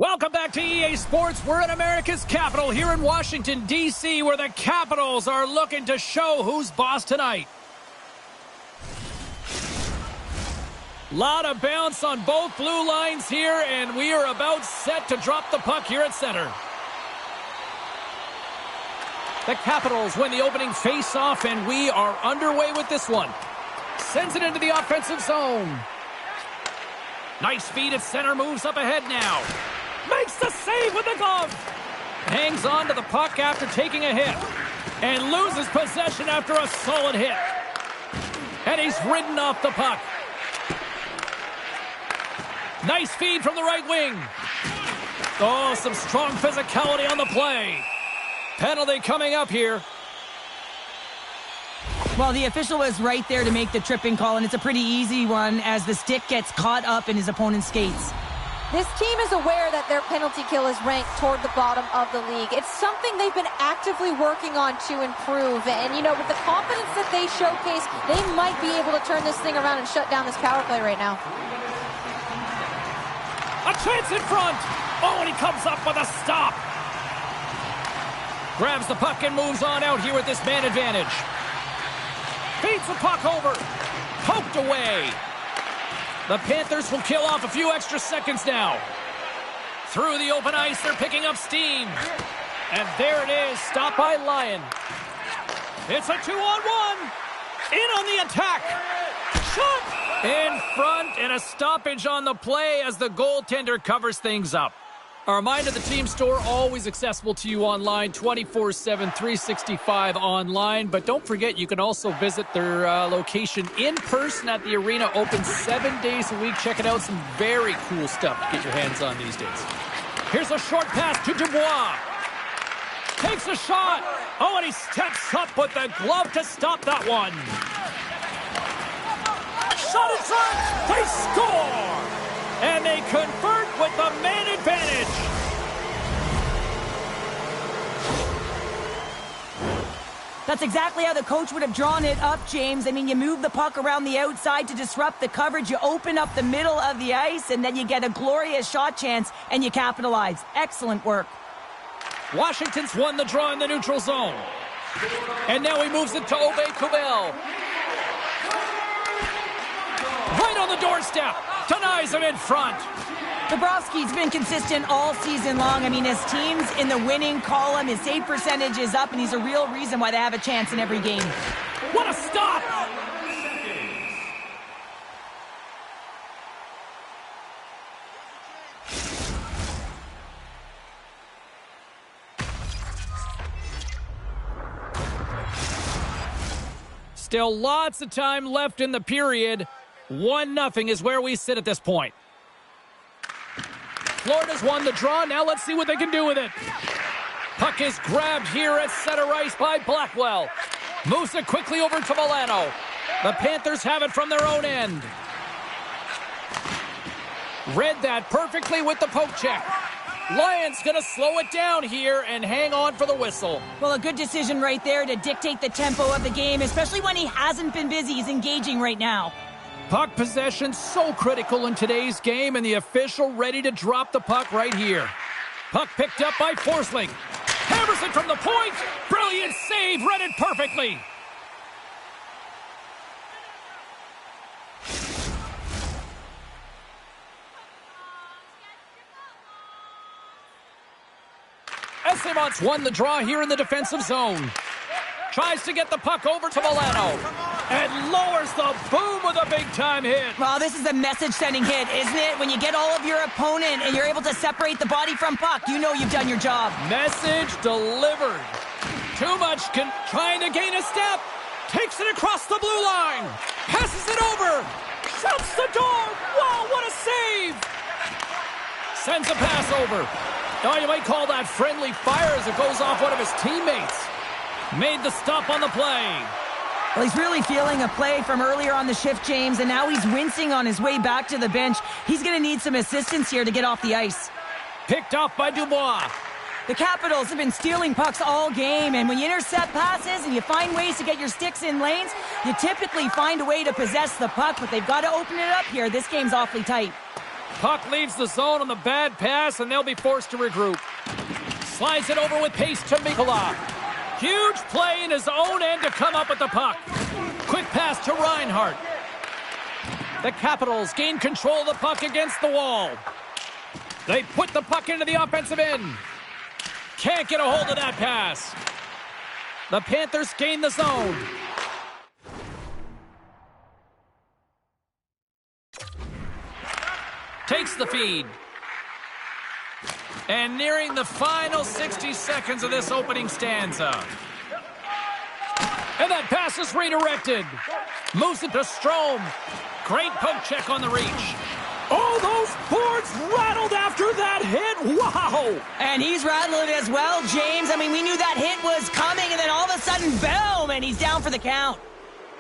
Welcome back to EA Sports. We're in America's capital here in Washington, D.C., where the Capitals are looking to show who's boss tonight. Lot of bounce on both blue lines here, and we are about set to drop the puck here at center. The Capitals win the opening face-off, and we are underway with this one. Sends it into the offensive zone. Nice feed at center, moves up ahead now. Makes the save with the glove. Hangs on to the puck after taking a hit. And loses possession after a solid hit. And he's ridden off the puck. Nice feed from the right wing. Oh, some strong physicality on the play. Penalty coming up here. Well, the official was right there to make the tripping call, and it's a pretty easy one as the stick gets caught up in his opponent's skates. This team is aware that their penalty kill is ranked toward the bottom of the league. It's something they've been actively working on to improve. And, you know, with the confidence that they showcase, they might be able to turn this thing around and shut down this power play right now. A chance in front. Oh, and he comes up with a stop. Grabs the puck and moves on out here with this man advantage. Feeds the puck over. Poked away. The Panthers will kill off a few extra seconds now. Through the open ice, they're picking up steam. And there it is, stopped by Lyon. It's a 2-on-1. In on the attack. Shot! In front, and a stoppage on the play as the goaltender covers things up. A reminder, the team store always accessible to you online, 24/7, 365 online. But don't forget, you can also visit their location in person at the arena, open 7 days a week. Check it out, some very cool stuff to get your hands on these days. Here's a short pass to Dubois. Takes a shot. Oh, and he steps up with the glove to stop that one. Shot in front. They score. And they convert with the man advantage. That's exactly how the coach would have drawn it up, James. I mean, you move the puck around the outside to disrupt the coverage. You open up the middle of the ice, and then you get a glorious shot chance, and you capitalize. Excellent work. Washington's won the draw in the neutral zone. And now he moves it to Aube-Kubel. Right on the doorstep. Denies him in front. Bobrovsky's been consistent all season long. I mean, his team's in the winning column. His save percentage is up, and he's a real reason why they have a chance in every game. What a stop! Still lots of time left in the period. 1-0 is where we sit at this point. Florida's won the draw. Now let's see what they can do with it. Puck is grabbed here at center ice by Blackwell. Moves it quickly over to Milano. The Panthers have it from their own end. Read that perfectly with the poke check. Lyon's going to slow it down here and hang on for the whistle. Well, a good decision right there to dictate the tempo of the game, especially when he hasn't been busy. He's engaging right now. Puck possession so critical in today's game, and the official ready to drop the puck right here. Puck picked up by Forsling. Hammers it from the point. Brilliant save, read it perfectly. Estemont's won the draw here in the defensive zone. Tries to get the puck over to Milano. And lowers the boom with a big-time hit. Well, this is a message-sending hit, isn't it? When you get all of your opponent and you're able to separate the body from puck, you know you've done your job. Message delivered. Too much trying to gain a step. Takes it across the blue line. Passes it over. Shuts the door. Wow, what a save. Sends a pass over. Oh, you might call that friendly fire as it goes off one of his teammates. Made the stop on the play. Well, he's really feeling a play from earlier on the shift, James, and now he's wincing on his way back to the bench. He's going to need some assistance here to get off the ice. Picked off by Dubois. The Capitals have been stealing pucks all game, and when you intercept passes and you find ways to get your sticks in lanes, you typically find a way to possess the puck, but they've got to open it up here. This game's awfully tight. Puck leaves the zone on the bad pass, and they'll be forced to regroup. Slides it over with pace to Mikula. Huge play in his own end to come up with the puck. Quick pass to Reinhart. The Capitals gain control of the puck against the wall. They put the puck into the offensive end. Can't get a hold of that pass. The Panthers gain the zone. Takes the feed. And nearing the final 60 seconds of this opening stanza. And that pass is redirected. Moves it to Strome. Great poke check on the reach. Oh, those boards rattled after that hit. Wow. And he's rattling it as well, James. I mean, we knew that hit was coming, and then all of a sudden, boom, and he's down for the count.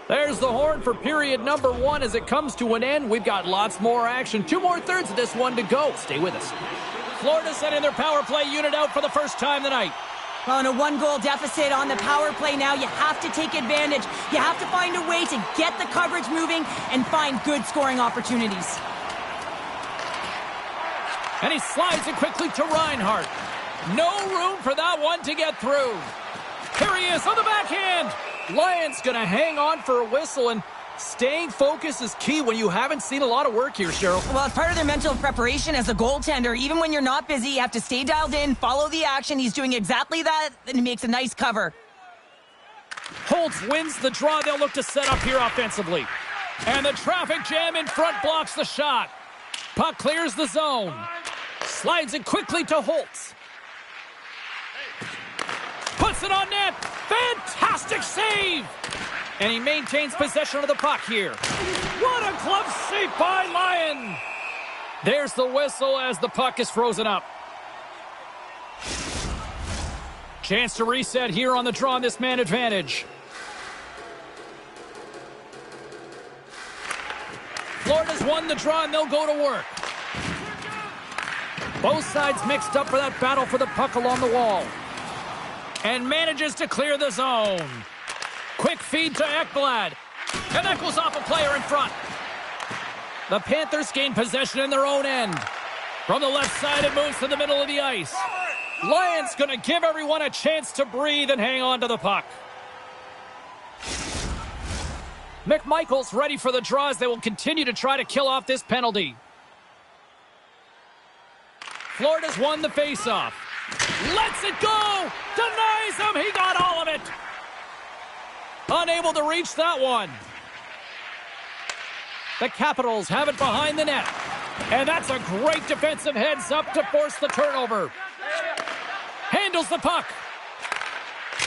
There's the horn for period number 1 as it comes to an end. We've got lots more action. 2 more thirds of this one to go. Stay with us. Florida sending their power play unit out for the first time tonight. Well, in a 1-goal deficit on the power play now, you have to take advantage. You have to find a way to get the coverage moving and find good scoring opportunities. And he slides it quickly to Reinhart. No room for that one to get through. Here he is on the backhand. Lyon's going to hang on for a whistle, and staying focused is key when you haven't seen a lot of work here, Cheryl. Well, it's part of their mental preparation as a goaltender. Even when you're not busy, you have to stay dialed in, follow the action. He's doing exactly that, and he makes a nice cover. Holtz wins the draw. They'll look to set up here offensively. And the traffic jam in front blocks the shot. Puck clears the zone. Slides it quickly to Holtz. Puts it on net. Fantastic save. And he maintains possession of the puck here. What a glove save by Lyon. There's the whistle as the puck is frozen up. Chance to reset here on the draw on this man advantage. Florida's won the draw and they'll go to work. Both sides mixed up for that battle for the puck along the wall. And manages to clear the zone. Quick feed to Ekblad. And that goes off a player in front. The Panthers gain possession in their own end. From the left side, it moves to the middle of the ice. Lyon's going to give everyone a chance to breathe and hang on to the puck. McMichael's ready for the draw as they will continue to try to kill off this penalty. Florida's won the faceoff. Lets it go! Denies him! He got all of it! Unable to reach that one. The Capitals have it behind the net. And that's a great defensive heads-up to force the turnover. Handles the puck.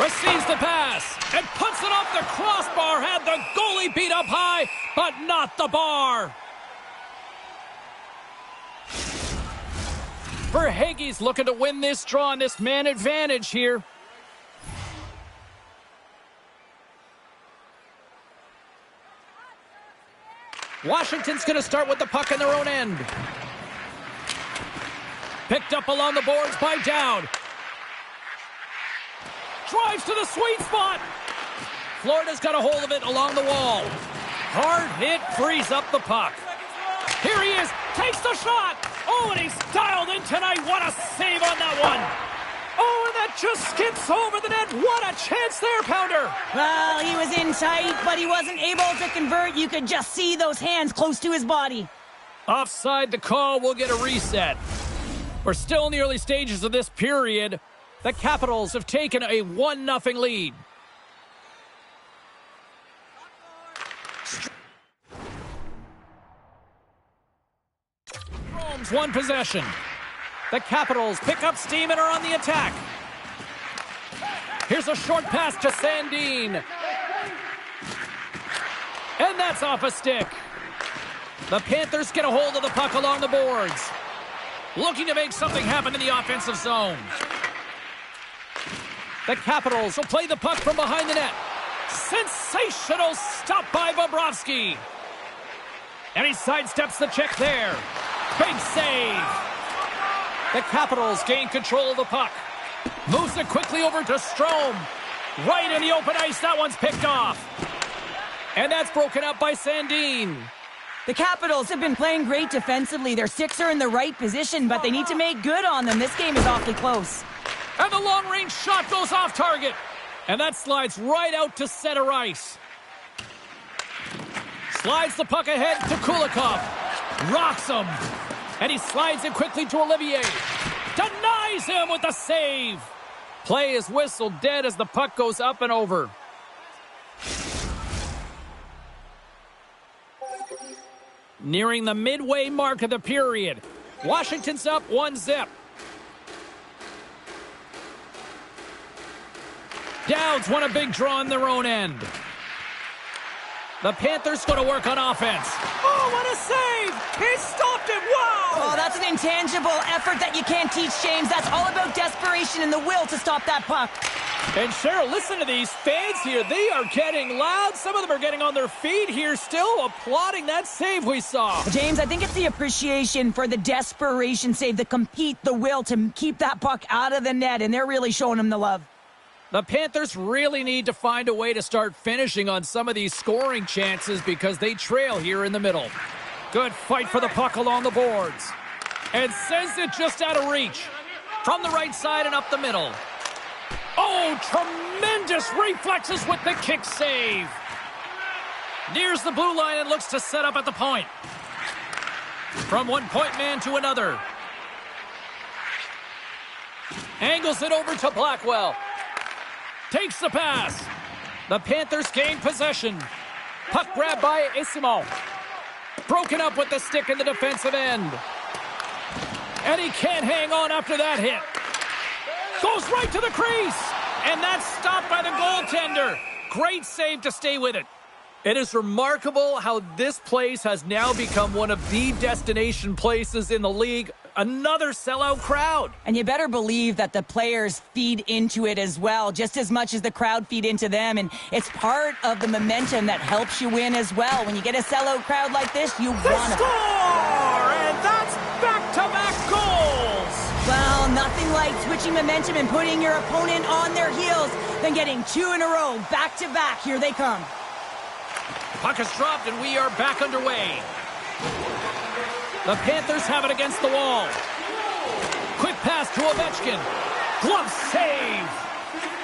Receives the pass. And puts it off the crossbar. Had the goalie beat up high, but not the bar. Verhaeghe's looking to win this draw on this man advantage here. Washington's going to start with the puck in their own end. Picked up along the boards by Dowd. Drives to the sweet spot. Florida's got a hold of it along the wall. Hard hit, frees up the puck. Here he is, takes the shot. Oh, and he's dialed in tonight. What a save on that one. Oh, and that just skips over the net. What a chance there, Pounder. Well, he was in tight, but he wasn't able to convert. You could just see those hands close to his body. Offside the call. We'll get a reset. We're still in the early stages of this period. The Capitals have taken a 1-0 lead. Strome's won possession. The Capitals pick up steam and are on the attack. Here's a short pass to Sandin. And that's off a stick. The Panthers get a hold of the puck along the boards. Looking to make something happen in the offensive zone. The Capitals will play the puck from behind the net. Sensational stop by Bobrovsky. And he sidesteps the check there. Big save. The Capitals gain control of the puck. Moves it quickly over to Strome. Right in the open ice. That one's picked off. And that's broken up by Sandin. The Capitals have been playing great defensively. Their sticks are in the right position, but they need to make good on them. This game is awfully close. And the long-range shot goes off target. And that slides right out to center ice. Slides the puck ahead to Kulikov. Rocks him. And he slides it quickly to Olivier. Denies him with the save. Play is whistled dead as the puck goes up and over. Nearing the midway mark of the period. Washington's up 1-0. Downs won a big draw on their own end. The Panthers going to work on offense. Oh, what a save! He stopped it! Wow! Oh, that's an intangible effort that you can't teach, James. That's all about desperation and the will to stop that puck. And Cheryl, listen to these fans here. They are getting loud. Some of them are getting on their feet here still, applauding that save we saw. James, I think it's the appreciation for the desperation save, the compete, the will to keep that puck out of the net, and they're really showing him the love. The Panthers really need to find a way to start finishing on some of these scoring chances because they trail here in the middle. Good fight for the puck along the boards. And sends it just out of reach. From the right side and up the middle. Oh, tremendous reflexes with the kick save. Nears the blue line and looks to set up at the point. From one point man to another. Angles it over to Blackwell. Takes the pass. The Panthers gain possession. Puck grabbed by Esimon. Broken up with the stick in the defensive end. And he can't hang on after that hit. Goes right to the crease. And that's stopped by the goaltender. Great save to stay with it. It is remarkable how this place has now become one of the destination places in the league. Another sellout crowd. And you better believe that the players feed into it as well, just as much as the crowd feed into them. And it's part of the momentum that helps you win as well. When you get a sellout crowd like this, you want to score! And that's back-to-back goals! Well, nothing like switching momentum and putting your opponent on their heels than getting two in a row, back-to-back. Here they come. Puck is dropped and we are back underway. The Panthers have it against the wall. Quick pass to Ovechkin. Glove save.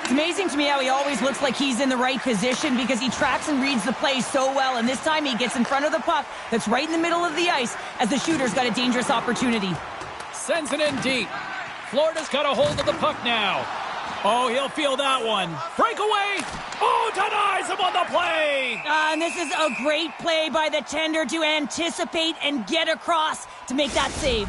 It's amazing to me how he always looks like he's in the right position because he tracks and reads the play so well. And this time he gets in front of the puck that's right in the middle of the ice as the shooter's got a dangerous opportunity. Sends it in deep. Florida's got a hold of the puck now. Oh, he'll feel that one. Breakaway. Oh, denies him on the play. And this is a great play by the tender to anticipate and get across to make that save.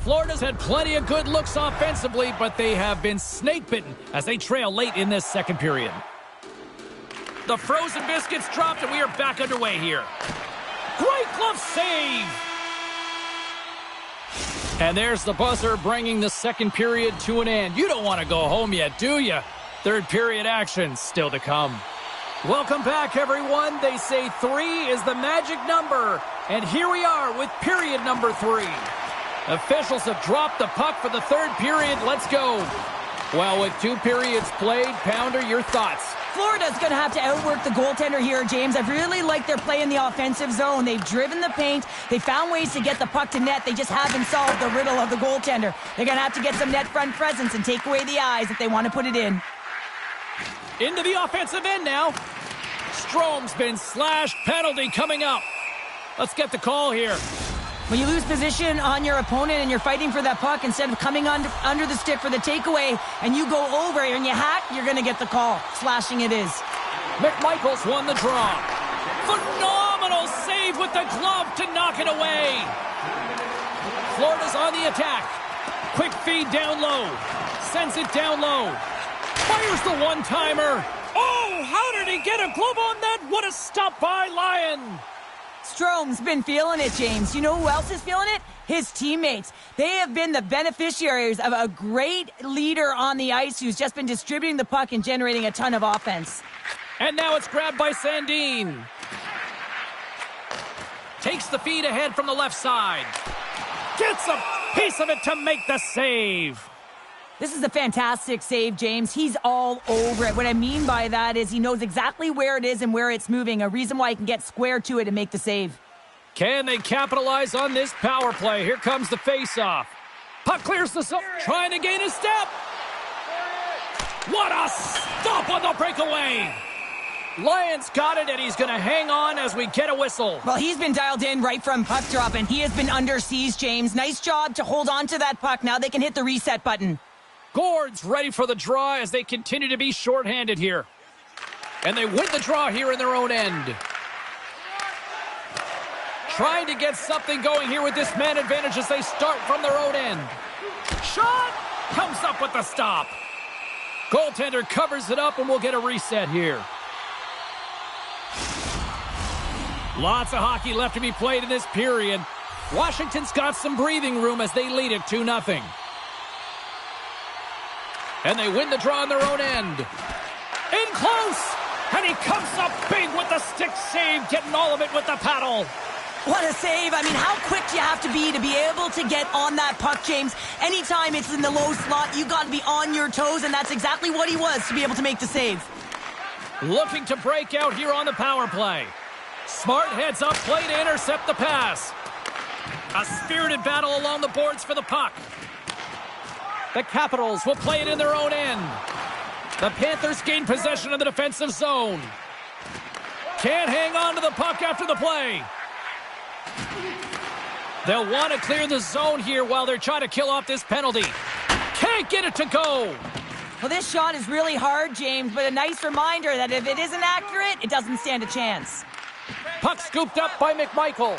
Florida's had plenty of good looks offensively, but they have been snake-bitten as they trail late in this second period. The frozen biscuits dropped, and we are back underway here. Great glove save. And there's the buzzer bringing the second period to an end. You don't want to go home yet, do you? Third period action still to come. Welcome back, everyone. They say 3 is the magic number. And here we are with period number 3. Officials have dropped the puck for the third period. Let's go. Well, with 2 periods played, Pounder, your thoughts? Florida's going to have to outwork the goaltender here, James. I really like their play in the offensive zone. They've driven the paint. They found ways to get the puck to net. They just haven't solved the riddle of the goaltender. They're going to have to get some net front presence and take away the eyes if they want to put it in. Into the offensive end now. Strome's been slashed. Penalty coming up. Let's get the call here. When you lose position on your opponent and you're fighting for that puck, instead of coming under the stick for the takeaway and you go over and you hack, you're going to get the call. Slashing it is. McMichaels won the draw. Phenomenal save with the glove to knock it away. Florida's on the attack. Quick feed down low. Sends it down low. Fires the one-timer. Oh, how did he get a glove on that? What a stop by Lyon. Strome's been feeling it, James. You know who else is feeling it? His teammates. They have been the beneficiaries of a great leader on the ice who's just been distributing the puck and generating a ton of offense. And now it's grabbed by Sandin. Takes the feed ahead from the left side. Gets a piece of it to make the save. This is a fantastic save, James. He's all over it. What I mean by that is he knows exactly where it is and where it's moving, a reason why he can get square to it and make the save. Can they capitalize on this power play? Here comes the face-off. Puck clears the zone, trying to gain a step. What a stop on the breakaway! Lions got it, and he's going to hang on as we get a whistle. Well, he's been dialed in right from puck drop, and he has been under siege, James. Nice job to hold on to that puck. Now they can hit the reset button. Gord's ready for the draw as they continue to be shorthanded here. And they win the draw here in their own end. Trying to get something going here with this man advantage as they start from their own end. Shot! Comes up with the stop. Goaltender covers it up and we'll get a reset here. Lots of hockey left to be played in this period. Washington's got some breathing room as they lead it 2-0. And they win the draw on their own end. In close! And he comes up big with the stick save, getting all of it with the paddle. What a save. I mean, how quick do you have to be able to get on that puck, James? Anytime it's in the low slot, you got to be on your toes, and that's exactly what he was to be able to make the save. Looking to break out here on the power play. Smart heads up play to intercept the pass. A spirited battle along the boards for the puck. The Capitals will play it in their own end. The Panthers gain possession of the defensive zone. Can't hang on to the puck after the play. They'll want to clear the zone here while they're trying to kill off this penalty. Can't get it to go. Well, this shot is really hard, James, but a nice reminder that if it isn't accurate, it doesn't stand a chance. Puck scooped up by McMichael.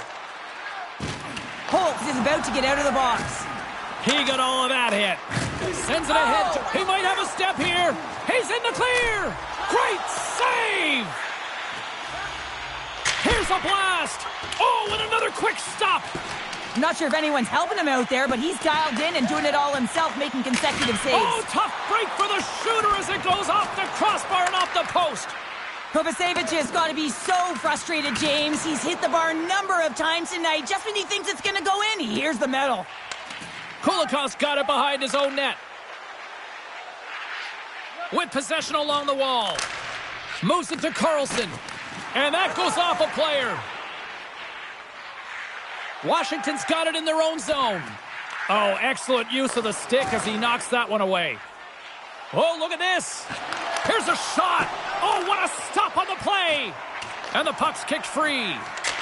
Holtz is about to get out of the box. He got all of that hit. Sends it ahead. He might have a step here. He's in the clear. Great save. Here's a blast. Oh, and another quick stop. I'm not sure if anyone's helping him out there, but he's dialed in and doing it all himself, making consecutive saves. Oh, tough break for the shooter as it goes off the crossbar and off the post. Kovacevic has got to be so frustrated, James. He's hit the bar a number of times tonight. Just when he thinks it's going to go in, he hears the medal. Kulikov's got it behind his own net. With possession along the wall. Moves it to Carlson. And that goes off a player. Washington's got it in their own zone. Oh, excellent use of the stick as he knocks that one away. Oh, look at this. Here's a shot. Oh, what a stop on the play. And the puck's kicked free.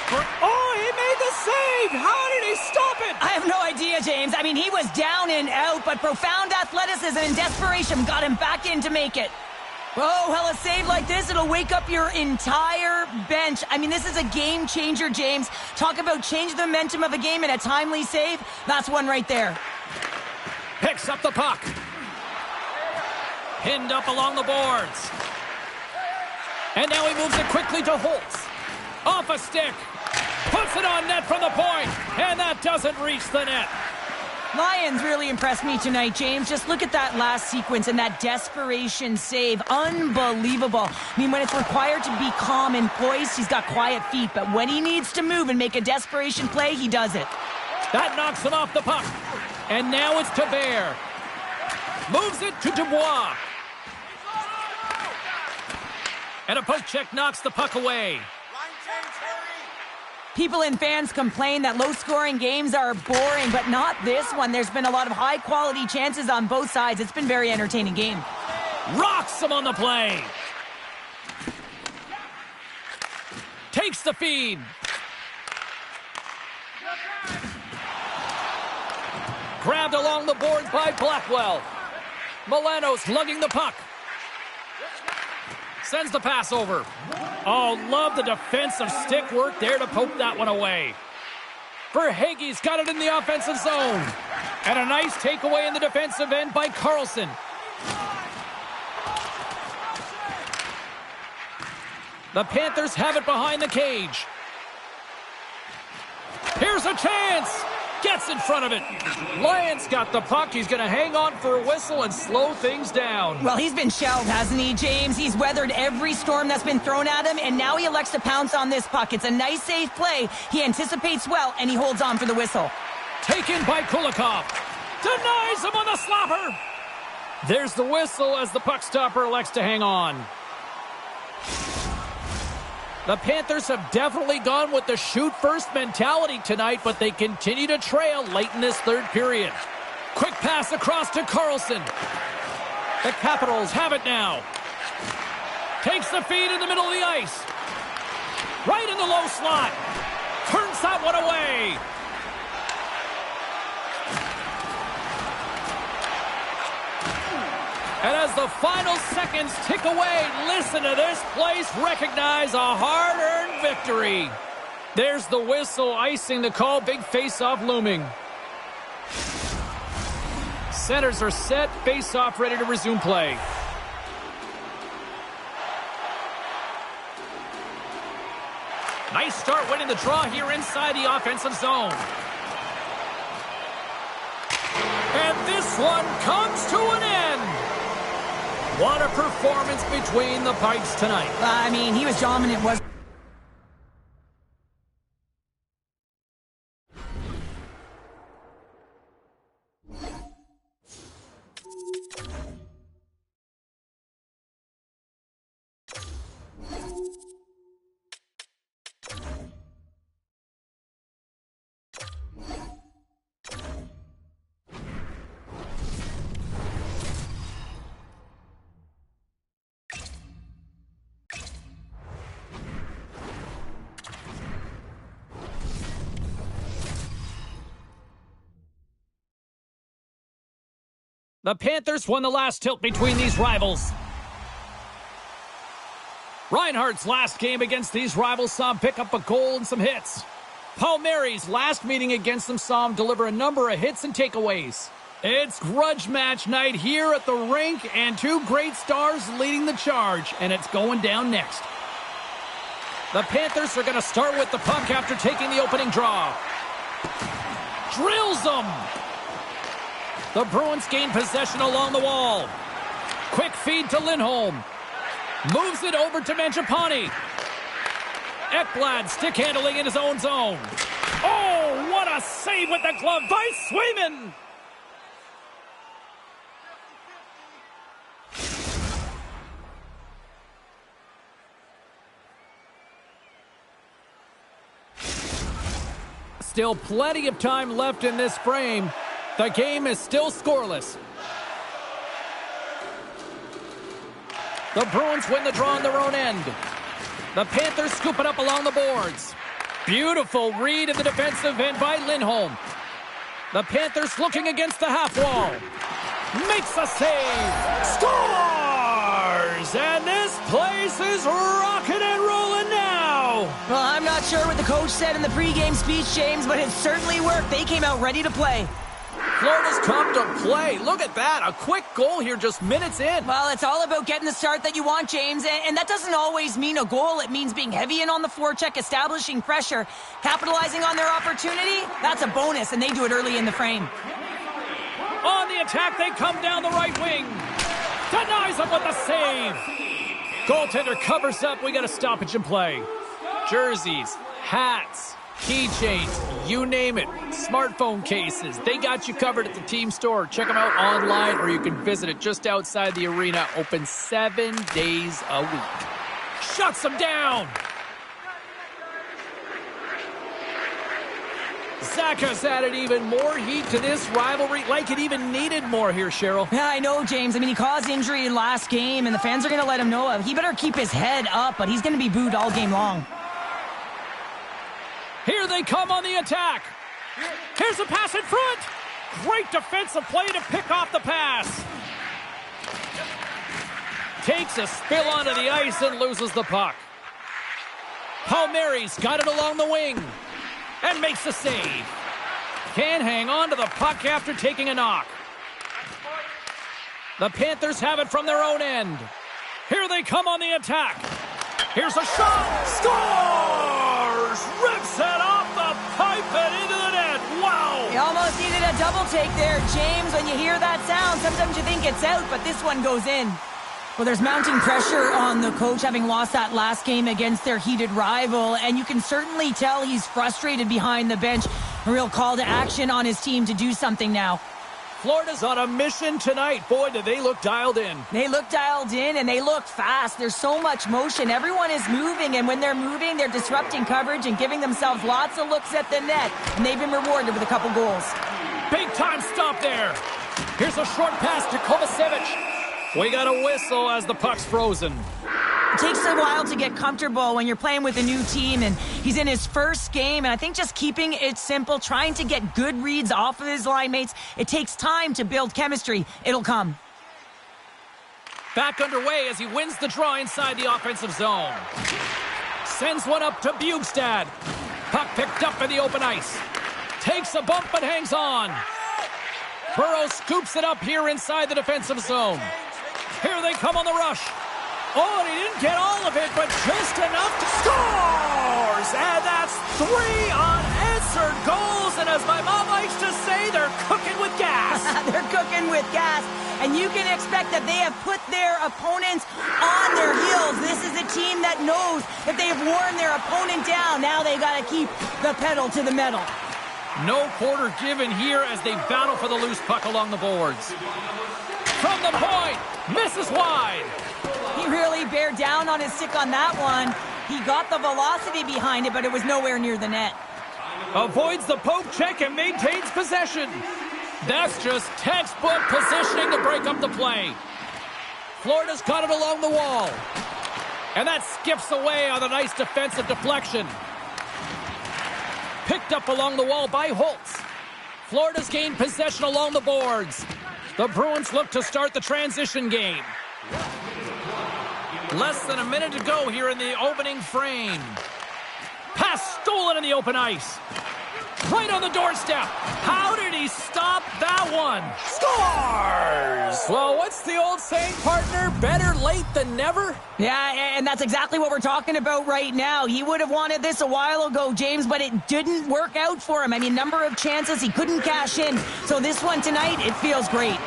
Oh, he made the save. How did he stop it? I have no idea, James. I mean, he was down and out, but profound athleticism and desperation got him back in to make it. Oh, well, a save like this, it'll wake up your entire bench. I mean, this is a game changer, James. Talk about change the momentum of a game in a timely save. That's one right there. Picks up the puck. Pinned up along the boards. And now he moves it quickly to Holtz. Off a stick. Puts it on net from the point. And that doesn't reach the net. Lions really impressed me tonight, James. Just look at that last sequence and that desperation save. Unbelievable. I mean, when it's required to be calm and poised, he's got quiet feet. But when he needs to move and make a desperation play, he does it. That knocks him off the puck. And now it's to Bear. Moves it to Dubois. And a poke check knocks the puck away. People and fans complain that low-scoring games are boring, but not this one. There's been a lot of high-quality chances on both sides. It's been a very entertaining game. Rocks him on the play. Takes the feed. Grabbed along the boards by Blackwell. Milano's lugging the puck. Sends the pass over. Oh, love the defensive stick work there to poke that one away. Verhaeghe's got it in the offensive zone. And a nice takeaway in the defensive end by Carlson. The Panthers have it behind the cage. Here's a chance. Gets in front of it. Lions got the puck. He's going to hang on for a whistle and slow things down. Well, he's been shelled, hasn't he, James? He's weathered every storm that's been thrown at him, and now he elects to pounce on this puck. It's a nice, safe play. He anticipates well, and he holds on for the whistle. Taken by Kulikov. Denies him on the slapper. There's the whistle as the puck stopper elects to hang on. The Panthers have definitely gone with the shoot-first mentality tonight, but they continue to trail late in this third period. Quick pass across to Carlson. The Capitals have it now. Takes the feed in the middle of the ice. Right in the low slot. Turns that one away. And as the final seconds tick away, listen to this place recognize a hard-earned victory. There's the whistle, icing the call, big face-off looming. Centers are set, face-off ready to resume play. Nice start winning the draw here inside the offensive zone. And this one comes to an end. What a performance between the Pipes tonight. I mean, he was dominant, wasn't he? The Panthers won the last tilt between these rivals. Reinhardt's last game against these rivals saw him pick up a goal and some hits. Palmieri's last meeting against them saw him deliver a number of hits and takeaways. It's grudge match night here at the rink, and two great stars leading the charge, and it's going down next. The Panthers are going to start with the puck after taking the opening draw. Drills them! The Bruins gain possession along the wall. Quick feed to Lindholm. Moves it over to Mangiapane. Ekblad stick handling in his own zone. Oh, what a save with the glove by Swayman! Still plenty of time left in this frame. The game is still scoreless. The Bruins win the draw on their own end. The Panthers scoop it up along the boards. Beautiful read in the defensive end by Lindholm. The Panthers looking against the half wall. Makes a save. Scores! And this place is rocking and rolling now. Well, I'm not sure what the coach said in the pregame speech, James, but it certainly worked. They came out ready to play. Florida's come to play. Look at that. A quick goal here just minutes in. Well, it's all about getting the start that you want, James, and that doesn't always mean a goal. It means being heavy in on the forecheck, establishing pressure, capitalizing on their opportunity. That's a bonus, and they do it early in the frame. On the attack, they come down the right wing. Denies him with the save. Goaltender covers up. We got a stoppage in play. Jerseys, hats, keychains, you name it. Smartphone cases. They got you covered at the team store. Check them out online, or you can visit it just outside the arena. Open 7 days a week. Shuts them down. Zacha's added even more heat to this rivalry, like it even needed more here, Cheryl. Yeah, I know, James. I mean, he caused injury in last game, and the fans are going to let him know. He better keep his head up, but he's going to be booed all game long. Here they come on the attack. Here's a pass in front. Great defensive play to pick off the pass. Takes a spill onto the ice and loses the puck. Palmieri's got it along the wing and makes the save. Can't hang on to the puck after taking a knock. The Panthers have it from their own end. Here they come on the attack. Here's a shot. Scores! Rips it off the pipe and into the net. Wow! You almost needed a double take there, James. When you hear that sound, sometimes you think it's out, but this one goes in. Well, there's mounting pressure on the coach, having lost that last game against their heated rival, and you can certainly tell he's frustrated behind the bench. A real call to action on his team to do something now. Florida's on a mission tonight. Boy, do they look dialed in. They look dialed in, and they look fast. There's so much motion. Everyone is moving, and when they're moving, they're disrupting coverage and giving themselves lots of looks at the net. And they've been rewarded with a couple goals. Big time stop there. Here's a short pass to Kovacevic. We got a whistle as the puck's frozen. It takes a while to get comfortable when you're playing with a new team, and he's in his first game, and I think just keeping it simple, trying to get good reads off of his line mates, it takes time to build chemistry. It'll come. Back underway as he wins the draw inside the offensive zone. Sends one up to Bjugstad. Puck picked up in the open ice. Takes a bump but hangs on. Burrow scoops it up here inside the defensive zone. Here they come on the rush. Oh, and he didn't get all of it, but just enough to scores! And that's 3 unanswered goals, and as my mom likes to say, they're cooking with gas. They're cooking with gas, and you can expect that they have put their opponents on their heels. This is a team that knows if they have worn their opponent down, now they got to keep the pedal to the metal. No quarter given here as they battle for the loose puck along the boards. From the point, misses wide. He really bared down on his stick on that one. He got the velocity behind it, but it was nowhere near the net. Avoids the poke check and maintains possession. That's just textbook positioning to break up the play. Florida's got it along the wall. And that skips away on a nice defensive deflection. Picked up along the wall by Holtz. Florida's gained possession along the boards. The Bruins look to start the transition game. Less than a minute to go here in the opening frame. Pass stolen in the open ice. Right on the doorstep. How did he stop that one? Scores! Well, what's the old saying, partner? Better late than never? Yeah, and that's exactly what we're talking about right now. He would have wanted this a while ago, James, but it didn't work out for him. I mean, number of chances he couldn't cash in. So this one tonight, it feels great.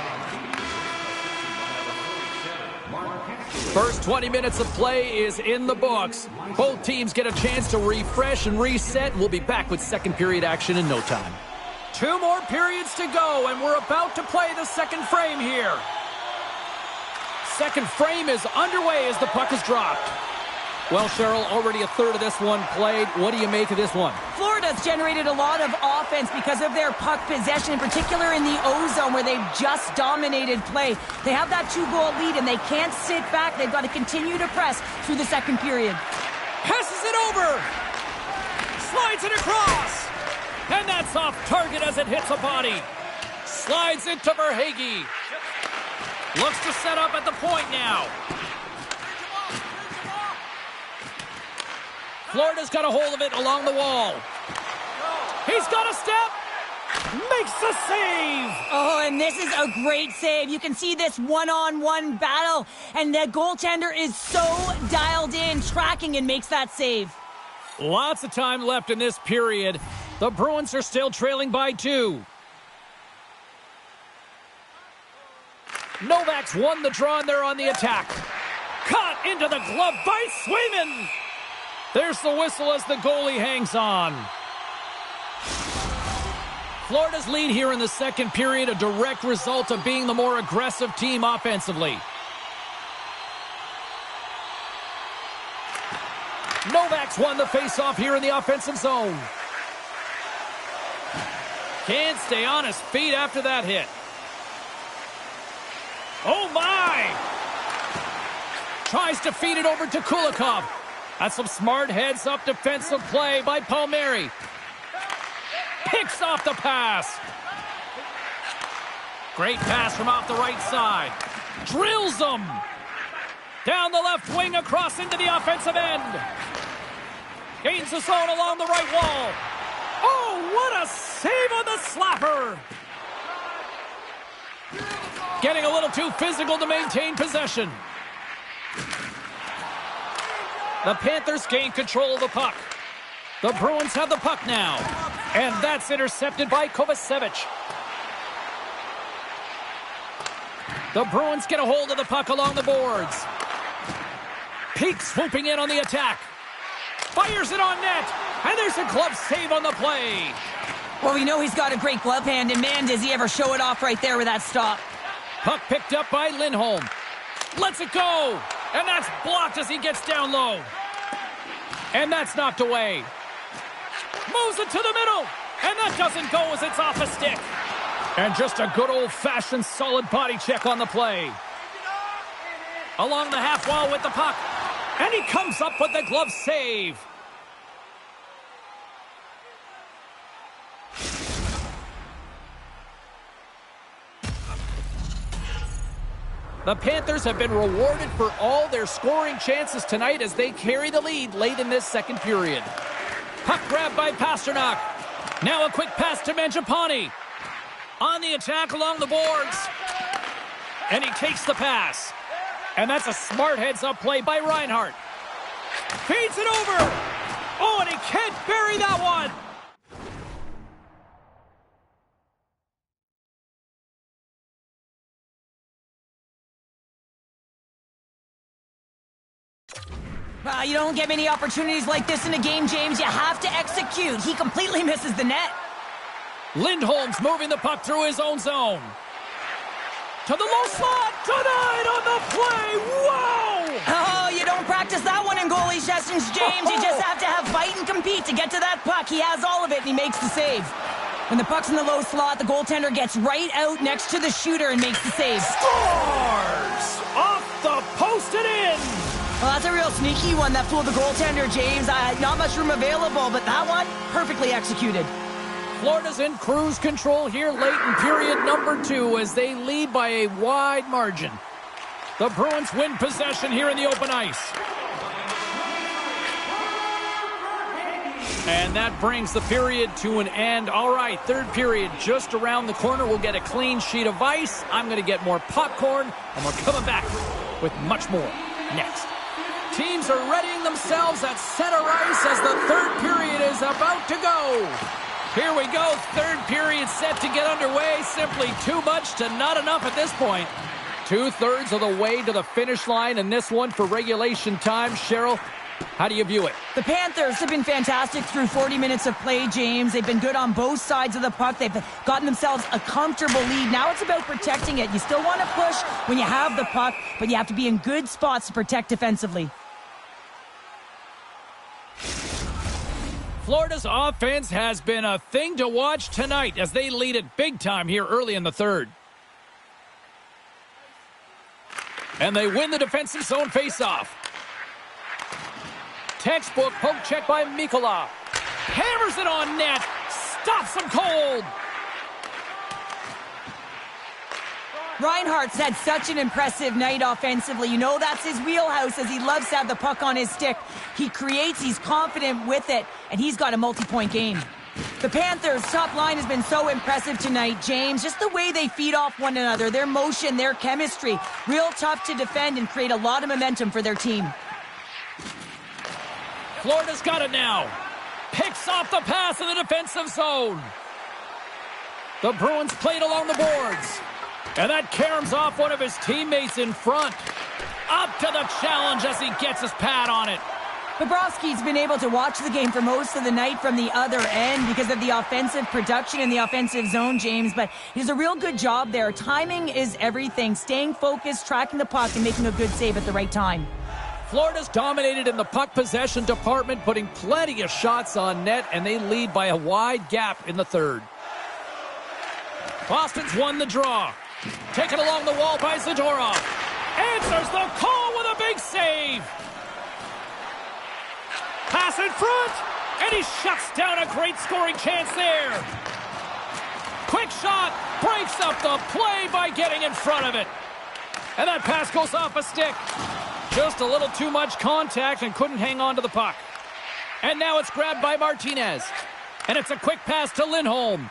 First 20 minutes of play is in the books. Both teams get a chance to refresh and reset. We'll be back with second period action in no time. 2 more periods to go, and we're about to play the second frame here. Second frame is underway as the puck is dropped. Well, Cheryl, already a third of this one played. What do you make of this one? Florida's generated a lot of offense because of their puck possession, in particular in the O-zone where they've just dominated play. They have that 2-goal lead, and they can't sit back. They've got to continue to press through the second period. Passes it over. Slides it across. And that's off target as it hits a body. Slides it to Verhaeghe. Looks to set up at the point now. Florida's got a hold of it along the wall. He's got a step. Makes the save. Oh, and this is a great save. You can see this one-on-one battle, and the goaltender is so dialed in, tracking, and makes that save. Lots of time left in this period. The Bruins are still trailing by 2. Novak's won the draw, and they're on the attack. Caught into the glove by Swayman. There's the whistle as the goalie hangs on. Florida's lead here in the second period, a direct result of being the more aggressive team offensively. Novak's won the faceoff here in the offensive zone. Can't stay on his feet after that hit. Oh my! Tries to feed it over to Kulikov. That's some smart heads-up defensive play by Palmieri. Picks off the pass. Great pass from off the right side. Drills them. Down the left wing across into the offensive end. Gains the zone along the right wall. Oh, what a save on the slapper. Getting a little too physical to maintain possession. The Panthers gain control of the puck. The Bruins have the puck now. And that's intercepted by Kovacevic. The Bruins get a hold of the puck along the boards. Peake swooping in on the attack. Fires it on net. And there's a glove save on the play. Well, we know he's got a great glove hand, and man, does he ever show it off right there with that stop. Puck picked up by Lindholm. Lets it go. And that's blocked as he gets down low. And that's knocked away. Moves it to the middle. And that doesn't go as it's off a stick. And just a good old-fashioned solid body check on the play. Along the half wall with the puck. And he comes up with the glove save. The Panthers have been rewarded for all their scoring chances tonight as they carry the lead late in this second period. Puck grab by Pasternak. Now a quick pass to Mangiapane. On the attack along the boards. And he takes the pass. And that's a smart heads-up play by Reinhart. Feeds it over. Oh, and he can't bury that one. You don't get many opportunities like this in a game, James. You have to execute. He completely misses the net. Lindholm's moving the puck through his own zone. To the low slot. Denied on the play. Whoa! Oh, you don't practice that one in goalie sessions, James. You just have to have fight and compete to get to that puck. He has all of it, and he makes the save. When the puck's in the low slot, the goaltender gets right out next to the shooter and makes the save. Scores! Off the post and in! Well, that's a real sneaky one that fooled the goaltender, James. Not much room available, but that one, perfectly executed. Florida's in cruise control here late in period number 2 as they lead by a wide margin. The Bruins win possession here in the open ice. And that brings the period to an end. All right, third period just around the corner. We'll get a clean sheet of ice. I'm going to get more popcorn, and we're coming back with much more next. Teams are readying themselves at center ice as the third period is about to go. Here we go, third period set to get underway. Simply too much to not enough at this point. 2/3 of the way to the finish line, and this one for regulation time. Cheryl, how do you view it? The Panthers have been fantastic through 40 minutes of play, James. They've been good on both sides of the puck. They've gotten themselves a comfortable lead. Now it's about protecting it. You still want to push when you have the puck, but you have to be in good spots to protect defensively. Florida's offense has been a thing to watch tonight as they lead it big time here early in the third. And they win the defensive zone faceoff. Textbook poke check by Mikkola. Hammers it on net. Stops him cold. Reinhart's had such an impressive night offensively. You know that's his wheelhouse as he loves to have the puck on his stick. He creates, he's confident with it, and he's got a multi-point game. The Panthers' top line has been so impressive tonight, James. Just the way they feed off one another, their motion, their chemistry. Real tough to defend and create a lot of momentum for their team. Florida's got it now. Picks off the pass in the defensive zone. The Bruins played along the boards. And that caroms off one of his teammates in front. Up to the challenge as he gets his pad on it. Bobrovsky's been able to watch the game for most of the night from the other end because of the offensive production in the offensive zone, James. But he does a real good job there. Timing is everything. Staying focused, tracking the puck, and making a good save at the right time. Florida's dominated in the puck possession department, putting plenty of shots on net, and they lead by a wide gap in the third. Boston's won the draw. Taken along the wall by Zadorov. Answers the call with a big save. Pass in front. And he shuts down a great scoring chance there. Quick shot. Breaks up the play by getting in front of it. And that pass goes off a stick. Just a little too much contact and couldn't hang on to the puck. And now it's grabbed by Martinez. And it's a quick pass to Lindholm.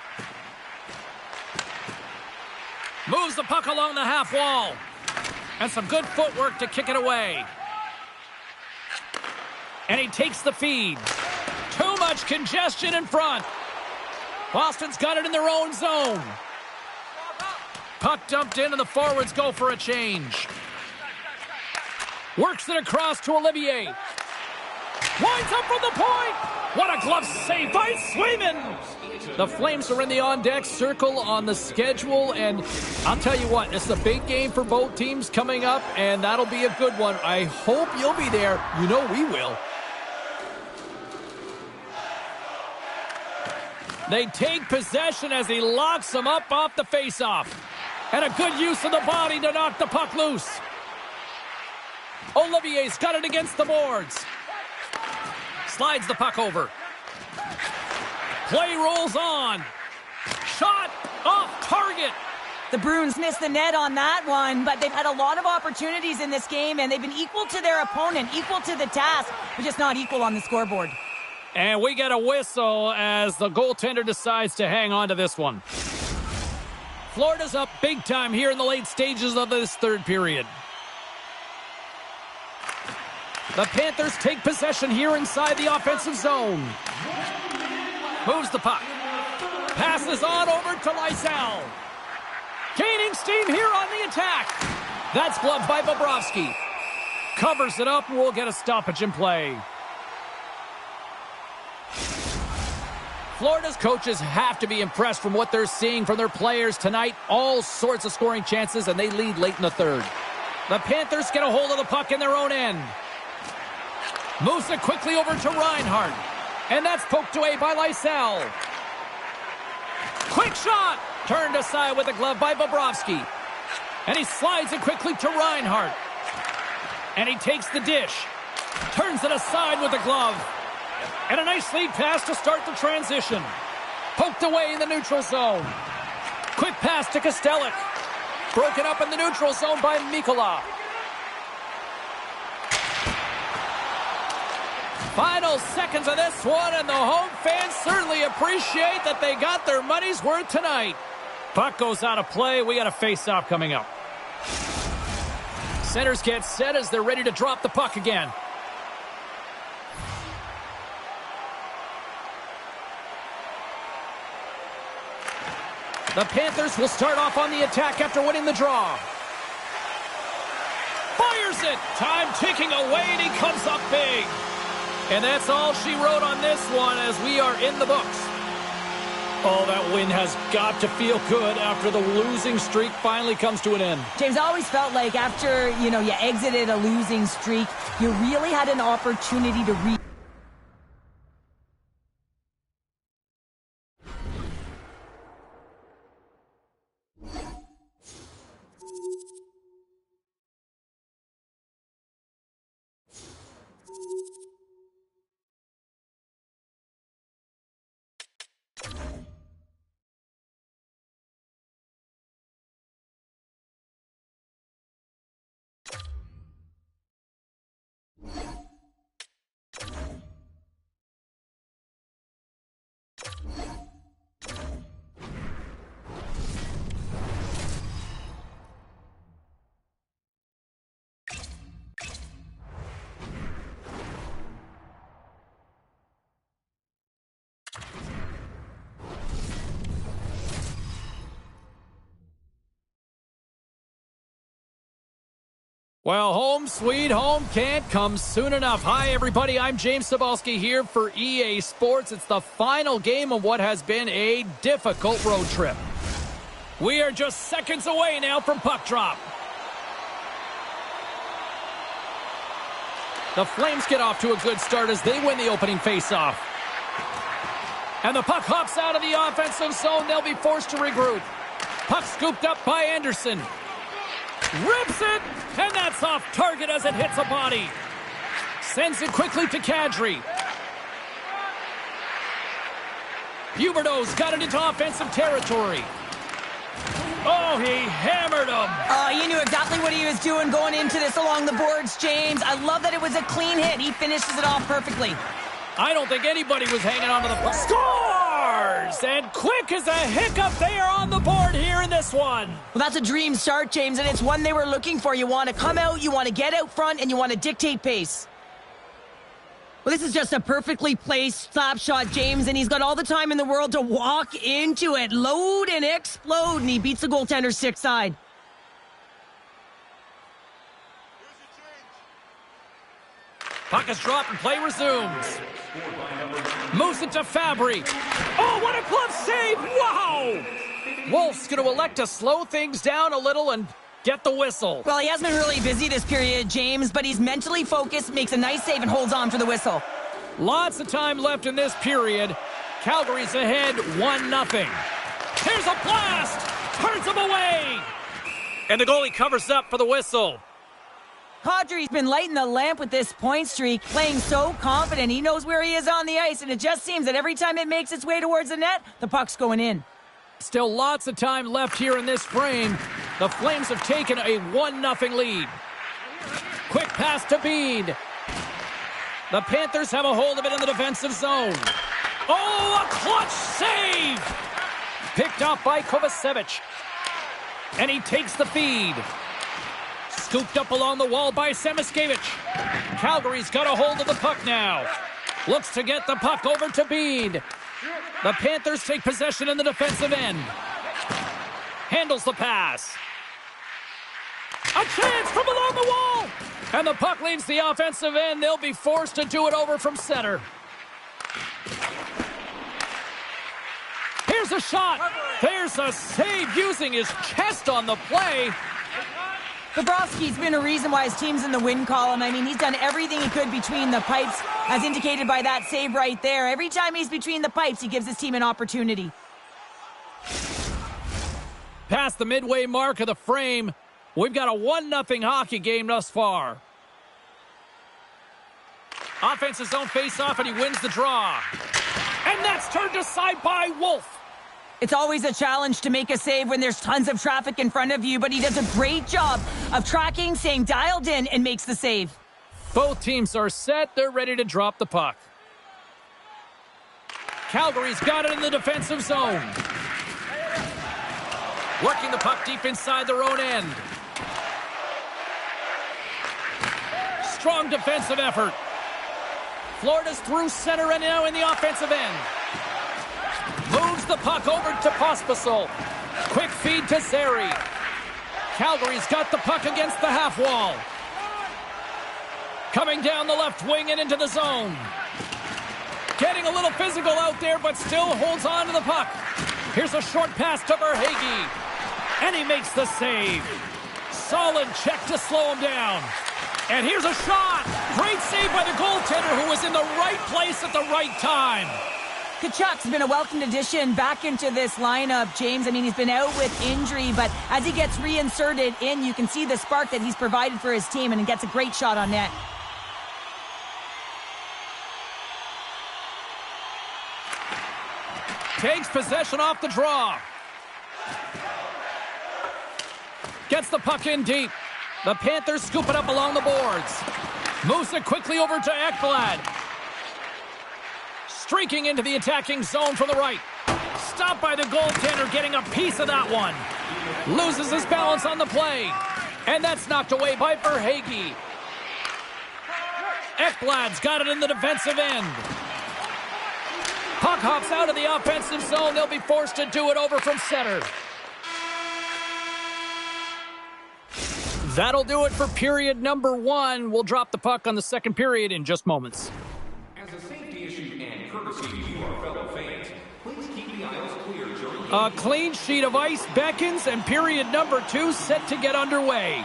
Moves the puck along the half wall. And some good footwork to kick it away. And he takes the feed. Too much congestion in front. Boston's got it in their own zone. Puck dumped in and the forwards go for a change. Works it across to Olivier. Winds up from the point. What a glove save by Swayman. The Flames are in the on-deck circle on the schedule, and I'll tell you what, this is a big game for both teams coming up, and that'll be a good one. I hope you'll be there. You know we will. They take possession as he locks them up off the faceoff. And a good use of the body to knock the puck loose. Olivier's got it against the boards. Slides the puck over. Play rolls on. Shot off target. The Bruins missed the net on that one, but they've had a lot of opportunities in this game, and they've been equal to their opponent, equal to the task, but just not equal on the scoreboard. And we get a whistle as the goaltender decides to hang on to this one. Florida's up big time here in the late stages of this third period. The Panthers take possession here inside the offensive zone. Moves the puck. Passes on over to Lysell. Gaining steam here on the attack. That's gloved by Bobrovsky. Covers it up and we'll get a stoppage in play. Florida's coaches have to be impressed from what they're seeing from their players tonight. All sorts of scoring chances, and they lead late in the third. The Panthers get a hold of the puck in their own end. Moves it quickly over to Reinhart. And that's poked away by Lysell. Quick shot! Turned aside with a glove by Bobrovsky. And he slides it quickly to Reinhart. And he takes the dish. Turns it aside with a glove. And a nice lead pass to start the transition. Poked away in the neutral zone. Quick pass to Kostelic. Broken up in the neutral zone by Mikkola. Final seconds of this one, and the home fans certainly appreciate that they got their money's worth tonight. Puck goes out of play. We got a face-off coming up. Centers get set as they're ready to drop the puck again. The Panthers will start off on the attack after winning the draw. Fires it! Time ticking away, and he comes up big. And that's all she wrote on this one as we are in the books. Oh, that win has got to feel good after the losing streak finally comes to an end. James, I always felt like after, you exited a losing streak, you really had an opportunity to Well, home sweet home can't come soon enough. Hi, everybody. I'm James Cebulski here for EA Sports. It's the final game of what has been a difficult road trip. We are just seconds away now from puck drop. The Flames get off to a good start as they win the opening faceoff. And the puck hops out of the offensive zone. They'll be forced to regroup. Puck scooped up by Anderson. Rips it, and that's off target as it hits a body. Sends it quickly to Kadri. Huberdeau's got it into offensive territory. Oh, he hammered him. You knew exactly what he was doing going into this along the boards, James. I love that it was a clean hit. He finishes it off perfectly. I don't think anybody was hanging on to the puck. Scores! And quick as a hiccup, they are on the board here in this one. Well, that's a dream start, James, and it's one they were looking for. You want to come out, you want to get out front, and you want to dictate pace. Well, this is just a perfectly placed slap shot, James, and he's got all the time in the world to walk into it, load and explode, and he beats the goaltender's stick side. Puck is dropped and play resumes. Moves it to Fabry. Oh, what a glove save! Wow! Wolf's going to elect to slow things down a little and get the whistle. Well, he has been really busy this period, James, but he's mentally focused, makes a nice save, and holds on for the whistle. Lots of time left in this period. Calgary's ahead 1-0. Here's a blast! Turns him away! And the goalie covers up for the whistle. Kadri's been lighting the lamp with this point streak, playing so confident. He knows where he is on the ice, and it just seems that every time it makes its way towards the net, the puck's going in. Still lots of time left here in this frame. The Flames have taken a 1-0 lead. Quick pass to Bean. The Panthers have a hold of it in the defensive zone. Oh, a clutch save! Picked off by Kovacevic. And he takes the feed. Scooped up along the wall by Samoskevich. Calgary's got a hold of the puck now. Looks to get the puck over to Bean. The Panthers take possession in the defensive end. Handles the pass. A chance from along the wall! And the puck leaves the offensive end. They'll be forced to do it over from center. Here's a shot. There's a save using his chest on the play. Bobrovsky's been a reason why his team's in the win column. I mean, he's done everything he could between the pipes, as indicated by that save right there. Every time he's between the pipes, he gives his team an opportunity. Past the midway mark of the frame, we've got a 1-0 hockey game thus far. Offensive zone face-off, and he wins the draw. And that's turned aside by Wolf. It's always a challenge to make a save when there's tons of traffic in front of you, but he does a great job of tracking, staying dialed in, and makes the save. Both teams are set. They're ready to drop the puck. Calgary's got it in the defensive zone. Working the puck deep inside their own end. Strong defensive effort. Florida's through center and now in the offensive end. Moves the puck over to Pospisil. Quick feed to Zeri. Calgary's got the puck against the half wall. Coming down the left wing and into the zone. Getting a little physical out there, but still holds on to the puck. Here's a short pass to Verhaeghe. And he makes the save. Solid check to slow him down. And here's a shot. Great save by the goaltender, who was in the right place at the right time. Tkachuk's been a welcomed addition back into this lineup, James. I mean, he's been out with injury, but as he gets reinserted in, you can see the spark that he's provided for his team, and he gets a great shot on net. Takes possession off the draw. Gets the puck in deep. The Panthers scoop it up along the boards. Moves it quickly over to Ekblad. Streaking into the attacking zone from the right. Stopped by the goaltender, getting a piece of that one. Loses his balance on the play. And that's knocked away by Verhaeghe. Ekblad's got it in the defensive end. Puck hops out of the offensive zone. They'll be forced to do it over from center. That'll do it for period number 1. We'll drop the puck on the second period in just moments. As a safety issue and courtesy to our fellow fans, please keep the aisles clear during A clean sheet of ice beckons, and period number 2 set to get underway.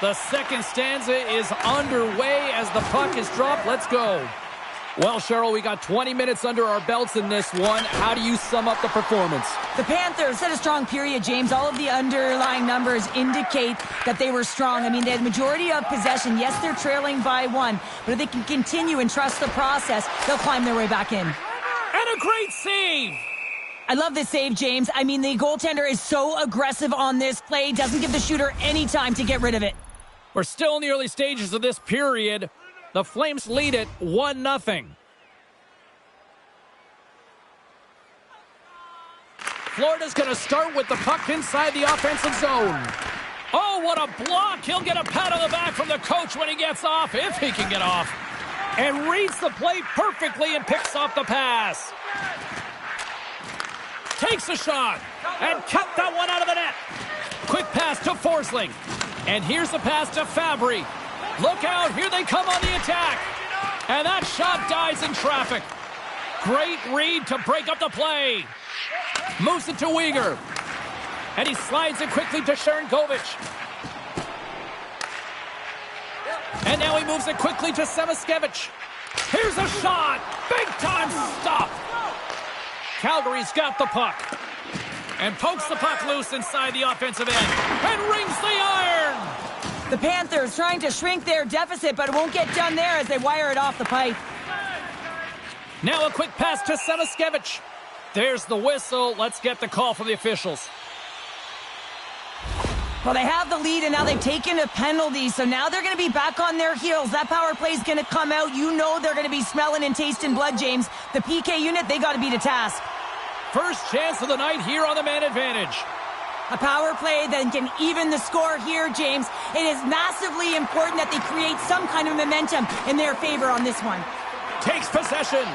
The second stanza is underway as the puck is dropped. Let's go. Well, Cheryl, we got 20 minutes under our belts in this one. How do you sum up the performance? The Panthers had a strong period, James. All of the underlying numbers indicate that they were strong. I mean, they had the majority of possession. Yes, they're trailing by 1, but if they can continue and trust the process, they'll climb their way back in. And a great save! I love this save, James. I mean, the goaltender is so aggressive on this play, doesn't give the shooter any time to get rid of it. We're still in the early stages of this period. The Flames lead it 1-0. Florida's going to start with the puck inside the offensive zone. Oh, what a block. He'll get a pat on the back from the coach when he gets off, if he can get off. And reads the play perfectly and picks off the pass. Takes a shot and kept that one out of the net. Quick pass to Forsling. And here's the pass to Fabry. Look out, here they come on the attack. And that shot dies in traffic. Great read to break up the play. Moves it to Uyghur. And he slides it quickly to Sharangovich. And now he moves it quickly to Samaskevich. Here's a shot. Big time stop. Calgary's got the puck. And pokes the puck loose inside the offensive end. And rings the iron. The Panthers trying to shrink their deficit, but it won't get done there as they wire it off the pipe. Now a quick pass to Samaskevich. There's the whistle. Let's get the call from the officials. Well, they have the lead, and now they've taken a penalty, so now they're going to be back on their heels. That power play is going to come out. You know they're going to be smelling and tasting blood, James. The PK unit, they got to be to task. First chance of the night here on the man advantage. A power play that can even the score here, James. It is massively important that they create some kind of momentum in their favor on this one. Takes possession,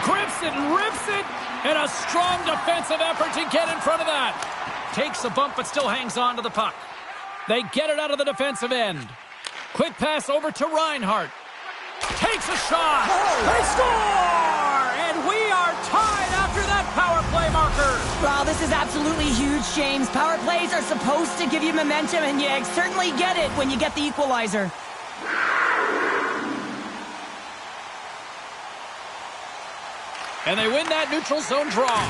grips it and rips it, and a strong defensive effort to get in front of that. Takes a bump but still hangs on to the puck. They get it out of the defensive end. Quick pass over to Reinhart. Takes a shot. They score! And we are tied after that power play marker. Well, this is absolutely huge, James. Power plays are supposed to give you momentum, and you certainly get it when you get the equalizer. And they win that neutral zone draw.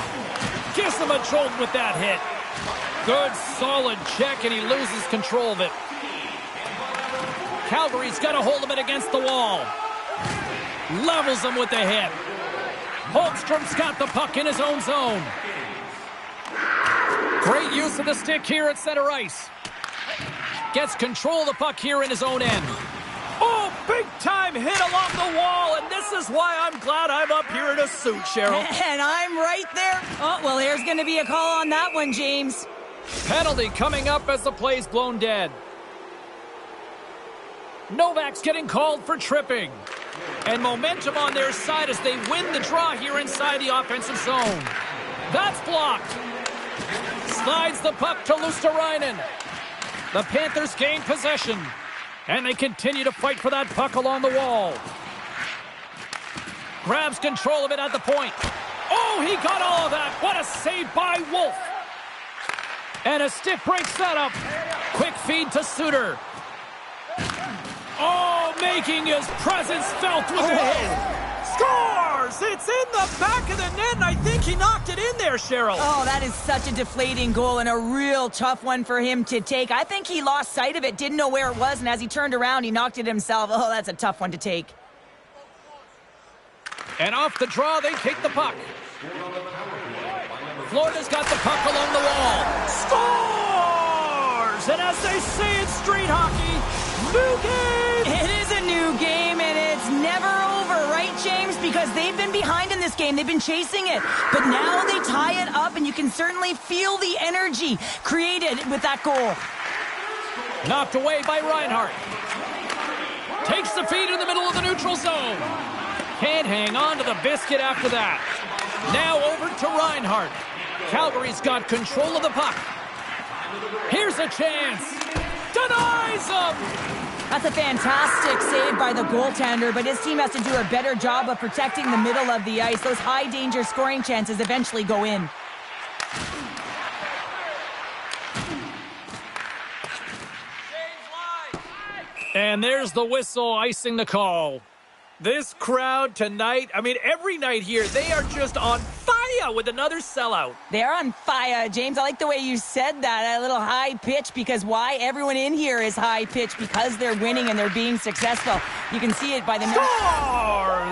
Gives them a jolt with that hit. Good, solid check, and he loses control of it. Calgary's got a hold of it against the wall. Levels him with the hit. Holmstrom's got the puck in his own zone. Great use of the stick here at center ice. Gets control of the puck here in his own end. Oh, big-time hit along the wall, and this is why I'm glad I'm up here in a suit, Cheryl. And I'm right there. Oh, well, there's going to be a call on that one, James. Penalty coming up as the play's blown dead. Novak's getting called for tripping. And momentum on their side as they win the draw here inside the offensive zone. That's blocked. Slides the puck to Luosterainen. The Panthers gain possession. And they continue to fight for that puck along the wall. Grabs control of it at the point. Oh, he got all of that. What a save by Wolf. And a stiff break setup. Quick feed to Suter. Oh, making his presence felt with the hit. Scores! It's in the back of the net, and I think he knocked it in there, Cheryl. Oh, that is such a deflating goal and a real tough one for him to take. I think he lost sight of it, didn't know where it was, and as he turned around, he knocked it himself. Oh, that's a tough one to take. And off the draw, they take the puck. Florida's got the puck along the wall. Scores! And as they say in street hockey, new game! It is a new game, and it's never over, right, James? Because they've been behind in this game. They've been chasing it. But now they tie it up, and you can certainly feel the energy created with that goal. Knocked away by Reinhart. Takes the feed in the middle of the neutral zone. Can't hang on to the biscuit after that. Now over to Reinhart. Calgary's got control of the puck. Here's a chance. Denies him. That's a fantastic save by the goaltender, but his team has to do a better job of protecting the middle of the ice. Those high-danger scoring chances eventually go in. And there's the whistle icing the call. This crowd tonight, I mean, every night here, they are just on fire with another sellout. They're on fire, James. I like the way you said that, a little high pitch, because why? Everyone in here is high pitch because they're winning and they're being successful. You can see it by the... Score!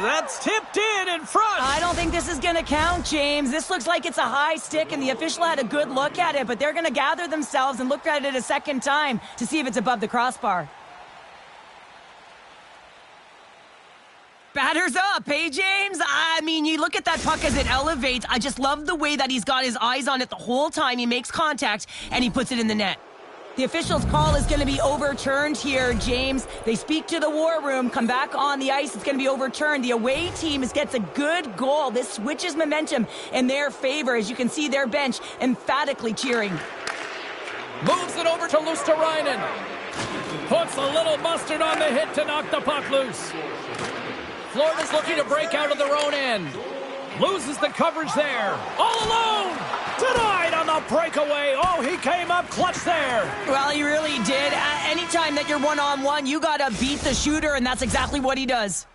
That's tipped in front. I don't think this is going to count, James. This looks like it's a high stick, and the official had a good look at it, but they're going to gather themselves and look at it a second time to see if it's above the crossbar. Batters up, hey, James? I mean, you look at that puck as it elevates. I just love the way that he's got his eyes on it the whole time. He makes contact, and he puts it in the net. The official's call is going to be overturned here, James. They speak to the war room, come back on the ice. It's going to be overturned. The away team gets a good goal. This switches momentum in their favor. As you can see, their bench emphatically cheering. Moves it over to Luosterainen. Puts a little mustard on the hit to knock the puck loose. Florida's looking to break out of their own end. Loses the coverage there. All alone. Denied on the breakaway. Oh, he came up clutch there. Well, he really did. Anytime that you're one-on-one, you got to beat the shooter, and that's exactly what he does.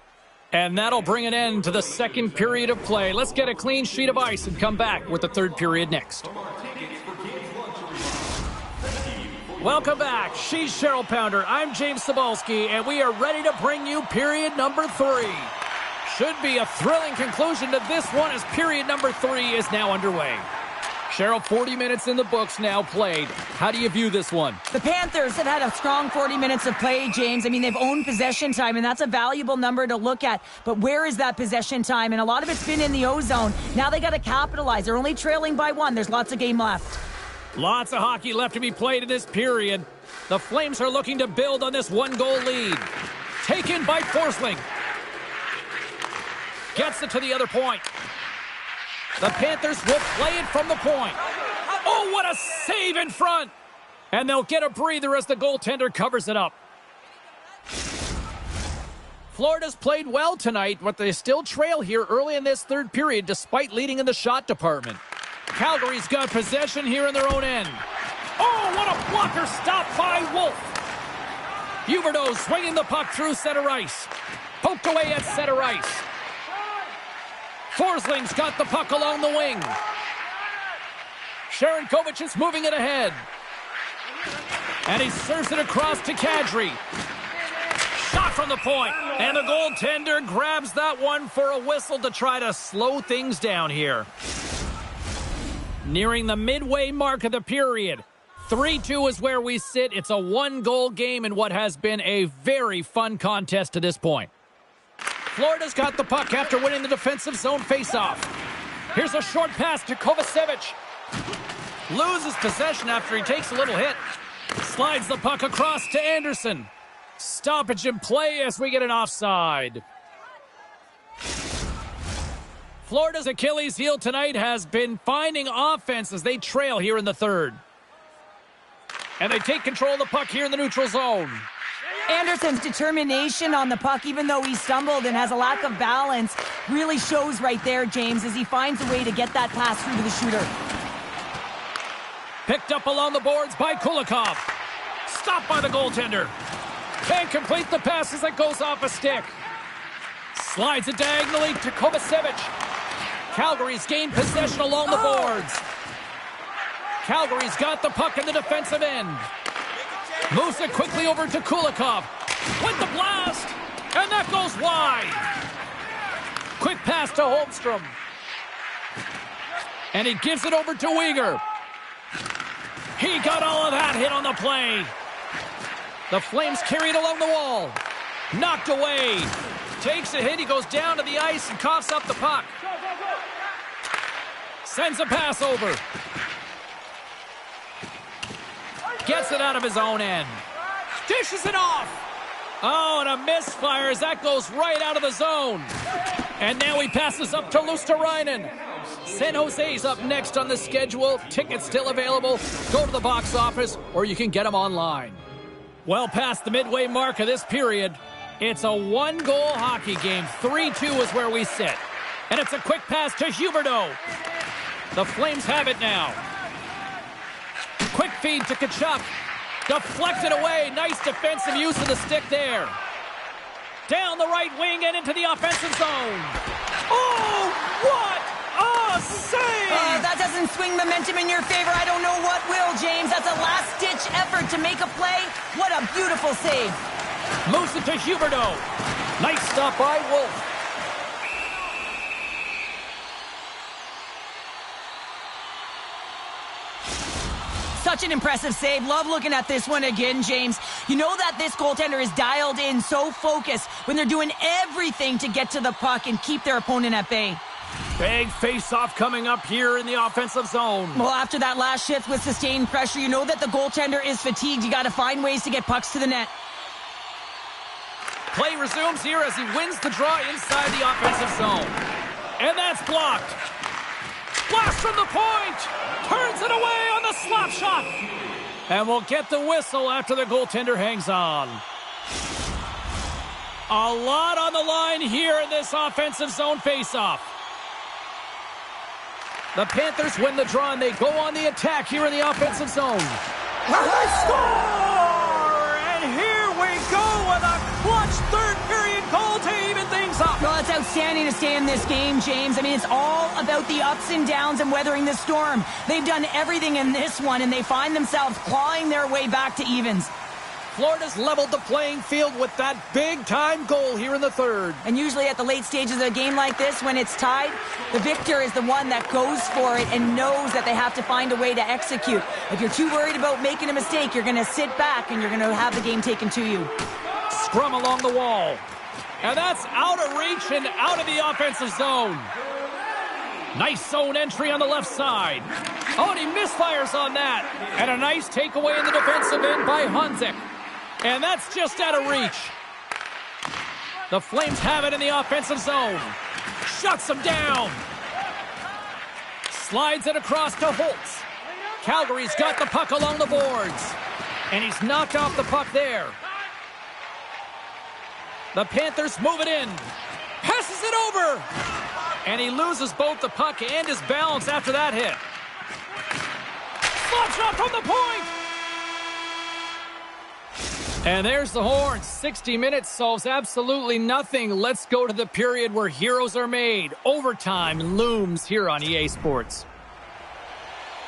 And that'll bring an end to the second period of play. Let's get a clean sheet of ice and come back with the third period next. Welcome back. She's Cheryl Pounder. I'm James Cebulski, and we are ready to bring you period number 3. Should be a thrilling conclusion to this one as period number 3 is now underway. Cheryl, 40 minutes in the books now played. How do you view this one? The Panthers have had a strong 40 minutes of play, James. I mean, they've owned possession time, and that's a valuable number to look at. But where is that possession time? And a lot of it's been in the O-zone. Now they got to capitalize. They're only trailing by 1. There's lots of game left. Lots of hockey left to be played in this period. The Flames are looking to build on this 1-goal lead. Taken by Forsling. Gets it to the other point. The Panthers will play it from the point. Oh, what a save in front! And they'll get a breather as the goaltender covers it up. Florida's played well tonight, but they still trail here early in this third period despite leading in the shot department. Calgary's got possession here in their own end. Oh, what a blocker stop by Wolf. Huberdeau swinging the puck through center ice. Poked away at center ice. Forsling's got the puck along the wing. Sharankovic is moving it ahead. And he serves it across to Kadri. Shot from the point. And the goaltender grabs that one for a whistle to try to slow things down here. Nearing the midway mark of the period. 3-2 is where we sit. It's a 1-goal game in what has been a very fun contest to this point. Florida's got the puck after winning the defensive zone faceoff. Here's a short pass to Kovacevic. Loses possession after he takes a little hit. Slides the puck across to Anderson. Stoppage in play as we get an offside. Florida's Achilles heel tonight has been finding offense as they trail here in the third. And they take control of the puck here in the neutral zone. Anderson's determination on the puck, even though he stumbled and has a lack of balance, really shows right there, James, as he finds a way to get that pass through to the shooter. Picked up along the boards by Kulikov. Stopped by the goaltender. Can't complete the pass as it goes off a stick. Slides it diagonally to Kovacevic. Calgary's gained possession along the boards. Calgary's got the puck in the defensive end. Moves it quickly over to Kulikov. With the blast. And that goes wide. Quick pass to Holmstrom. And he gives it over to Weegar. He got all of that hit on the play. The Flames carry it along the wall. Knocked away. Takes a hit. He goes down to the ice and coughs up the puck. Sends a pass over. Gets it out of his own end. Dishes it off. Oh, and a misfire as that goes right out of the zone. And now he passes up to Luosterainen. San Jose's up next on the schedule. Tickets still available. Go to the box office or you can get them online. Well past the midway mark of this period, it's a 1-goal hockey game. 3-2 is where we sit. And it's a quick pass to Huberdeau. The Flames have it now. Quick feed to Tkachuk. Deflected away. Nice defensive use of the stick there. Down the right wing and into the offensive zone. Oh, what a save! That doesn't swing momentum in your favor. I don't know what will, James. That's a last-ditch effort to make a play. What a beautiful save. Moves it to Huberdeau. Nice stop by Wolf. Such an impressive save. Love looking at this one again, James. You know that this goaltender is dialed in, so focused when they're doing everything to get to the puck and keep their opponent at bay. Big face-off coming up here in the offensive zone. Well, after that last shift with sustained pressure, you know that the goaltender is fatigued. You got to find ways to get pucks to the net. Play resumes here as he wins the draw inside the offensive zone. And that's blocked. Blast from the point. Turns it away on the slap shot. And we'll get the whistle after the goaltender hangs on. A lot on the line here in this offensive zone faceoff. The Panthers win the draw, and they go on the attack here in the offensive zone. They score! And here we go with a clutch third-period goal to even things up. Well, it's outstanding to stay in this game, James. I mean, it's all about the ups and downs and weathering the storm. They've done everything in this one, and they find themselves clawing their way back to evens. Florida's leveled the playing field with that big-time goal here in the third. And usually at the late stages of a game like this, when it's tied, the victor is the one that goes for it and knows that they have to find a way to execute. If you're too worried about making a mistake, you're going to sit back and you're going to have the game taken to you. Scrum along the wall. And that's out of reach and out of the offensive zone. Nice zone entry on the left side. Oh, and he misfires on that. And a nice takeaway in the defensive end by Honzik. And that's just out of reach. The Flames have it in the offensive zone. Shuts him down. Slides it across to Holtz. Calgary's got the puck along the boards. And he's knocked off the puck there. The Panthers move it in. Passes it over. And he loses both the puck and his balance after that hit. Slap shot from the point. And there's the horn. 60 minutes solves absolutely nothing. Let's go to the period where heroes are made. Overtime looms here on EA Sports.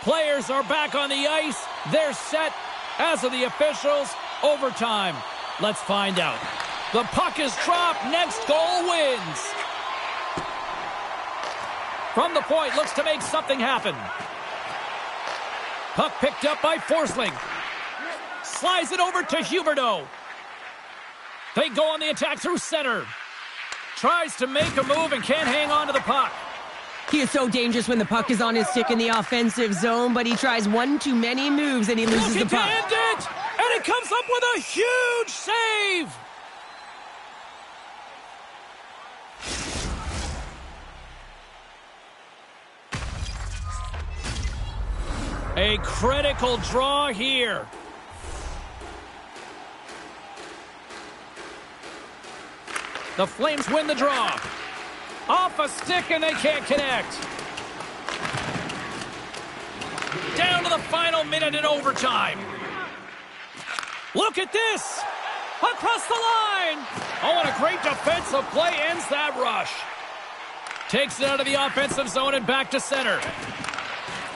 Players are back on the ice. They're set, as are the officials. Overtime. Let's find out. The puck is dropped. Next goal wins. From the point, looks to make something happen. Puck picked up by Forsling. Slides it over to Huberdeau. They go on the attack through center. Tries to make a move and can't hang on to the puck. He is so dangerous when the puck is on his stick in the offensive zone, but he tries one too many moves and he loses the puck. To end it, and it comes up with a huge save. A critical draw here. The Flames win the draw. Off a stick and they can't connect. Down to the final minute in overtime. Look at this. Across the line. Oh, and a great defensive play ends that rush. Takes it out of the offensive zone and back to center.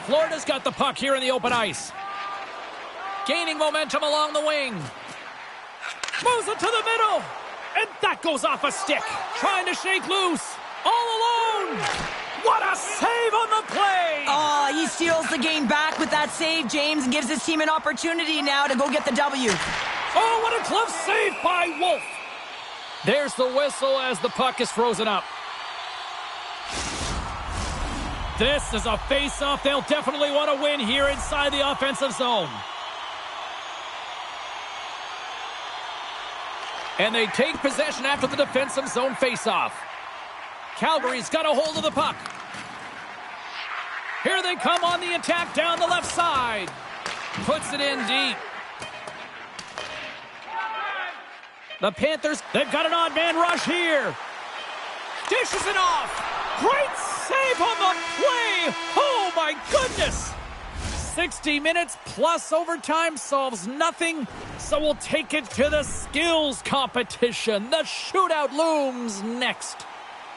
Florida's got the puck here in the open ice. Gaining momentum along the wing. Moves it to the middle. And that goes off a stick. Trying to shake loose. All alone. What a save on the play. Oh, he steals the game back with that save, James, and gives his team an opportunity now to go get the W. Oh, what a glove save by Wolf. There's the whistle as the puck is frozen up. This is a face-off they'll definitely want to win here inside the offensive zone. And they take possession after the defensive zone face-off. Calgary's got a hold of the puck. Here they come on the attack down the left side. Puts it in deep. The Panthers, they've got an odd man rush here. Dishes it off. Great save on the play. Oh, my goodness. 60 minutes plus overtime solves nothing, so we'll take it to the skills competition. The shootout looms next.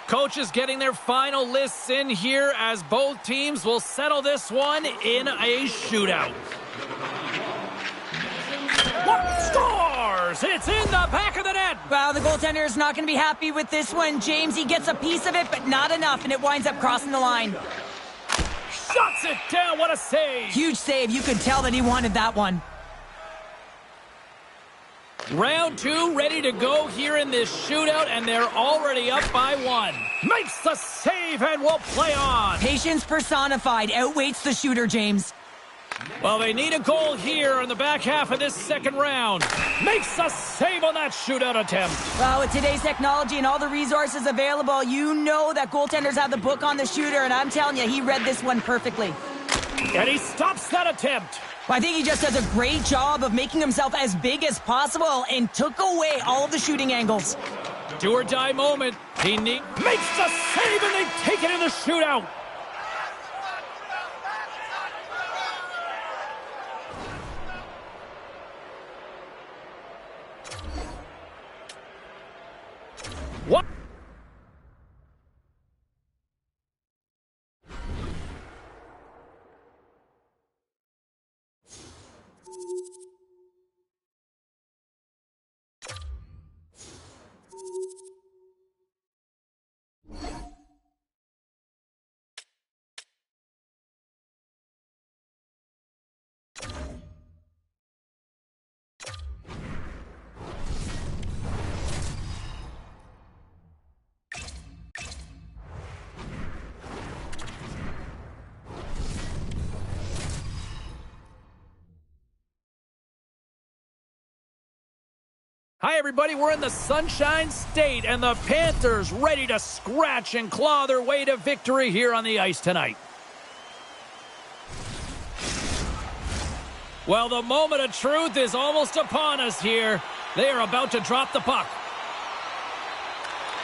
Coaches getting their final lists in here as both teams will settle this one in a shootout. What scores? It's in the back of the net. Well, the goaltender is not going to be happy with this one, James. He gets a piece of it, but not enough, and it winds up crossing the line. Shuts it down. What a save. Huge save. You could tell that he wanted that one. Round two ready to go here in this shootout, and they're already up by one. Makes the save and will play on. Patience personified. Outweights the shooter, James. Well, they need a goal here in the back half of this second round. Makes a save on that shootout attempt. Well, with today's technology and all the resources available, you know that goaltenders have the book on the shooter, and I'm telling you, he read this one perfectly. And he stops that attempt. Well, I think he just does a great job of making himself as big as possible and took away all of the shooting angles. Do or die moment. He makes the save, and they take it in the shootout. What? Hi, everybody. We're in the Sunshine State, and the Panthers ready to scratch and claw their way to victory here on the ice tonight. Well, the moment of truth is almost upon us here. They are about to drop the puck.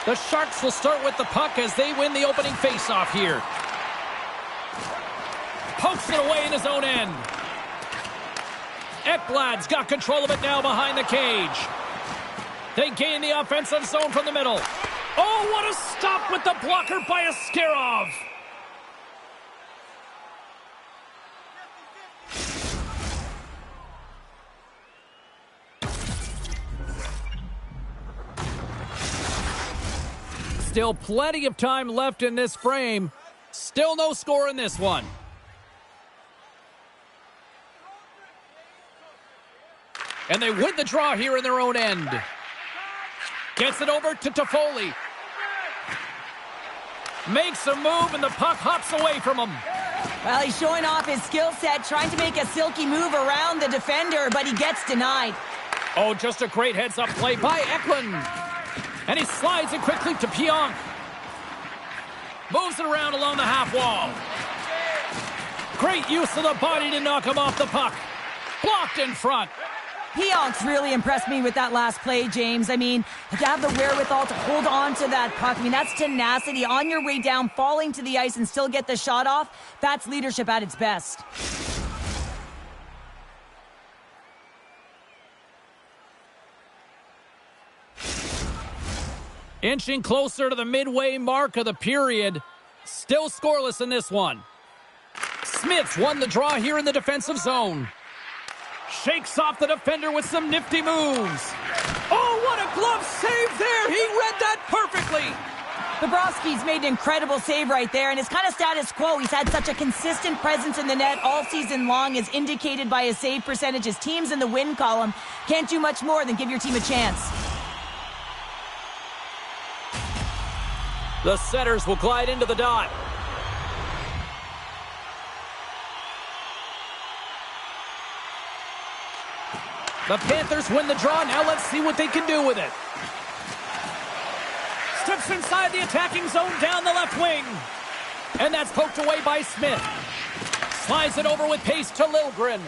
The Sharks will start with the puck as they win the opening faceoff here. Pokes it away in his own end. Ekblad's got control of it now behind the cage. They gain the offensive zone from the middle. Oh, what a stop with the blocker by Askarov. Still plenty of time left in this frame. Still no score in this one. And they win the draw here in their own end. Gets it over to Toffoli. Makes a move, and the puck hops away from him. Well, he's showing off his skill set, trying to make a silky move around the defender, but he gets denied. Oh, just a great heads-up play by Eklund. And he slides it quickly to Pionk. Moves it around along the half wall. Great use of the body to knock him off the puck. Blocked in front. Pionk's really impressed me with that last play, James. I mean, to have the wherewithal to hold on to that puck, I mean, that's tenacity. On your way down, falling to the ice and still get the shot off, that's leadership at its best. Inching closer to the midway mark of the period. Still scoreless in this one. Smith's won the draw here in the defensive zone. Shakes off the defender with some nifty moves. Oh, what a glove save there! He read that perfectly! Bobrovsky's made an incredible save right there, and it's kind of status quo. He's had such a consistent presence in the net all season long, as indicated by his save percentage. His team's in the win column. Can't do much more than give your team a chance. The setters will glide into the dot. The Panthers win the draw. Now let's see what they can do with it. Steps inside the attacking zone down the left wing. And that's poked away by Smith. Slides it over with pace to Liljegren.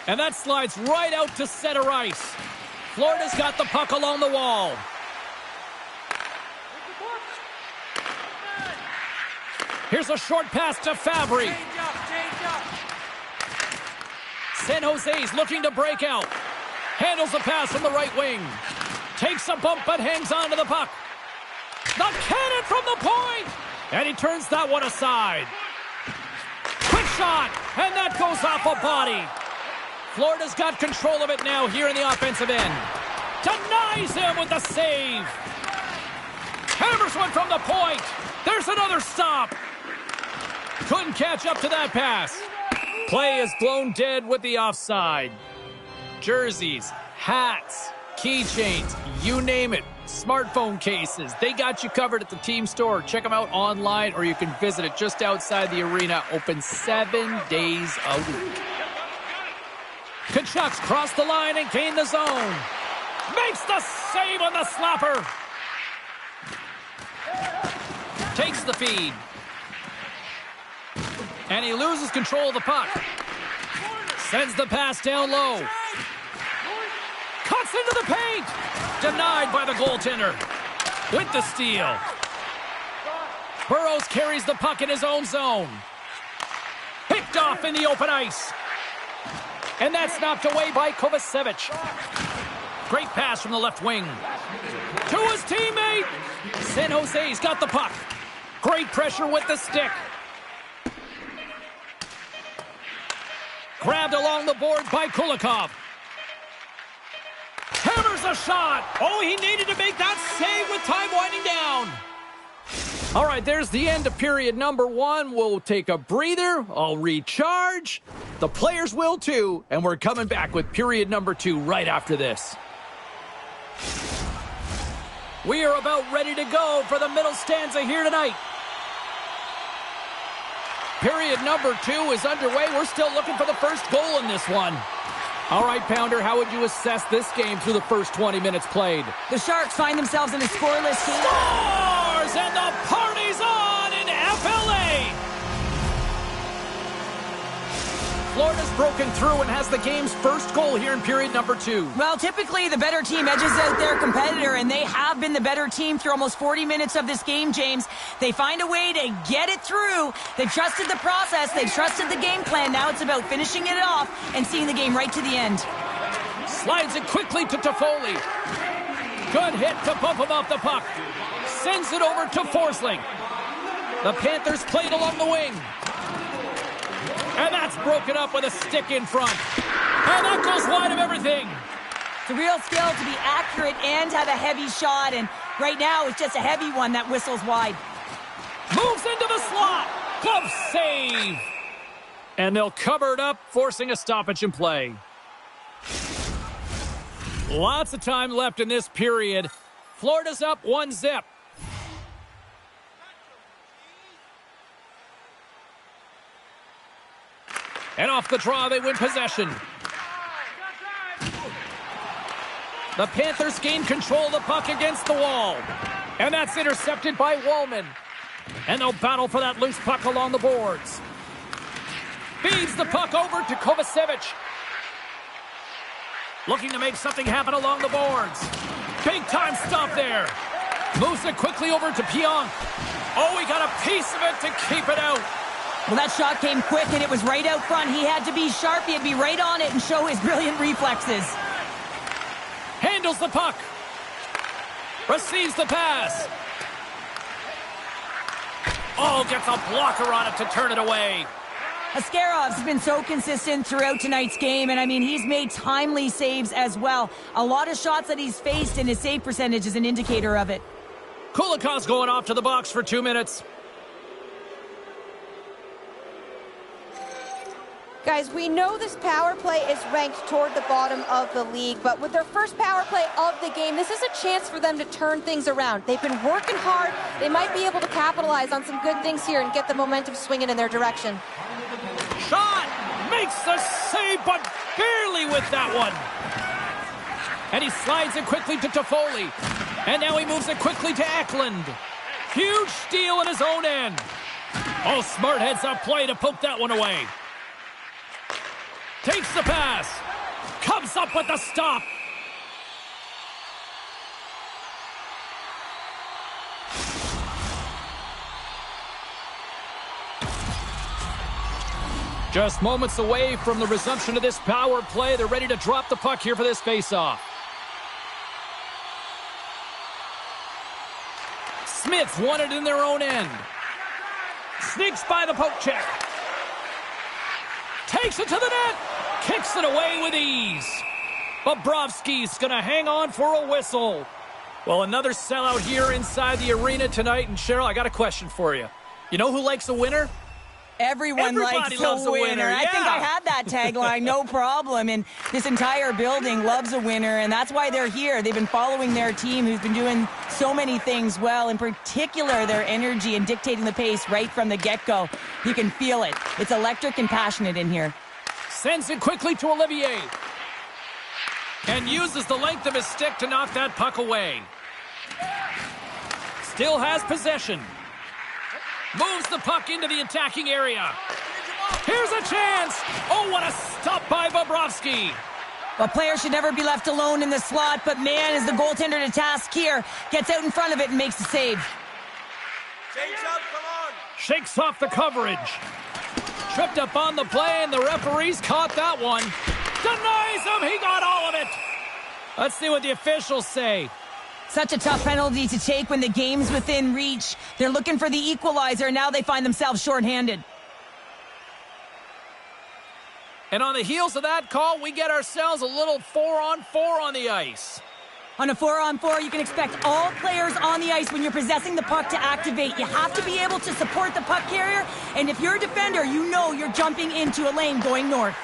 And that slides right out to center ice. Florida's got the puck along the wall. Here's a short pass to Fabry. San Jose's looking to break out. Handles the pass from the right wing. Takes a bump but hangs on to the puck. The cannon from the point! And he turns that one aside. Quick shot! And that goes off a body. Florida's got control of it now here in the offensive end. Denies him with the save. Hammers one from the point. There's another stop. Couldn't catch up to that pass. Play is blown dead with the offside. Jerseys, hats, keychains, you name it. Smartphone cases. They got you covered at the team store. Check them out online, or you can visit it just outside the arena. Open 7 days a week. Kachuk's crossed the line and gained the zone. Makes the save on the slapper. Takes the feed. And he loses control of the puck. Sends the pass down low. Cuts into the paint. Denied by the goaltender. with the steal. Burrows carries the puck in his own zone. Picked off in the open ice. And that's knocked away by Kovacevic. Great pass from the left wing. To his teammate. San Jose's got the puck. Great pressure with the stick. Grabbed along the board by Kulikov. Hammers a shot. Oh, he needed to make that save with time winding down. All right, there's the end of period number 1. We'll take a breather. I'll recharge. The players will too. And we're coming back with period number 2 right after this. We are about ready to go for the middle stanza here tonight. Period number 2 is underway. We're still looking for the first goal in this one. All right, Pounder, how would you assess this game through the first 20 minutes played? The Sharks find themselves in a scoreless game. Scores! And the party's on in FLA! Florida's broken through and has the game's first goal here in period number 2. Well, typically the better team edges out their competitor, and they have been the better team through almost 40 minutes of this game, James. They find a way to get it through. They've trusted the process. They've trusted the game plan. Now it's about finishing it off and seeing the game right to the end. Slides it quickly to Toffoli. Good hit to bump him off the puck. Sends it over to Forsling. The Panthers played along the wing. And that's broken up with a stick in front. And that goes wide of everything. It's a real skill to be accurate and have a heavy shot. And right now, it's just a heavy one that whistles wide. Moves into the slot. Glove save. And they'll cover it up, forcing a stoppage in play. Lots of time left in this period. Florida's up 1-0. And off the draw, they win possession. The Panthers gain control of the puck against the wall. And that's intercepted by Wallman. And they'll battle for that loose puck along the boards. Feeds the puck over to Kovacevic. Looking to make something happen along the boards. Big time stop there. Moves it quickly over to Pionk. Oh, he got a piece of it to keep it out. Well, that shot came quick, and it was right out front. He had to be sharp. He had to be right on it and show his brilliant reflexes. Handles the puck. Receives the pass. Oh, gets a blocker on it to turn it away. Ascarov's been so consistent throughout tonight's game, and I mean, he's made timely saves as well. A lot of shots that he's faced, and his save percentage is an indicator of it. Kulikov's going off to the box for 2 minutes. Guys, we know this power play is ranked toward the bottom of the league, but with their first power play of the game, this is a chance for them to turn things around. They've been working hard. They might be able to capitalize on some good things here and get the momentum swinging in their direction. Shot! Makes the save, but barely with that one. And he slides it quickly to Toffoli. And now he moves it quickly to Eklund. Huge steal in his own end. Oh, smart heads-up play to poke that one away. Takes the pass. Comes up with the stop. Just moments away from the resumption of this power play. They're ready to drop the puck here for this face-off. Smith won it in their own end. Sneaks by the poke check. Takes it to the net. Kicks it away with ease. Bobrovsky's going to hang on for a whistle. Well, another sellout here inside the arena tonight. And Cheryl, I got a question for you. You know who likes a winner? Everybody likes a winner. Yeah. I think I had that tagline, no problem. And this entire building loves a winner, and that's why they're here. They've been following their team, who's been doing so many things well, in particular their energy and dictating the pace right from the get-go. You can feel it. It's electric and passionate in here. Sends it quickly to Olivier. And uses the length of his stick to knock that puck away. Still has possession. Moves the puck into the attacking area. Here's a chance. Oh, what a stop by Bobrovsky. Well, players should never be left alone in the slot, but man, is the goaltender to task here. Gets out in front of it and makes the save. Shakes up, come on. Shakes off the coverage. Tripped up on the play, and the referees caught that one. Denies him. He got all of it. Let's see what the officials say. Such a tough penalty to take when the game's within reach. They're looking for the equalizer, and now they find themselves shorthanded. And on the heels of that call, we get ourselves a little 4-on-4 on the ice. On a 4-on-4, you can expect all players on the ice when you're possessing the puck to activate. You have to be able to support the puck carrier, and if you're a defender, you know you're jumping into a lane going north.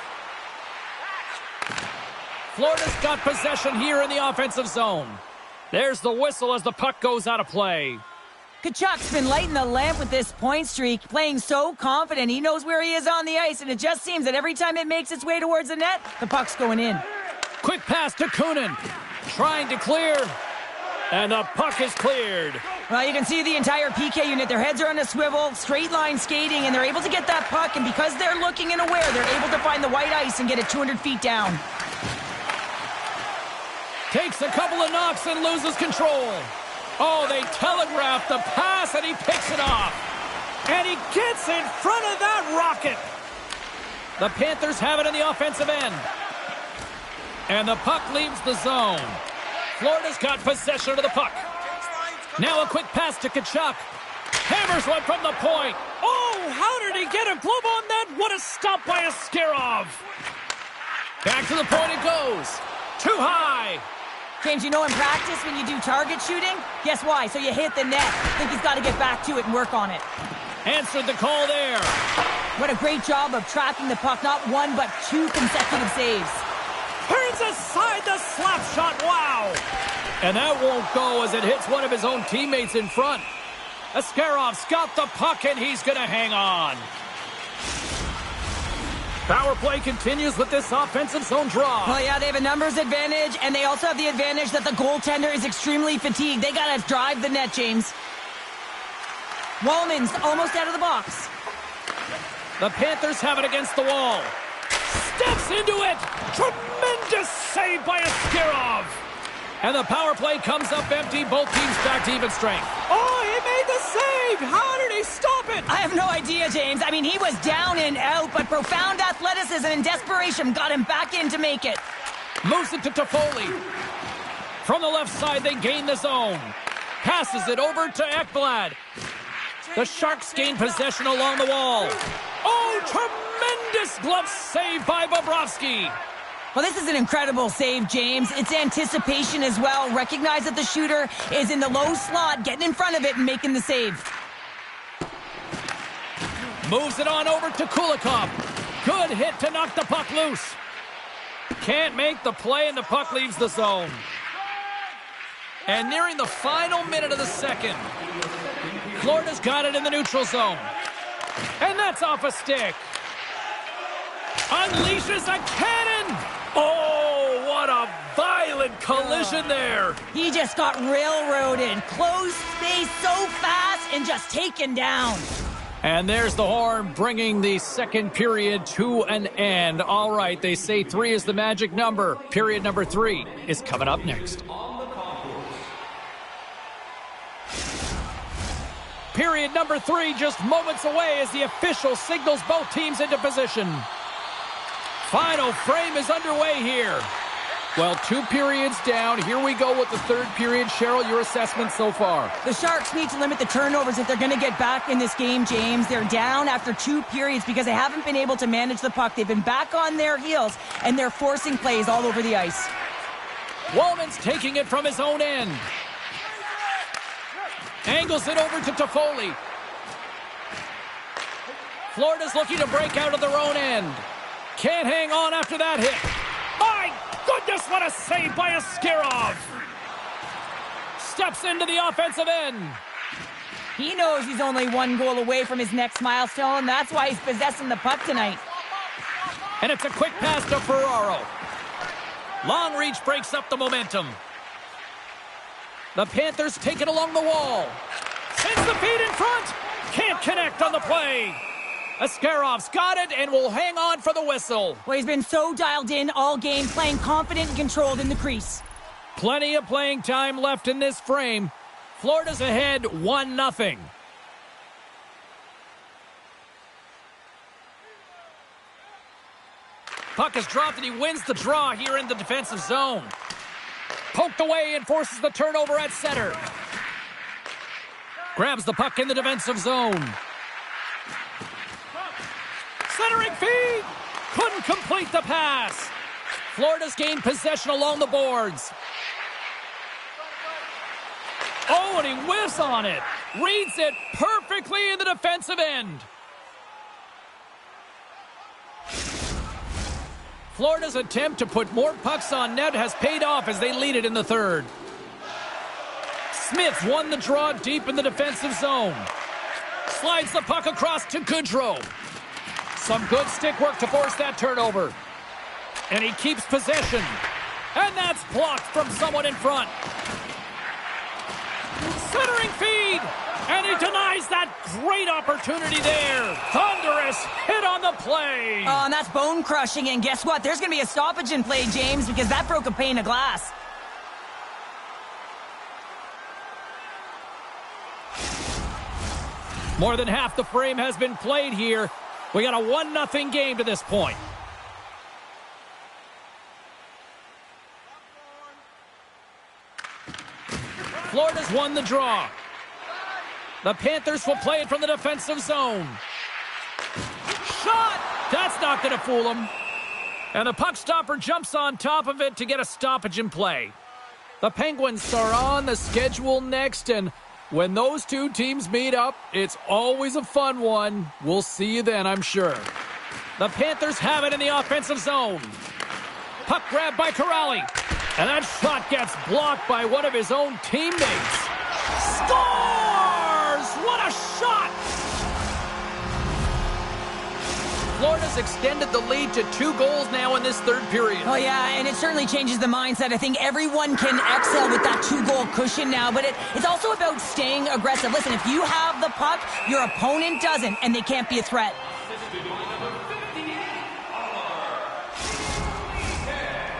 Florida's got possession here in the offensive zone. There's the whistle as the puck goes out of play. Tkachuk's been lighting the lamp with this point streak, playing so confident. He knows where he is on the ice, and it just seems that every time it makes its way towards the net, the puck's going in. Quick pass to Kunin. Trying to clear, and the puck is cleared. Well, you can see the entire PK unit. Their heads are on a swivel, straight line skating, and they're able to get that puck, and because they're looking and aware, they're able to find the white ice and get it 200 feet down. Takes a couple of knocks and loses control. Oh, they telegraphed the pass, and he picks it off. And he gets in front of that rocket. The Panthers have it in the offensive end. And the puck leaves the zone. Florida's got possession of the puck. Now a quick pass to Tkachuk. Hammers one from the point. Oh, how did he get a glove on that? What a stop by Askarov. Back to the point it goes. Too high. James, you know in practice when you do target shooting? Guess why? So you hit the net. I think he's got to get back to it and work on it. Answered the call there. What a great job of tracking the puck. Not one, but two consecutive saves. Turns aside the slap shot. Wow. And that won't go as it hits one of his own teammates in front. Askarov's got the puck, and he's going to hang on. Power play continues with this offensive zone draw. Oh, yeah, they have a numbers advantage, and they also have the advantage that the goaltender is extremely fatigued. They got to drive the net, James. Wallman's almost out of the box. The Panthers have it against the wall. Steps into it. Tremendous save by Askarov. And the power play comes up empty. Both teams back to even strength. Oh, he made the save. How did he stop it? I have no idea, James. I mean, he was down and out, but profound athleticism and desperation got him back in to make it. Moves it to Toffoli. From the left side, they gain the zone. Passes it over to Ekblad. The Sharks gain possession along the wall. Oh, tremendous glove save by Bobrovsky. Well, this is an incredible save, James. It's anticipation as well. Recognize that the shooter is in the low slot, getting in front of it and making the save. Moves it on over to Kulikov. Good hit to knock the puck loose. Can't make the play, and the puck leaves the zone. And nearing the final minute of the second, Florida's got it in the neutral zone. And that's off a stick. Unleashes a cannon. Oh, what a violent collision there. He just got railroaded. Closed space so fast and just taken down. And there's the horn bringing the second period to an end. All right, they say 3 is the magic number. Period number 3 is coming up next. Period number 3 just moments away as the official signals both teams into position. Final frame is underway here. Well, 2 periods down. Here we go with the third period. Cheryl, your assessment so far? The Sharks need to limit the turnovers if they're going to get back in this game, James. They're down after 2 periods because they haven't been able to manage the puck. They've been back on their heels, and they're forcing plays all over the ice. Wallman's taking it from his own end. Angles it over to Toffoli. Florida's looking to break out of their own end. Can't hang on after that hit. My goodness, what a save by Askarov. Steps into the offensive end. He knows he's only 1 goal away from his next milestone. That's why he's possessing the puck tonight. And it's a quick pass to Ferraro. Long reach breaks up the momentum. The Panthers take it along the wall. Sends the feed in front. Can't connect on the play. Ascarov's got it and will hang on for the whistle. Well, he's been so dialed in all game, playing confident and controlled in the crease. Plenty of playing time left in this frame. Florida's ahead 1-0. Puck is dropped and he wins the draw here in the defensive zone. Poked away and forces the turnover at center. Grabs the puck in the defensive zone. Centering feed. Couldn't complete the pass. Florida's gained possession along the boards. Oh, and he whiffs on it. Reads it perfectly in the defensive end. Florida's attempt to put more pucks on net has paid off as they lead it in the third. Smith won the draw deep in the defensive zone. Slides the puck across to Goodrow. Some good stick work to force that turnover. And he keeps possession. And that's blocked from someone in front. Centering feed. And he denies that great opportunity there. Thunderous hit on the play. Oh, and that's bone crushing. And guess what? There's going to be a stoppage in play, James, because that broke a pane of glass. More than half the frame has been played here. We got a 1-0 game to this point. Florida's won the draw. The Panthers will play it from the defensive zone. Shot! That's not going to fool them. And the puck stopper jumps on top of it to get a stoppage in play. The Penguins are on the schedule next, and when those two teams meet up, it's always a fun one. We'll see you then, I'm sure. The Panthers have it in the offensive zone. Puck grabbed by Corrali. And that shot gets blocked by one of his own teammates. Scores! What a shot! Florida's extended the lead to 2 goals now in this third period. Oh, yeah, and it certainly changes the mindset. I think everyone can exhale with that 2-goal cushion now, but it's also about staying aggressive. Listen, if you have the puck, your opponent doesn't, and they can't be a threat.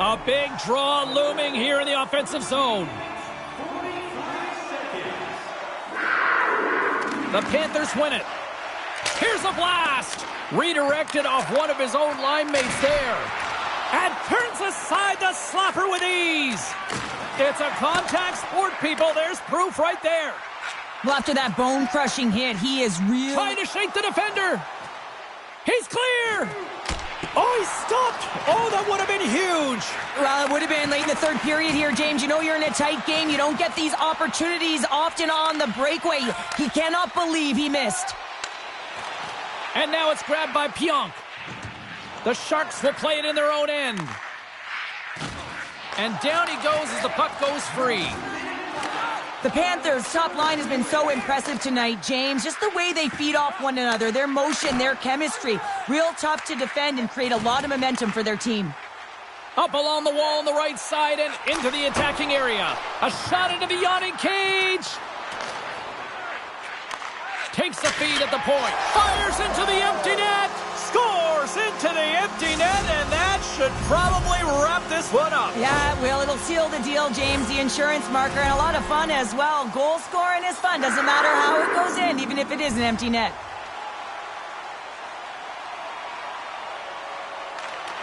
A big draw looming here in the offensive zone. The Panthers win it. Here's a blast. Redirected off one of his own line mates there. And turns aside the slapper with ease. It's a contact sport, people. There's proof right there. Well, after that bone-crushing hit, he is really trying to shake the defender. He's clear. Oh, he stopped. Oh, that would have been huge. Well, it would have been late in the third period here, James. You know you're in a tight game. You don't get these opportunities often on the breakaway. He cannot believe he missed. And now it's grabbed by Pionk. The Sharks will play it in their own end. And down he goes as the puck goes free. The Panthers' top line has been so impressive tonight, James. Just the way they feed off one another, their motion, their chemistry. Real tough to defend and create a lot of momentum for their team. Up along the wall on the right side and into the attacking area. A shot into the yawning cage. Takes the feed at the point. Fires into the empty net. Scores into the empty net, and that should probably wrap this one up. Yeah, well, it'll seal the deal, James. The insurance marker, and a lot of fun as well. Goal scoring is fun. Doesn't matter how it goes in, even if it is an empty net.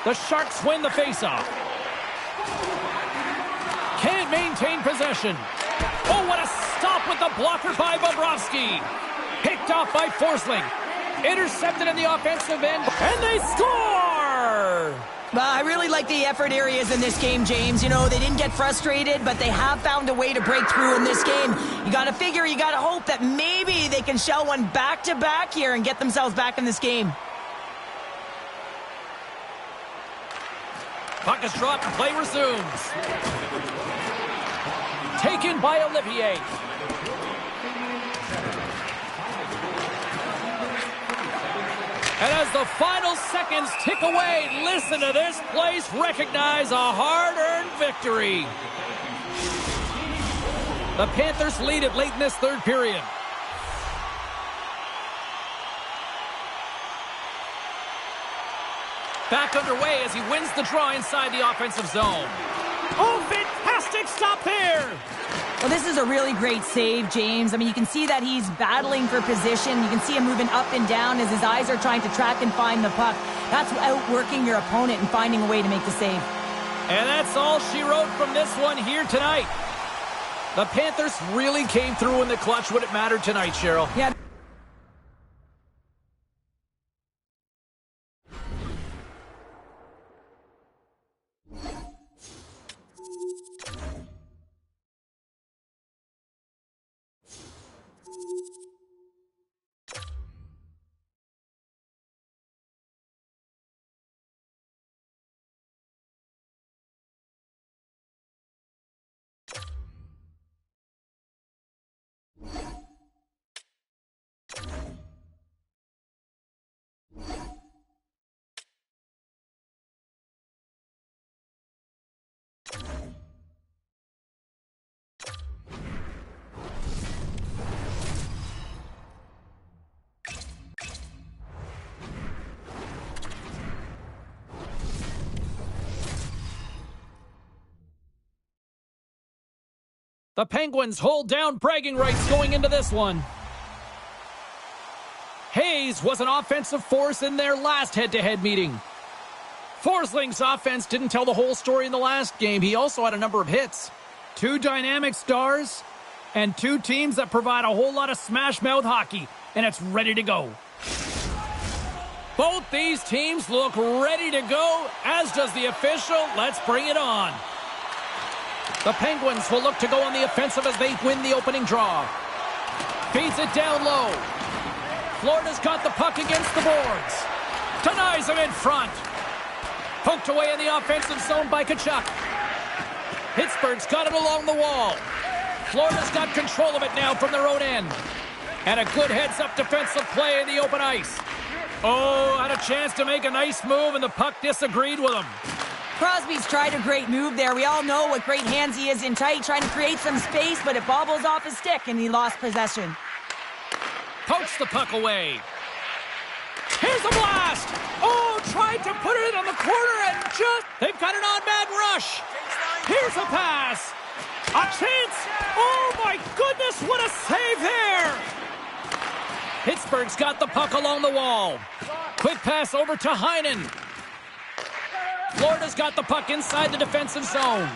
The Sharks win the faceoff. Can't maintain possession. Oh, what a stop with the blocker by Bobrovsky. Picked off by Forsling. Intercepted in the offensive end, and they score! Well, I really like the effort areas in this game, James. You know, they didn't get frustrated, but they have found a way to break through in this game. You got to figure, you got to hope that maybe they can shell one back-to-back here and get themselves back in this game. Puck is dropped and play resumes. Taken by Olivier. And as the final seconds tick away, listen to this place recognize a hard-earned victory. The Panthers lead it late in this third period. Back underway as he wins the draw inside the offensive zone. Oh, fantastic stop there! Well, this is a really great save, James. I mean, you can see that he's battling for position. You can see him moving up and down as his eyes are trying to track and find the puck. That's outworking your opponent and finding a way to make the save. And that's all she wrote from this one here tonight. The Panthers really came through in the clutch when it mattered tonight, Cheryl. Yeah. The Penguins hold down bragging rights going into this one. Hayes was an offensive force in their last head-to-head meeting. Forsling's offense didn't tell the whole story in the last game. He also had a number of hits. 2 dynamic stars and 2 teams that provide a whole lot of smash-mouth hockey, and it's ready to go. Both these teams look ready to go, as does the official. Let's bring it on. The Penguins will look to go on the offensive as they win the opening draw. Feeds it down low. Florida's got the puck against the boards. Denies him in front. Poked away in the offensive zone by Tkachuk. Pittsburgh's got it along the wall. Florida's got control of it now from their own end. And a good heads-up defensive play in the open ice. Oh, had a chance to make a nice move, and the puck disagreed with him. Crosby's tried a great move there. We all know what great hands he is in tight, trying to create some space, but it bobbles off his stick, and he lost possession. Pokes the puck away. Here's a blast! Oh, tried to put it on the corner, and they've got an on-man rush. Here's a pass. A chance! Oh, my goodness, what a save there! Pittsburgh's got the puck along the wall. Quick pass over to Heinen. Florida's got the puck inside the defensive zone.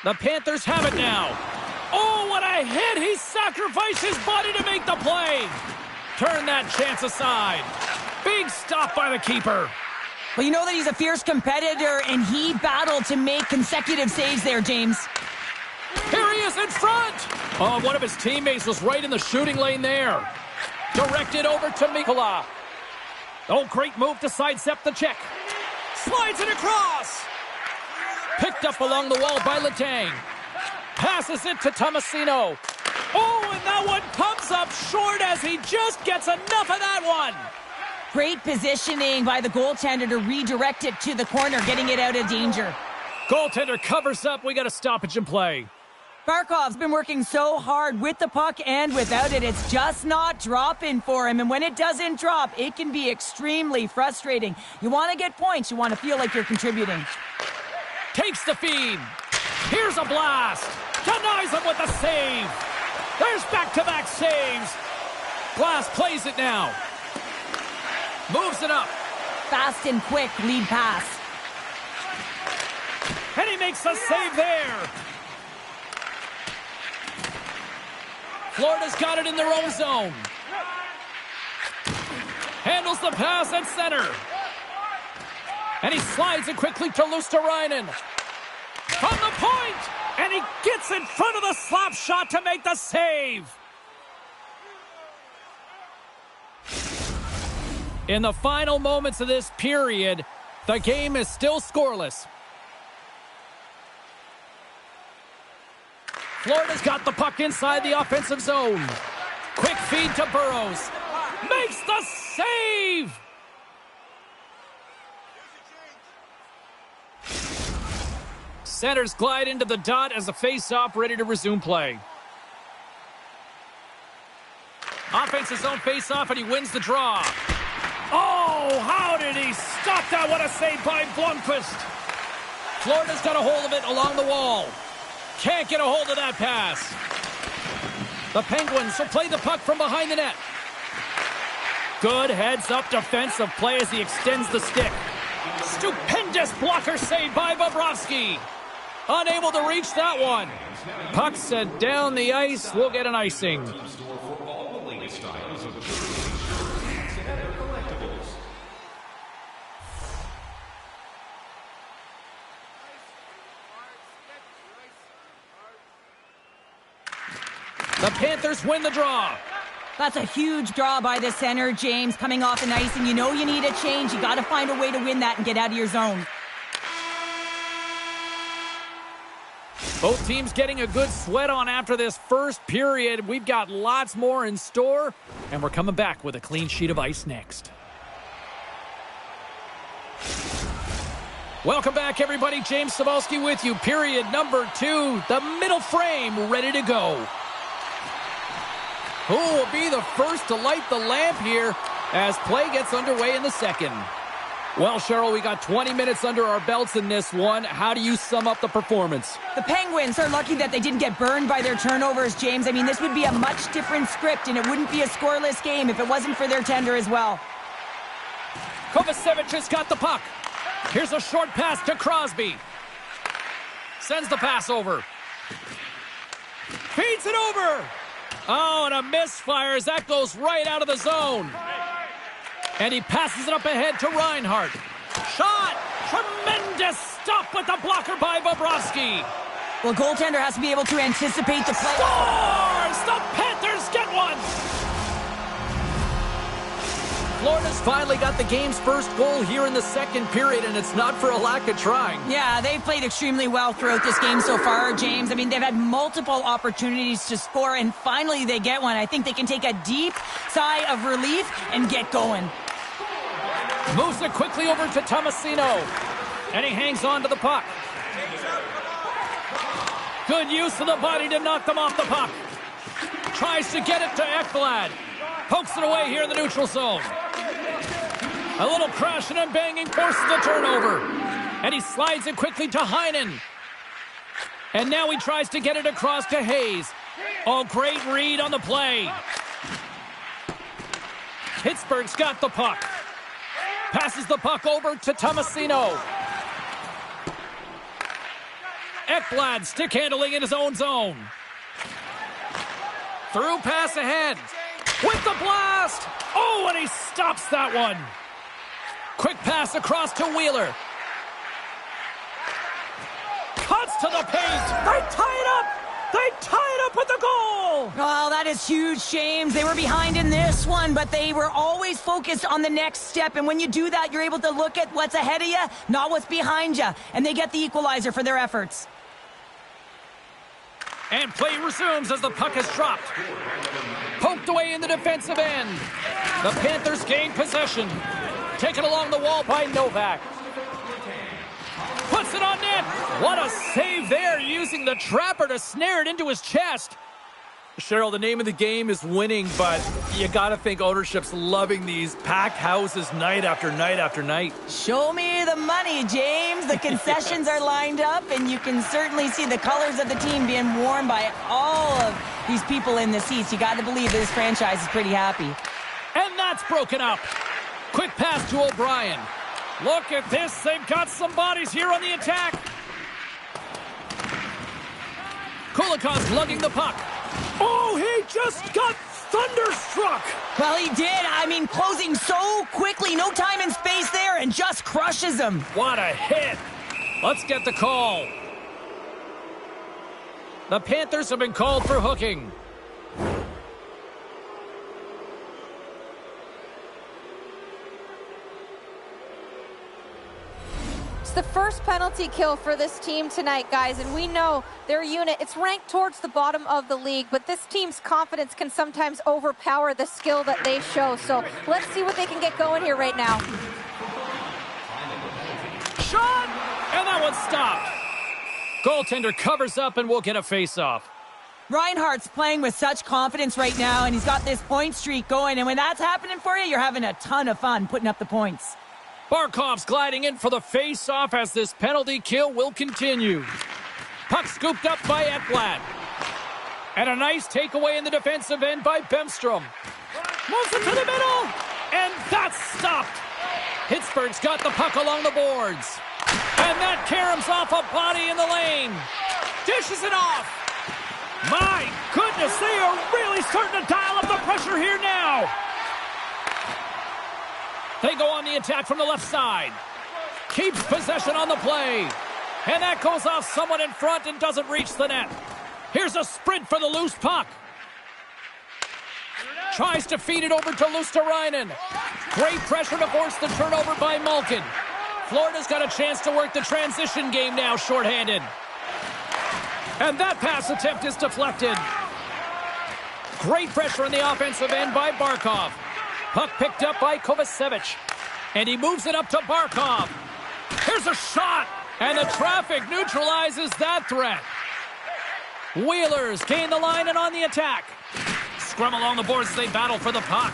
The Panthers have it now. Oh, what a hit! He sacrificed his body to make the play. Turn that chance aside. Big stop by the keeper. Well, you know that he's a fierce competitor, and he battled to make consecutive saves there, James. Here he is in front. Oh, one of his teammates was right in the shooting lane there. Directed over to Mikkola. Oh, great move to sidestep the check. Slides it across. Picked up along the wall by Letang. Passes it to Tomasino. Oh, and that one comes up short as he just gets enough of that one. Great positioning by the goaltender to redirect it to the corner, getting it out of danger. Goaltender covers up. We got a stoppage in play. Barkov's been working so hard with the puck and without it. It's just not dropping for him. And when it doesn't drop, it can be extremely frustrating. You want to get points. You want to feel like you're contributing. Takes the feed. Here's a blast. Denies him with a save. There's back-to-back saves. Glass plays it now. Moves it up. Fast and quick lead pass. And he makes a save there. Florida's got it in their own zone. Handles the pass at center. And he slides it quickly to Luosterainen. From the point! And he gets in front of the slap shot to make the save. In the final moments of this period, the game is still scoreless. Florida's got the puck inside the offensive zone. Quick feed to Burrows. Makes the save! Centers glide into the dot as a face-off ready to resume play. Offensive zone face-off, and he wins the draw. Oh, how did he stop that? What a save by Blomqvist. Florida's got a hold of it along the wall. Can't get a hold of that pass. The Penguins will play the puck from behind the net. Good heads-up defensive play as he extends the stick. Stupendous blocker save by Bobrovsky. Unable to reach that one. Puck sent down the ice. We'll get an icing. The Panthers win the draw. That's a huge draw by the center, James, coming off an ice, and you know you need a change. You got to find a way to win that and get out of your zone. Both teams getting a good sweat on after this first period. We've got lots more in store, and we're coming back with a clean sheet of ice next. Welcome back, everybody. James Cybulski with you. Period number 2. The middle frame ready to go. Who will be the first to light the lamp here as play gets underway in the second? Well, Cheryl, we got 20 minutes under our belts in this one. How do you sum up the performance? The Penguins are lucky that they didn't get burned by their turnovers, James. I mean, this would be a much different script, and it wouldn't be a scoreless game if it wasn't for their tender as well. Kovacevic has got the puck. Here's a short pass to Crosby. Sends the pass over. Feeds it over. Oh, and a misfire as that goes right out of the zone. And he passes it up ahead to Reinhart. Shot! Tremendous stop with the blocker by Bobrovsky. Well, goaltender has to be able to anticipate the play. Scores! The Panthers get one! Florida's finally got the game's first goal here in the second period, and it's not for a lack of trying. Yeah, they've played extremely well throughout this game so far, James. I mean, they've had multiple opportunities to score, and finally they get one. I think they can take a deep sigh of relief and get going. Moves it quickly over to Tomasino, and he hangs on to the puck. Good use of the body to knock them off the puck. Tries to get it to Ekblad. Pokes it away here in the neutral zone. A little crashing and banging forces the turnover. And he slides it quickly to Heinen. And now he tries to get it across to Hayes. Oh, great read on the play. Pittsburgh's got the puck. Passes the puck over to Tomasino. Ekblad stick handling in his own zone. Through pass ahead. With the blast! Oh, and he stops that one. Quick pass across to Wheeler. Cuts to the paint. They tie it up. They tie it up with the goal. Oh, that is huge, James. They were behind in this one, but they were always focused on the next step. And when you do that, you're able to look at what's ahead of you, not what's behind you. And they get the equalizer for their efforts. And play resumes as the puck is dropped. Poked away in the defensive end. The Panthers gain possession. Taken along the wall by Novak. Puts it on net. What a save there, using the trapper to snare it into his chest. Cheryl, the name of the game is winning, but you got to think ownership's loving these packed houses night after night after night. Show me the money, James. The concessions are lined up, and you can certainly see the colors of the team being worn by all of these people in the seats. You got to believe this franchise is pretty happy. And that's broken up. Quick pass to O'Brien. Look at this. They've got some bodies here on the attack. Kulikov's lugging the puck. Oh, he just got thunderstruck. Well, he did. I mean, closing so quickly. No time and space there, and just crushes him. What a hit. Let's get the call. The Panthers have been called for hooking. It's the first penalty kill for this team tonight, guys, and we know their unit, it's ranked towards the bottom of the league, but this team's confidence can sometimes overpower the skill that they show. So let's see what they can get going here right now. Shot! And that one stopped. Goaltender covers up and we'll get a face-off. Reinhart's playing with such confidence right now, and he's got this point streak going, and when that's happening for you, you're having a ton of fun putting up the points. Barkov's gliding in for the face-off as this penalty kill will continue. Puck scooped up by Ekblad. And a nice takeaway in the defensive end by Bemstrom. Moves it to the middle, and that's stopped. Pittsburgh's got the puck along the boards. And that caroms off a body in the lane. Dishes it off. My goodness, they are really starting to dial up the pressure here now. They go on the attack from the left side. Keeps possession on the play. And that goes off someone in front and doesn't reach the net. Here's a sprint for the loose puck. Tries to feed it over to Luosterainen. Great pressure to force the turnover by Malkin. Florida's got a chance to work the transition game now, shorthanded. And that pass attempt is deflected. Great pressure in the offensive end by Barkov. Puck picked up by Kovacevic. And he moves it up to Barkov. Here's a shot. And the traffic neutralizes that threat. Wheelers gain the line and on the attack. Scrum along the boards as they battle for the puck.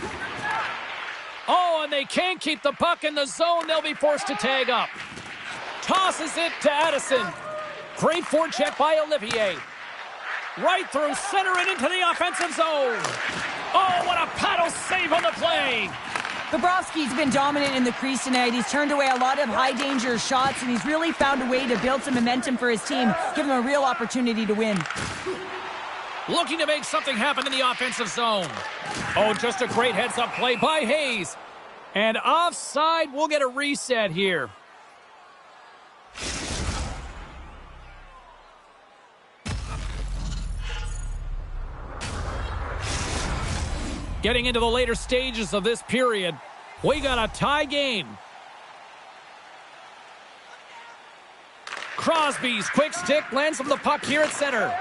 Oh, and they can't keep the puck in the zone. They'll be forced to tag up. Tosses it to Addison. Great forecheck by Olivier. Right through center and into the offensive zone. Oh, what a paddle save on the play. Bobrovsky's been dominant in the crease tonight. He's turned away a lot of high-danger shots, and he's really found a way to build some momentum for his team, give him a real opportunity to win. Looking to make something happen in the offensive zone. Oh, just a great heads-up play by Hayes. And offside, we'll get a reset here. Getting into the later stages of this period, we got a tie game. Crosby's quick stick lands from the puck here at center.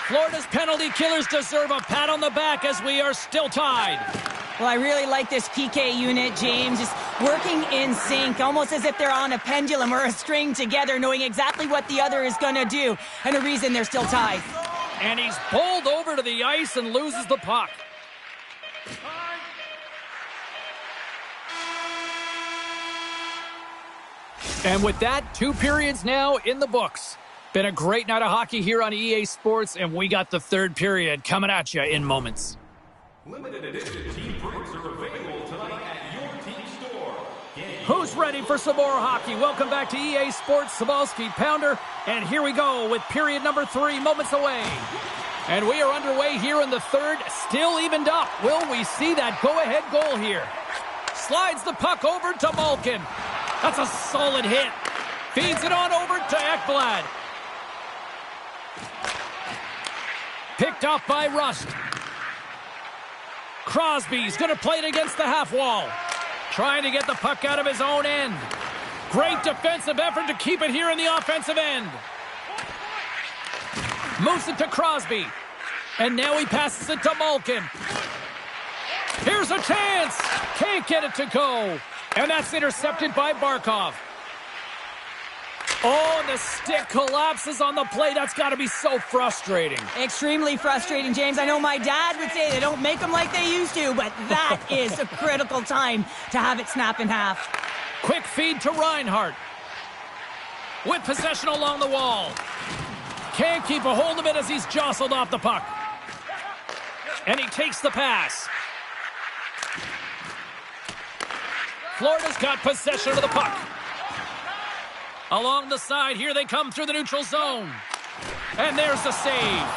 Florida's penalty killers deserve a pat on the back as we are still tied. Well, I really like this PK unit, James. Just working in sync, almost as if they're on a pendulum or a string together, knowing exactly what the other is going to do, and the reason they're still tied. And he's bowled over to the ice and loses the puck. And with that, 2 periods now in the books. Been a great night of hockey here on EA Sports, and we got the 3rd period coming at you in moments. Limited edition team prints are available tonight at your team store. Who's ready for some more hockey? Welcome back to EA Sports Sabalski Pounder, and here we go with period number 3, moments away. And we are underway here in the 3rd, still evened up. Will we see that go-ahead goal here? Slides the puck over to Malkin. That's a solid hit. Feeds it on over to Ekblad. Picked off by Rust. Crosby's going to play it against the half wall. Trying to get the puck out of his own end. Great defensive effort to keep it here in the offensive end. Moves it to Crosby. And now he passes it to Malkin. Here's a chance. Can't get it to go. And that's intercepted by Barkov. Oh, and the stick collapses on the play. That's got to be so frustrating. Extremely frustrating, James. I know my dad would say they don't make them like they used to, but that is a critical time to have it snap in half. Quick feed to Reinhart. With possession along the wall. Can't keep a hold of it as he's jostled off the puck. And he takes the pass. Florida's got possession of the puck. Along the side, here they come through the neutral zone. And there's the save.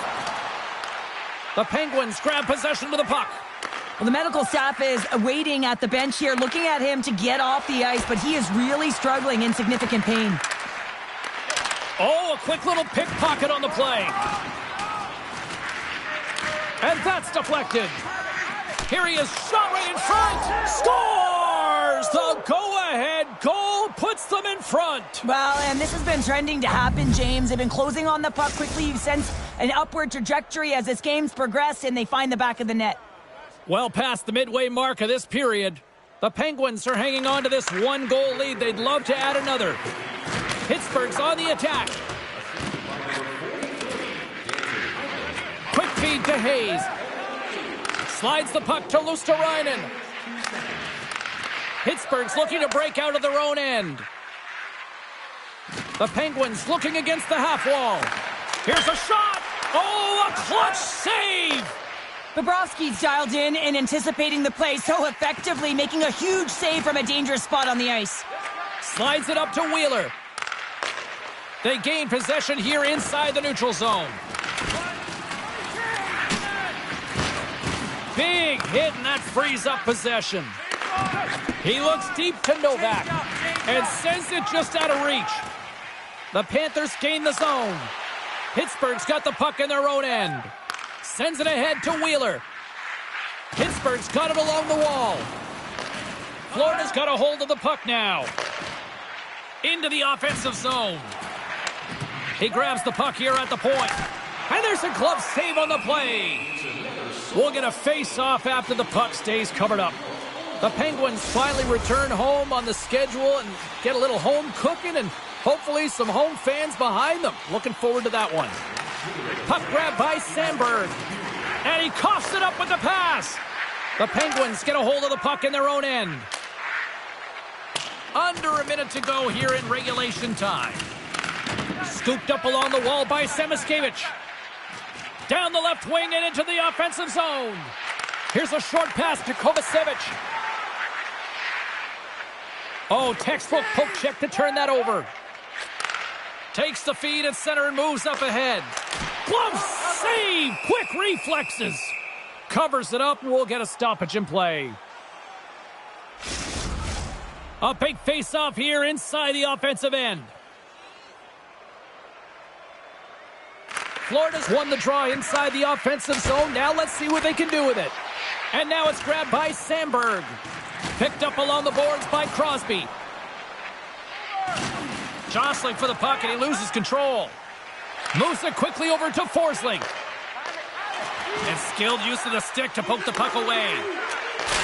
The Penguins grab possession of the puck. Well, the medical staff is waiting at the bench here, looking at him to get off the ice, but he is really struggling in significant pain. Oh, a quick little pickpocket on the play. And that's deflected. Here he is, shot right in front. Scores! The go-ahead goal puts them in front. Well, and this has been trending to happen, James. They've been closing on the puck quickly. You've sensed an upward trajectory as this game's progressed, and they find the back of the net. Well past the midway mark of this period, the Penguins are hanging on to this 1-goal lead. They'd love to add another. Pittsburgh's on the attack. Quick feed to Hayes. Slides the puck to Luosterainen. Pittsburgh's looking to break out of their own end. The Penguins looking against the half wall. Here's a shot. Oh, a clutch save. Bobrovsky's dialed in and anticipating the play so effectively, making a huge save from a dangerous spot on the ice. Slides it up to Wheeler. They gain possession here inside the neutral zone. Big hit, and that frees up possession. He looks deep to Novak and sends it just out of reach. The Panthers gain the zone. Pittsburgh's got the puck in their own end. Sends it ahead to Wheeler. Pittsburgh's got it along the wall. Florida's got a hold of the puck now. Into the offensive zone. He grabs the puck here at the point. And there's a glove save on the play. We'll get a face-off after the puck stays covered up. The Penguins finally return home on the schedule and get a little home cooking and hopefully some home fans behind them. Looking forward to that one. Puck grab by Sandberg. And he coughs it up with the pass. The Penguins get a hold of the puck in their own end. Under a minute to go here in regulation time. Scooped up along the wall by Semiskevich. Down the left wing and into the offensive zone. Here's a short pass to Kovacevic. Oh, textbook poke check to turn that over. Takes the feed at center and moves up ahead. Glove save! Quick reflexes. Covers it up and we'll get a stoppage in play. A big face-off here inside the offensive end. Florida's won the draw inside the offensive zone. Now let's see what they can do with it. And now it's grabbed by Sandberg. Picked up along the boards by Crosby. Jostling for the puck and he loses control. Moves it quickly over to Forsling. And skilled use of the stick to poke the puck away.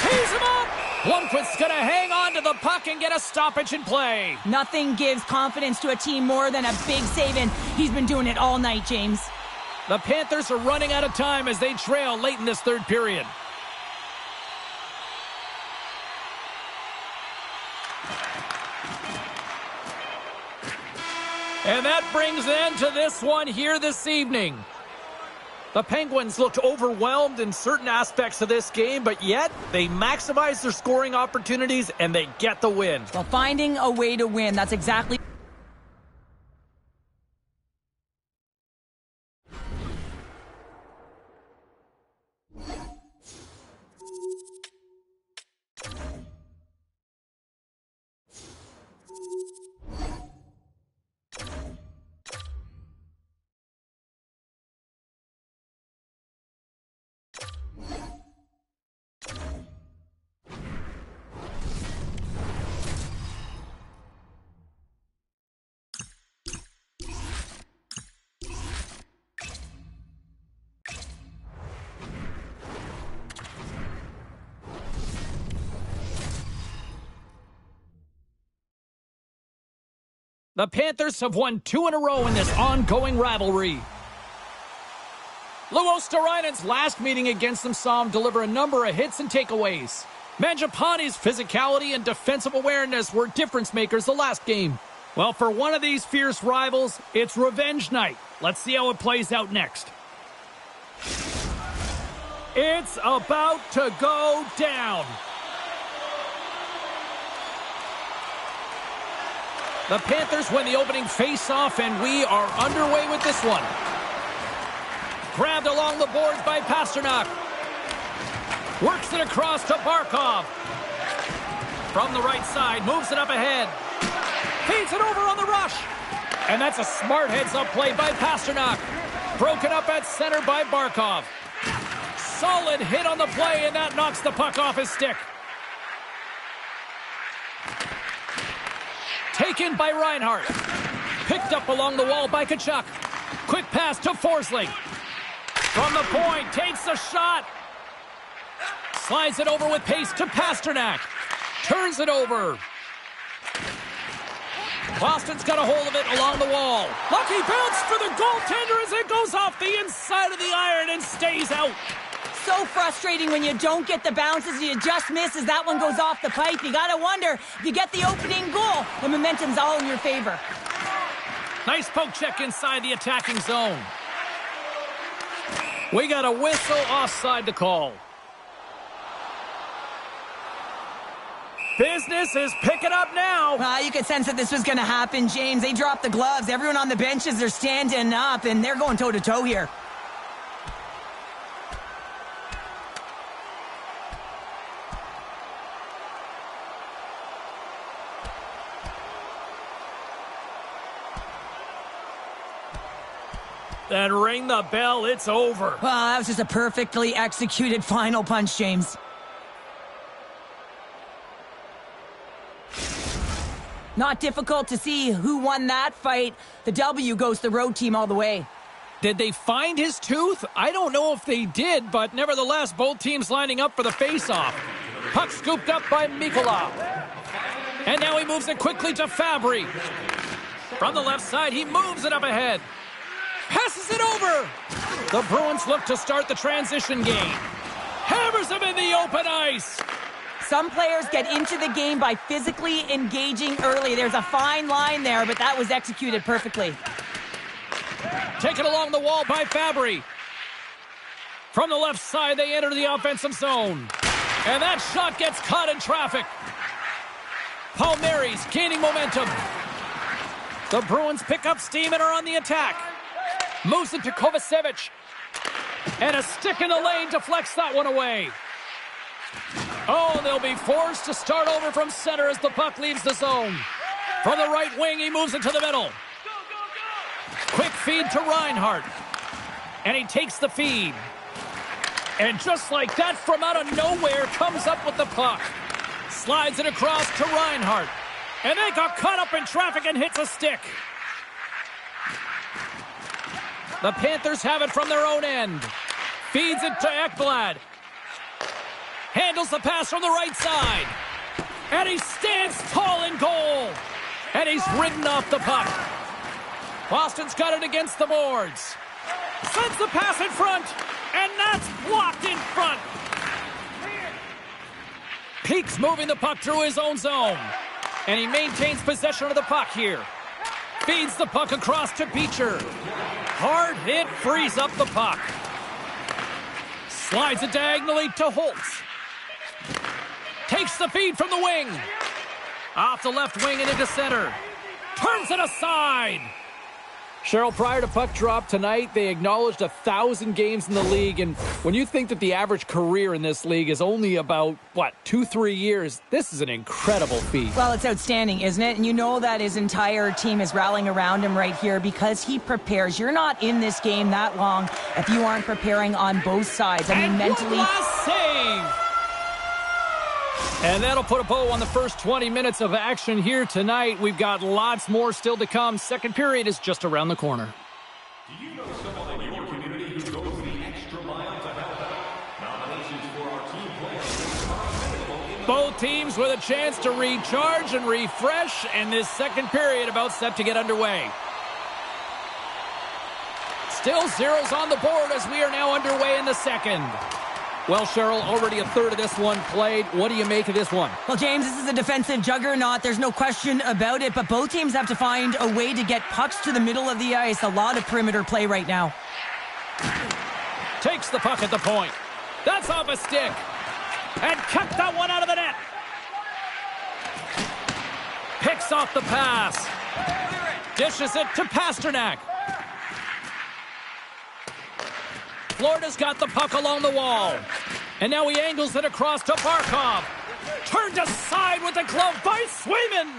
Tees him up! Blomqvist's going to hang on to the puck and get a stoppage in play. Nothing gives confidence to a team more than a big save, and he's been doing it all night, James. The Panthers are running out of time as they trail late in this third period. And that brings an end to this one here this evening. The Penguins looked overwhelmed in certain aspects of this game, but yet they maximize their scoring opportunities and they get the win. Well, finding a way to win, that's exactly... The Panthers have won 2 in a row in this ongoing rivalry. Luosterainen's last meeting against them saw him deliver a number of hits and takeaways. Mangiapane's physicality and defensive awareness were difference makers the last game. Well, for one of these fierce rivals, it's revenge night. Let's see how it plays out next. It's about to go down. The Panthers win the opening face-off, and we are underway with this one. Grabbed along the boards by Pasternak. Works it across to Barkov. From the right side, moves it up ahead. Feeds it over on the rush. And that's a smart heads-up play by Pasternak. Broken up at center by Barkov. Solid hit on the play, and that knocks the puck off his stick. Taken by Reinhart. Picked up along the wall by Tkachuk. Quick pass to Forsling. From the point, takes a shot. Slides it over with pace to Pasternak. Turns it over. Boston's got a hold of it along the wall. Lucky bounce for the goaltender as it goes off the inside of the iron and stays out. So frustrating when you don't get the bounces, you just miss as that one goes off the pipe. You gotta wonder if you get the opening goal, the momentum's all in your favor. Nice poke check inside the attacking zone. We got a whistle offside to call. Business is picking up now. You could sense that this was going to happen, James. They dropped the gloves. Everyone on the benches are standing up, and they're going toe-to-toe here. Then ring the bell. It's over. Well, that was just a perfectly executed final punch, James. Not difficult to see who won that fight. The W goes to the road team all the way. Did they find his tooth? I don't know if they did, but nevertheless, both teams lining up for the face-off. Puck scooped up by Mikula. And now he moves it quickly to Fabry. From the left side, he moves it up ahead. Passes it over. The Bruins look to start the transition game. Hammers him in the open ice. Some players get into the game by physically engaging early. There's a fine line there, but that was executed perfectly. Taken along the wall by Fabry. From the left side, they enter the offensive zone. And that shot gets caught in traffic. Palmieri's gaining momentum. The Bruins pick up steam and are on the attack. Moves it to Kovacevic. And a stick in the lane deflects that one away. Oh, they'll be forced to start over from center as the puck leaves the zone. From the right wing, he moves it to the middle. Quick feed to Reinhart. And he takes the feed. And just like that, from out of nowhere, comes up with the puck. Slides it across to Reinhart. And they got caught up in traffic and hits a stick. The Panthers have it from their own end. Feeds it to Ekblad. Handles the pass from the right side. And he stands tall in goal. And he's ridden off the puck. Boston's got it against the boards. Sends the pass in front. And that's blocked in front. Peaks moving the puck through his own zone. And he maintains possession of the puck here. Feeds the puck across to Beecher. Hard hit frees up the puck. Slides it diagonally to Holtz. Takes the feed from the wing. Off the left wing and into center. Turns it aside. Cheryl, prior to puck drop tonight, they acknowledged 1,000 games in the league. And when you think that the average career in this league is only about, 2-3 years, this is an incredible feat. Well, it's outstanding, isn't it? And you know that his entire team is rallying around him right here because he prepares. You're not in this game that long if you aren't preparing on both sides. I mean, mentally. One last save. And that'll put a bow on the first 20 minutes of action here tonight. We've got lots more still to come. Second period is just around the corner. Do you know someone in your community who goes the extra mile to help out? Nominations for our team players are available in the... Both teams with a chance to recharge and refresh, and this second period about set to get underway. Still zeros on the board as we are now underway in the second. Well, Cheryl, already a third of this one played. What do you make of this one? Well, James, this is a defensive juggernaut. There's no question about it, but both teams have to find a way to get pucks to the middle of the ice. A lot of perimeter play right now. Takes the puck at the point. That's off a stick. And kept that one out of the net. Picks off the pass. Dishes it to Pasternak. Florida's got the puck along the wall. And now he angles it across to Barkov. Turned aside with the glove by Swayman.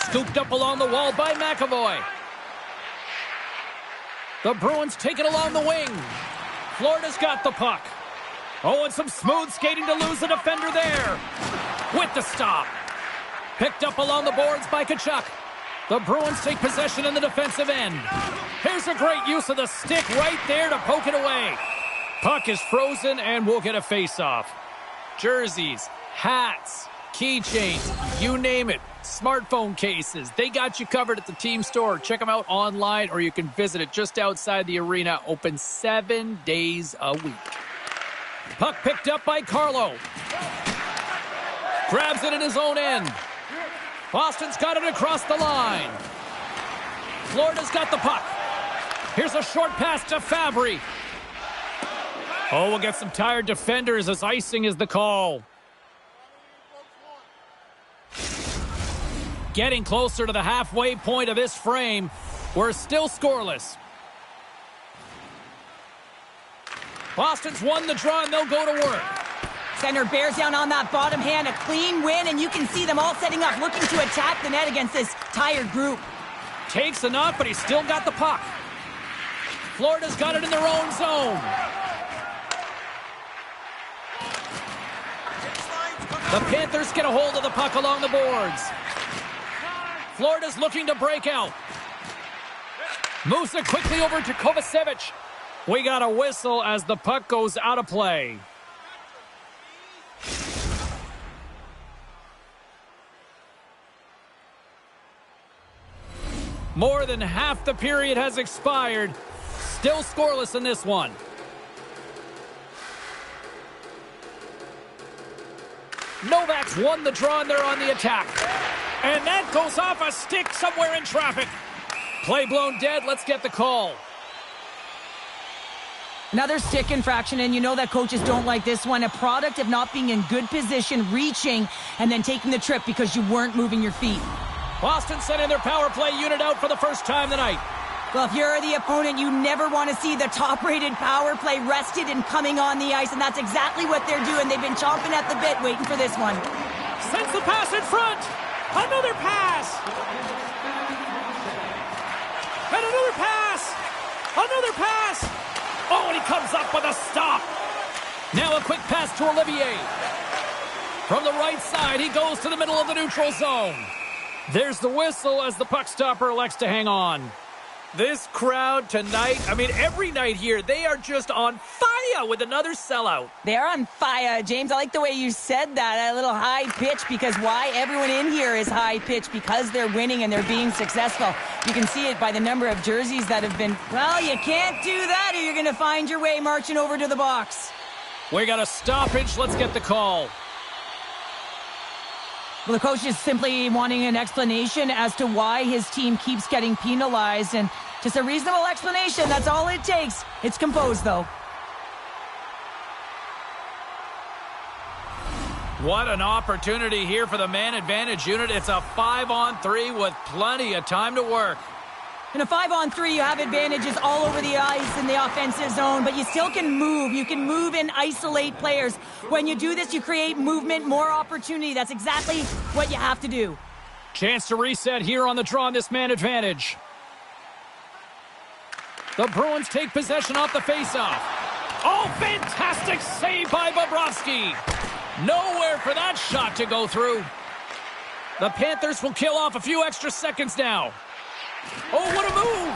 Scooped up along the wall by McAvoy. The Bruins take it along the wing. Florida's got the puck. Oh, and some smooth skating to lose the defender there. With the stop. Picked up along the boards by Tkachuk. The Bruins take possession in the defensive end. Here's a great use of the stick right there to poke it away. Puck is frozen and we'll get a face-off. Jerseys, hats, keychains, you name it. Smartphone cases, they got you covered at the team store. Check them out online, or you can visit it just outside the arena. Open 7 days a week. Puck picked up by Carlo. Grabs it in his own end. Boston's got it across the line. Florida's got the puck. Here's a short pass to Fabry. Oh, we'll get some tired defenders as icing is the call. Getting closer to the halfway point of this frame. We're still scoreless. Boston's won the draw, and they'll go to work. Center bears down on that bottom hand. A clean win, and you can see them all setting up, looking to attack the net against this tired group. Takes enough, but he's still got the puck. Florida's got it in their own zone. The Panthers get a hold of the puck along the boards. Florida's looking to break out. Moves it quickly over to Kovacevic. We got a whistle as the puck goes out of play. More than half the period has expired. Still scoreless in this one. Novak's won the draw, and they're on the attack. And that goes off a stick somewhere in traffic. Play blown dead. Let's get the call. Another stick infraction, and you know that coaches don't like this one. A product of not being in good position, reaching, and then taking the trip because you weren't moving your feet. Boston sending their power play unit out for the first time tonight. Well, if you're the opponent, you never want to see the top-rated power play rested and coming on the ice, and that's exactly what they're doing. They've been chomping at the bit waiting for this one. Sends the pass in front. Another pass. And another pass. Another pass. Oh, and he comes up with a stop. Now a quick pass to Olivier. From the right side, he goes to the middle of the neutral zone. There's the whistle as the puck stopper elects to hang on. This crowd tonight, I mean, every night here, they are just on fire with another sellout. They're on fire, James. I like the way you said that, a little high pitch, because why? Everyone in here is high pitch because they're winning and they're being successful. You can see it by the number of jerseys that have been, well, you can't do that or you're going to find your way marching over to the box. We got a stoppage. Let's get the call. Well, the coach is simply wanting an explanation as to why his team keeps getting penalized, and just a reasonable explanation. That's all it takes. It's composed, though. What an opportunity here for the man advantage unit. It's a 5-on-3 with plenty of time to work. In a 5-on-3, you have advantages all over the ice in the offensive zone, but you still can move. You can move and isolate players. When you do this, you create movement, more opportunity. That's exactly what you have to do. Chance to reset here on the draw on this man advantage. The Bruins take possession off the faceoff. Oh, fantastic save by Bobrovsky. Nowhere for that shot to go through. The Panthers will kill off a few extra seconds now. Oh, what a move!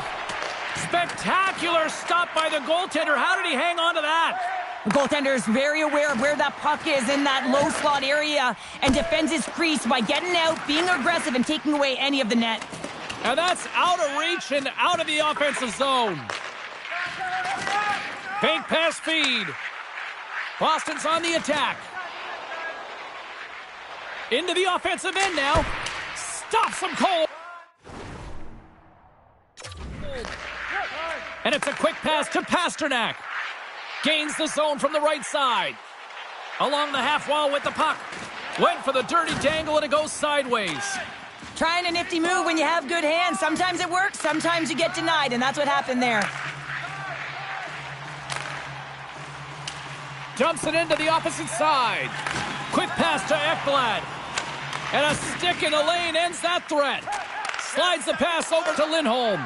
Spectacular stop by the goaltender. How did he hang on to that? The goaltender is very aware of where that puck is in that low slot area and defends his crease by getting out, being aggressive, and taking away any of the net. And that's out of reach and out of the offensive zone. Fake pass feed. Boston's on the attack. Into the offensive end now. Stops him cold. And it's a quick pass to Pasternak. Gains the zone from the right side. Along the half wall with the puck. Went for the dirty dangle and it goes sideways. Trying a nifty move when you have good hands. Sometimes it works, sometimes you get denied, and that's what happened there. Dumps it into the opposite side. Quick pass to Ekblad. And a stick in the lane ends that threat. Slides the pass over to Lindholm.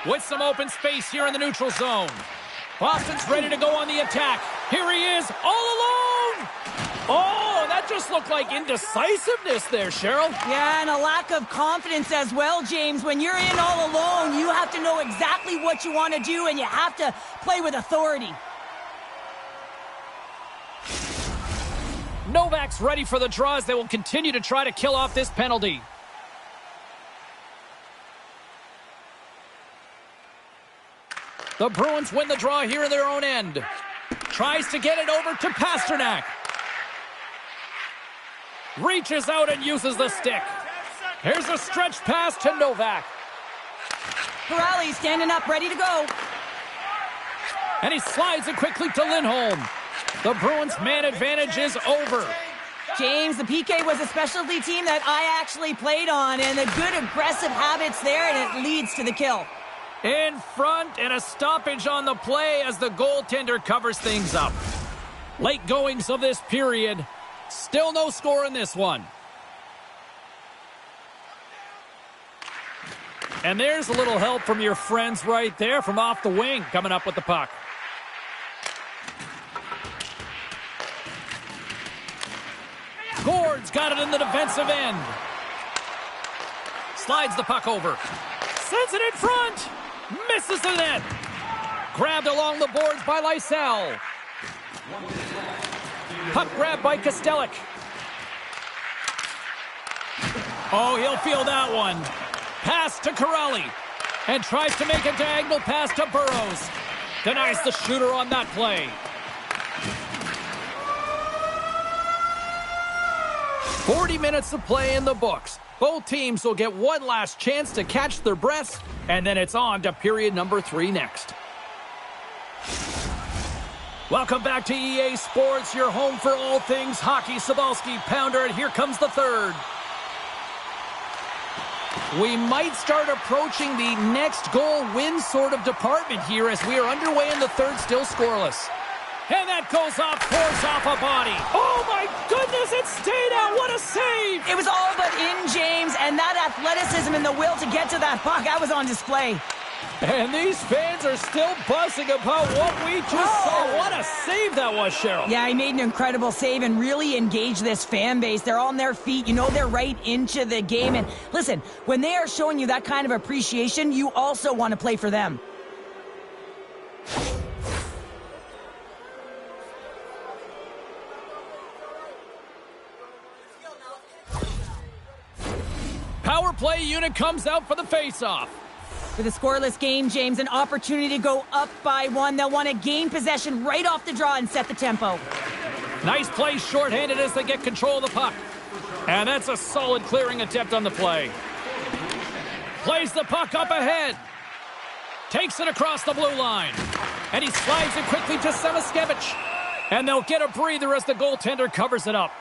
With some open space here in the neutral zone. Boston's ready to go on the attack. Here he is, all alone! Oh, that just looked like indecisiveness there, Cheryl. Yeah, and a lack of confidence as well, James. When you're in all alone, you have to know exactly what you want to do, and you have to play with authority. Novak's ready for the draw as they will continue to try to kill off this penalty. The Bruins win the draw here in their own end. Tries to get it over to Pasternak. Reaches out and uses the stick. Here's a stretch pass to Novak. Corrali standing up, ready to go. And he slides it quickly to Lindholm. The Bruins' man advantage is over. James, the PK was a specialty team that I actually played on, and the good aggressive habits there, and it leads to the kill. In front, and a stoppage on the play as the goaltender covers things up. Late goings of this period. Still no score in this one. And there's a little help from your friends right there from off the wing coming up with the puck. Gord's got it in the defensive end. Slides the puck over. Sends it in front. Misses the net. Grabbed along the boards by Lysell. Puck grab by Kostelic. Oh, he'll feel that one. Pass to Corrali. And tries to make a diagonal pass to Burrows. Denies the shooter on that play. 40 minutes of play in the books. Both teams will get one last chance to catch their breaths, and then it's on to period number 3 next. Welcome back to EA Sports, your home for all things hockey. Cybulski, Pounder, and here comes the third. We might start approaching the next goal win sort of department here as we are underway in the third, still scoreless. And that goes off, force off a body. Oh my goodness, it stayed out. What a save. It was all but in, James, and that athleticism and the will to get to that puck, that was on display. And these fans are still buzzing about what we just saw. What a save that was, Cheryl. Yeah, he made an incredible save and really engaged this fan base. They're on their feet. You know, they're right into the game. And listen, when they are showing you that kind of appreciation, you also want to play for them. Power play unit comes out for the face-off. With a scoreless game, James, an opportunity to go up by 1. They'll want to gain possession right off the draw and set the tempo. Nice play shorthanded as they get control of the puck. And that's a solid clearing attempt on the play. Plays the puck up ahead. Takes it across the blue line. And he slides it quickly to Semiskevich. And they'll get a breather as the goaltender covers it up.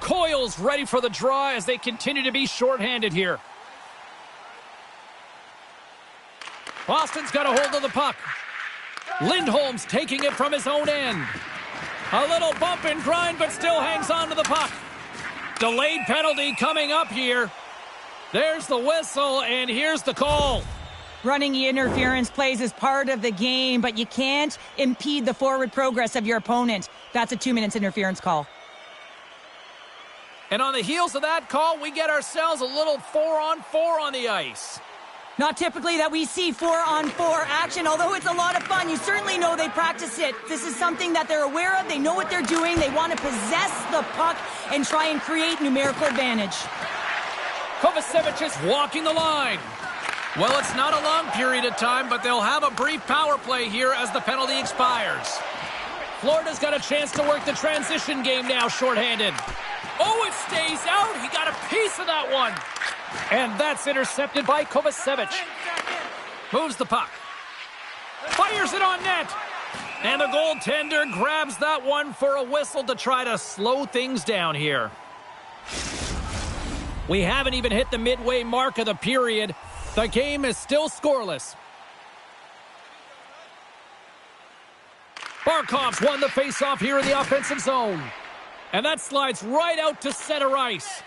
Coyle's ready for the draw as they continue to be shorthanded here. Boston's got a hold of the puck. Lindholm's taking it from his own end. A little bump and grind, but still hangs on to the puck. Delayed penalty coming up here. There's the whistle, and here's the call. Running interference plays is part of the game, but you can't impede the forward progress of your opponent. That's a 2-minute interference call. And on the heels of that call, we get ourselves a little 4-on-4 on the ice. Not typically that we see 4-on-4 action, although it's a lot of fun. You certainly know they practice it. This is something that they're aware of. They know what they're doing. They want to possess the puck and try and create numerical advantage. Kovacevic is walking the line. Well, it's not a long period of time, but they'll have a brief power play here as the penalty expires. Florida's got a chance to work the transition game now, shorthanded. Oh, it stays out. He got a piece of that one. And that's intercepted by Kovacevic. Moves the puck. Fires it on net. And the goaltender grabs that one for a whistle to try to slow things down here. We haven't even hit the midway mark of the period. The game is still scoreless. Barkov's won the faceoff here in the offensive zone. And that slides right out to center ice.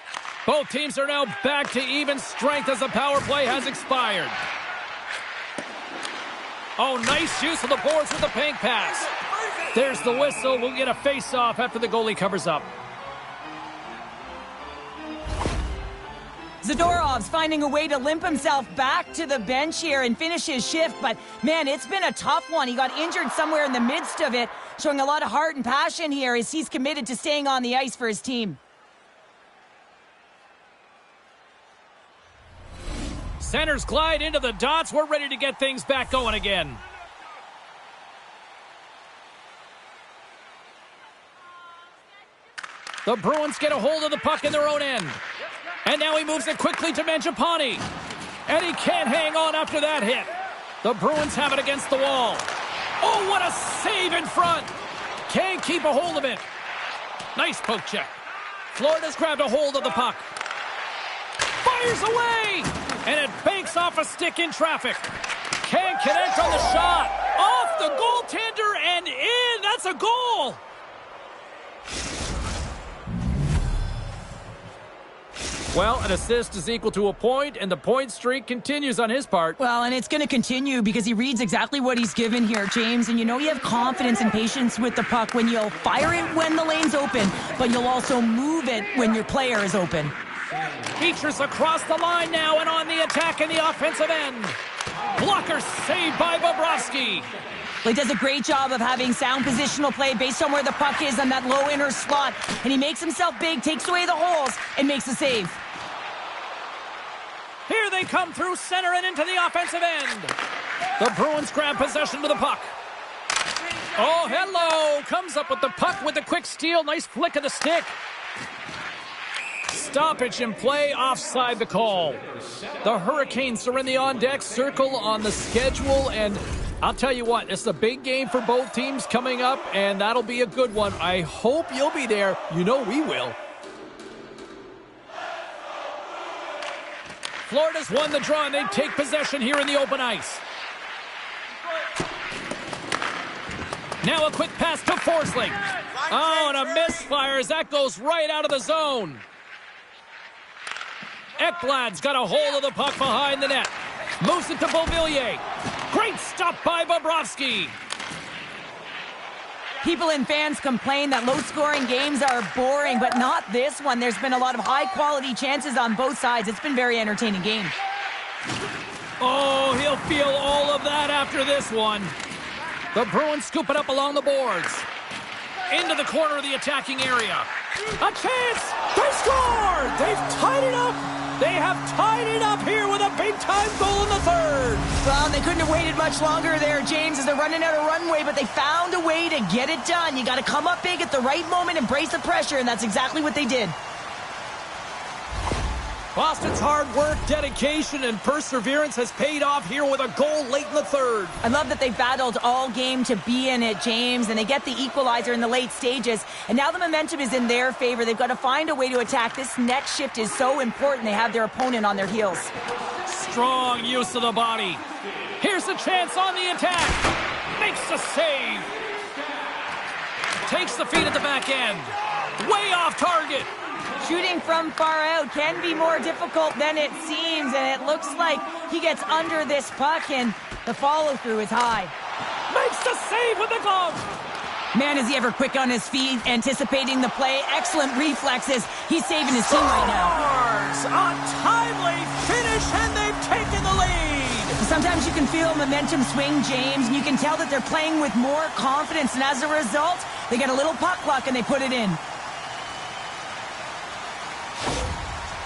Both teams are now back to even strength as the power play has expired. Oh, nice use of the boards with the pink pass. There's the whistle. We'll get a face-off after the goalie covers up. Zadorov's finding a way to limp himself back to the bench here and finish his shift, but man, it's been a tough one. He got injured somewhere in the midst of it. showing a lot of heart and passion here as he's committed to staying on the ice for his team. Centers glide into the dots. We're ready to get things back going again. The Bruins get a hold of the puck in their own end. And now he moves it quickly to Mangiapane. And he can't hang on after that hit. The Bruins have it against the wall. Oh, what a save in front. Can't keep a hold of it. Nice poke check. Florida's grabbed a hold of the puck. Fires away. And it banks off a stick in traffic. Can't connect on the shot. Off the goaltender and in. That's a goal. Well, an assist is equal to a point, and the point streak continues on his part. Well, and it's going to continue because he reads exactly what he's given here, James. And you know you have confidence and patience with the puck when you'll fire it when the lane's open, but you'll also move it when your player is open. Features across the line now and on the attack in the offensive end. Blocker saved by Bobrovsky. He does a great job of having sound positional play based on where the puck is on that low inner slot. And he makes himself big, takes away the holes, and makes a save. Here they come through center and into the offensive end. The Bruins grab possession to the puck. Oh, hello. Comes up with the puck with a quick steal. Nice flick of the stick. Stoppage in play, offside the call. The Hurricanes are in the on-deck circle on the schedule, and I'll tell you what, it's a big game for both teams coming up, and that'll be a good one. I hope you'll be there. You know we will. Florida's won the draw, and they take possession here in the open ice. Now a quick pass to Forsling. Oh, and a misfire as that goes right out of the zone. Ekblad's got a hold of the puck behind the net. Moves it to Beauvillier. Great stop by Bobrovsky. People and fans complain that low-scoring games are boring, but not this one. There's been a lot of high-quality chances on both sides. It's been a very entertaining game. Oh, he'll feel all of that after this one. The Bruins scoop it up along the boards. Into the corner of the attacking area. A chance! They score! They've tied it up! They have tied it up here with a big-time goal in the third. Well, they couldn't have waited much longer there, James, as they're running out of runway, but they found a way to get it done. You got to come up big at the right moment and brace the pressure, and that's exactly what they did. Boston's hard work, dedication, and perseverance has paid off here with a goal late in the third. I love that they battled all game to be in it, James, and they get the equalizer in the late stages, and now the momentum is in their favor. They've got to find a way to attack. This next shift is so important. They have their opponent on their heels. Strong use of the body. Here's a chance on the attack. Makes the save. Takes the feed at the back end. Way off target. Shooting from far out can be more difficult than it seems, and it looks like he gets under this puck, and the follow-through is high. Makes the save with the glove. Man, is he ever quick on his feet, anticipating the play. Excellent reflexes. He's saving his team right now. A timely finish, and they've taken the lead. Sometimes you can feel momentum swing, James, and you can tell that they're playing with more confidence, and as a result, they get a little puck luck and they put it in.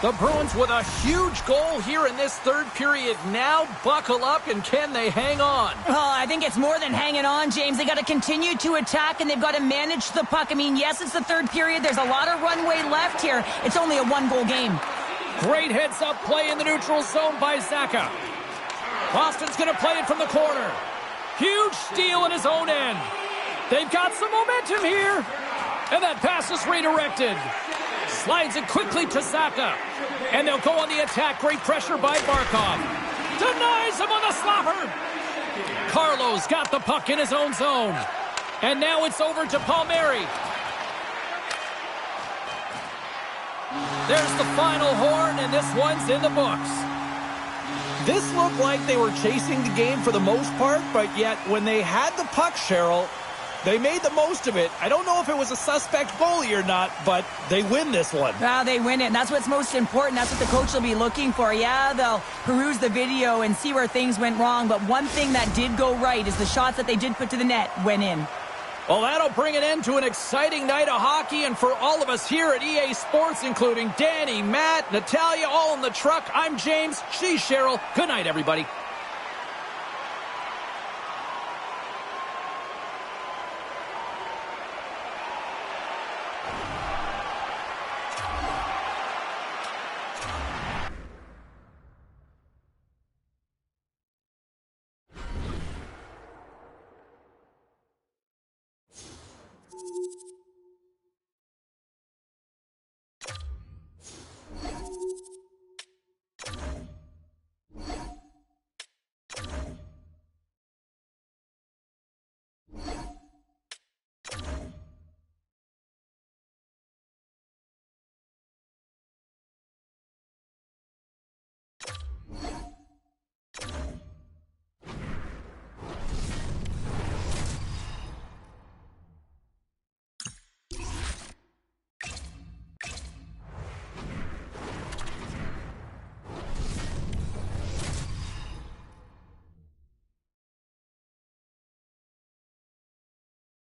The Bruins with a huge goal here in this third period. Now buckle up, and can they hang on? Oh, I think it's more than hanging on, James. They got to continue to attack, and they've got to manage the puck. I mean, yes, it's the third period. There's a lot of runway left here. It's only a one-goal game. Great heads-up play in the neutral zone by Zacha. Boston's going to play it from the corner. Huge steal in his own end. They've got some momentum here. And that pass is redirected. Slides it quickly to Zacha. And they'll go on the attack. Great pressure by Barkov. Denies him on the slapper. Carlo's got the puck in his own zone. And now it's over to Palmieri. There's the final horn, and this one's in the books. This looked like they were chasing the game for the most part, but yet when they had the puck, Cheryl, they made the most of it. I don't know if it was a suspect goalie or not, but they win this one. Well, they win it, and that's what's most important. That's what the coach will be looking for. Yeah, they'll peruse the video and see where things went wrong, but one thing that did go right is the shots that they did put to the net went in. Well, that'll bring an end to an exciting night of hockey, and for all of us here at EA Sports, including Danny, Matt, Natalia, all in the truck, I'm James, she's Cheryl. Good night, everybody.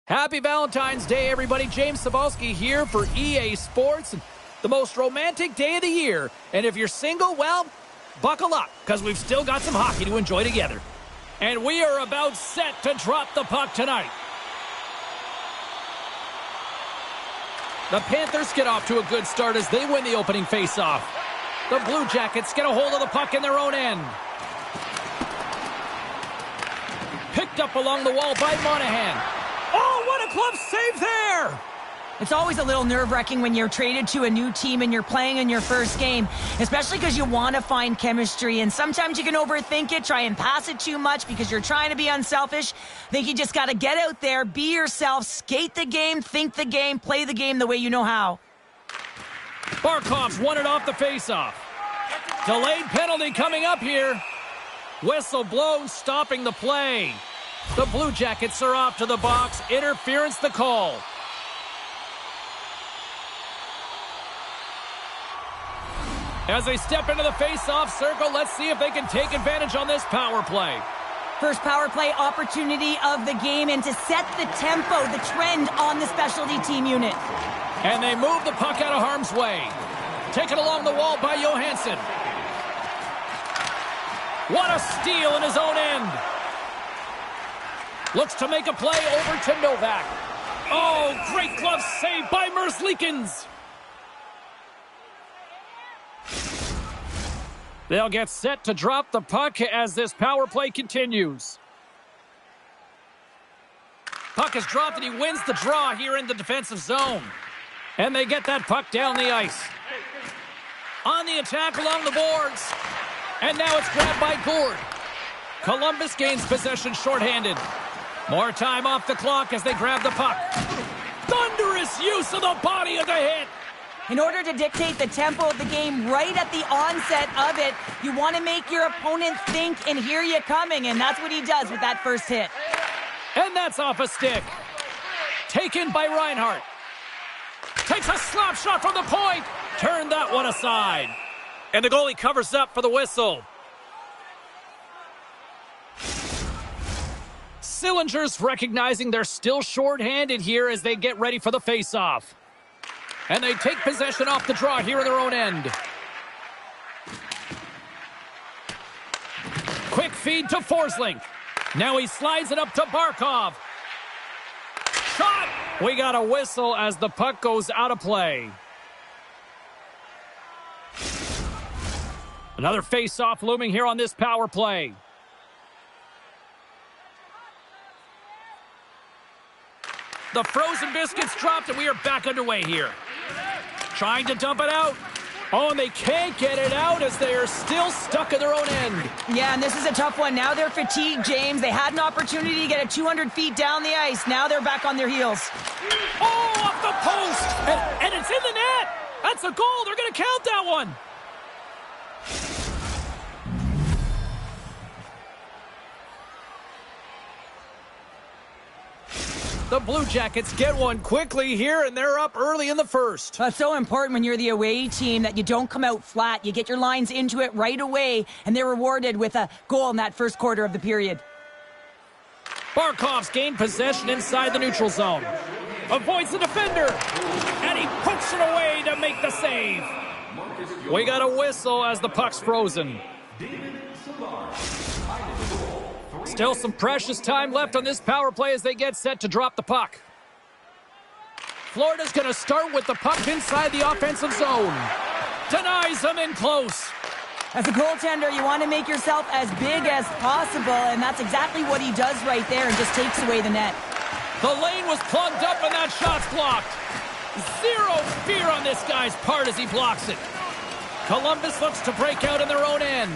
Happy Valentine's Day, everybody. James Cybulski here for EA Sports. The most romantic day of the year. And if you're single, well, buckle up, because we've still got some hockey to enjoy together. And we are about set to drop the puck tonight. The Panthers get off to a good start as they win the opening faceoff. The Blue Jackets get a hold of the puck in their own end. Picked up along the wall by Monahan. Oh, what a glove save there! It's always a little nerve-wracking when you're traded to a new team and you're playing in your first game, especially because you want to find chemistry, and sometimes you can overthink it, try and pass it too much because you're trying to be unselfish. I think you just got to get out there, be yourself, skate the game, think the game, play the game the way you know how. Barkov's won it off the faceoff. Delayed penalty coming up here. Whistle blows, stopping the play. The Blue Jackets are off to the box. Interference the call. As they step into the face-off circle, let's see if they can take advantage on this power play. First power play opportunity of the game, and to set the tempo, the trend on the specialty team unit. And they move the puck out of harm's way. Taken along the wall by Johansson. What a steal in his own end. Looks to make a play over to Novak. Oh, great glove save by Merzlikins. They'll get set to drop the puck as this power play continues. Puck is dropped and he wins the draw here in the defensive zone. And they get that puck down the ice. On the attack along the boards. And now it's grabbed by Gourde. Columbus gains possession shorthanded. More time off the clock as they grab the puck. Thunderous use of the body of the hit. In order to dictate the tempo of the game right at the onset of it, you want to make your opponent think and hear you coming, and that's what he does with that first hit. And that's off a stick. Taken by Reinhart. Takes a slap shot from the point. Turn that one aside. And the goalie covers up for the whistle. Sillinger's recognizing they're still short-handed here as they get ready for the face-off. And they take possession off the draw here in their own end. Quick feed to Forsling. Now he slides it up to Barkov. Shot! We got a whistle as the puck goes out of play. Another face-off looming here on this power play. The frozen biscuits dropped, and we are back underway here. Trying to dump it out. Oh, and they can't get it out as they are still stuck in their own end. Yeah, and this is a tough one. Now they're fatigued, James. They had an opportunity to get it 200 feet down the ice. Now they're back on their heels. Oh, off the post! And it's in the net! That's a goal! They're going to count that one! The Blue Jackets get one quickly here, and they're up early in the first. That's so important when you're the away team that you don't come out flat. You get your lines into it right away, and they're rewarded with a goal in that first quarter of the period. Barkov's gained possession inside the neutral zone. Avoids the defender. And he pokes it away to make the save. We got a whistle as the puck's frozen. Still some precious time left on this power play as they get set to drop the puck. Florida's going to start with the puck inside the offensive zone. Denies them in close. As a goaltender, you want to make yourself as big as possible, and that's exactly what he does right there and just takes away the net. The lane was plugged up and that shot's blocked. Zero fear on this guy's part as he blocks it. Columbus looks to break out in their own end.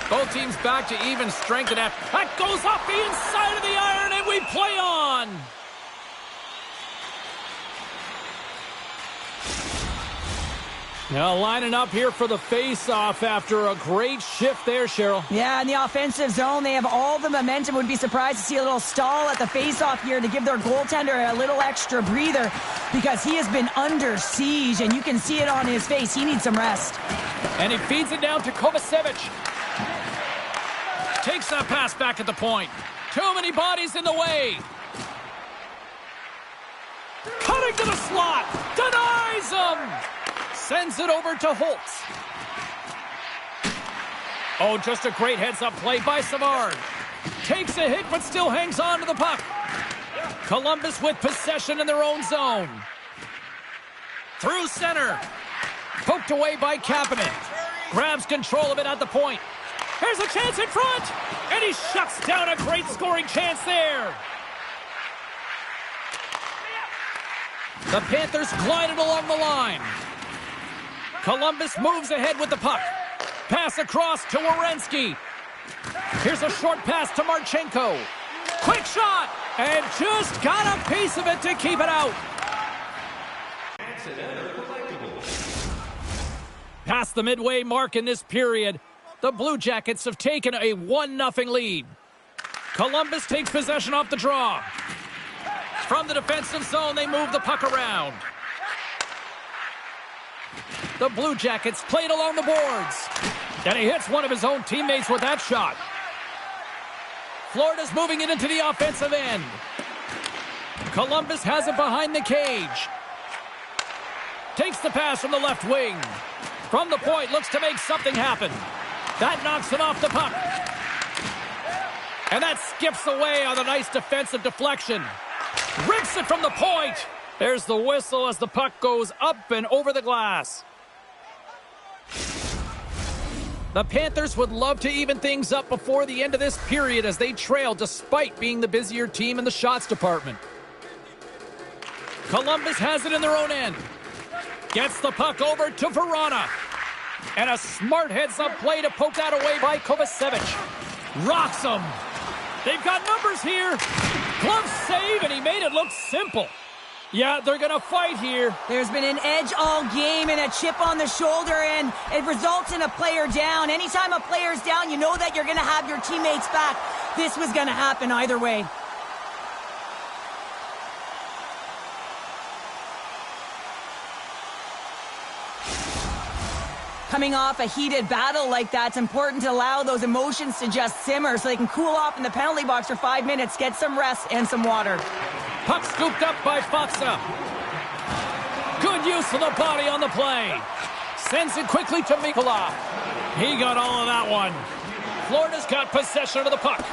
Both teams back to even strength, and that goes off the inside of the iron, and we play on. Now lining up here for the face-off after a great shift there, Cheryl. Yeah, in the offensive zone, they have all the momentum. Would be surprised to see a little stall at the face-off here to give their goaltender a little extra breather because he has been under siege, and you can see it on his face. He needs some rest. And he feeds it down to Kovacevic. Takes that pass back at the point. Too many bodies in the way. Cutting to the slot. Denies him. Sends it over to Holtz. Oh, just a great heads-up play by Savard. Takes a hit, but still hangs on to the puck. Columbus with possession in their own zone. Through center. Poked away by Kapanen. Grabs control of it at the point. Here's a chance in front. And he shuts down a great scoring chance there. The Panthers glided along the line. Columbus moves ahead with the puck. Pass across to Werenski. Here's a short pass to Marchenko. Quick shot! And just got a piece of it to keep it out. Past the midway mark in this period, the Blue Jackets have taken a 1-0 lead. Columbus takes possession off the draw. From the defensive zone, they move the puck around. The Blue Jackets played along the boards. And he hits one of his own teammates with that shot. Florida's moving it into the offensive end. Columbus has it behind the cage. Takes the pass from the left wing. From the point, looks to make something happen. That knocks him off the puck. And that skips away on a nice defensive deflection. Rips it from the point. There's the whistle as the puck goes up and over the glass. The Panthers would love to even things up before the end of this period as they trail despite being the busier team in the shots department. Columbus has it in their own end. Gets the puck over to Verona. And a smart heads-up play to poke that away by Kovacevic. Rocks him. They've got numbers here. Glove save, and he made it look simple. Yeah, they're going to fight here. There's been an edge all game and a chip on the shoulder, and it results in a player down. Anytime a player's down, you know that you're going to have your teammates back. This was going to happen either way. Coming off a heated battle like that, it's important to allow those emotions to just simmer so they can cool off in the penalty box for 5 minutes, get some rest and some water. Puck scooped up by Faksa. Good use of the body on the play. Sends it quickly to Mikula. He got all of that one. Florida's got possession of the puck.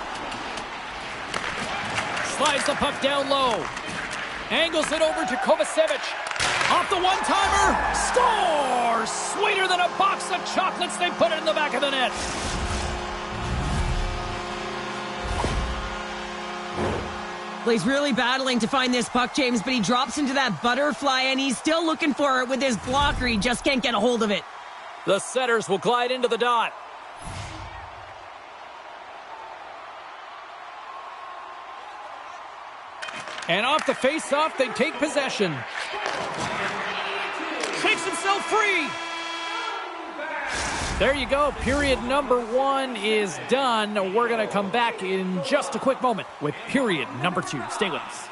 Slides the puck down low. Angles it over to Kovacevic. Off the one-timer. Score! Sweeter than a box of chocolates. They put it in the back of the net. Well, he's really battling to find this puck, James, but he drops into that butterfly, and he's still looking for it with his blocker. He just can't get a hold of it. The setters will glide into the dot. And off the face-off, they take possession. Takes himself free. There you go. Period number 1 is done. We're going to come back in just a quick moment with period number 2. Stay with us.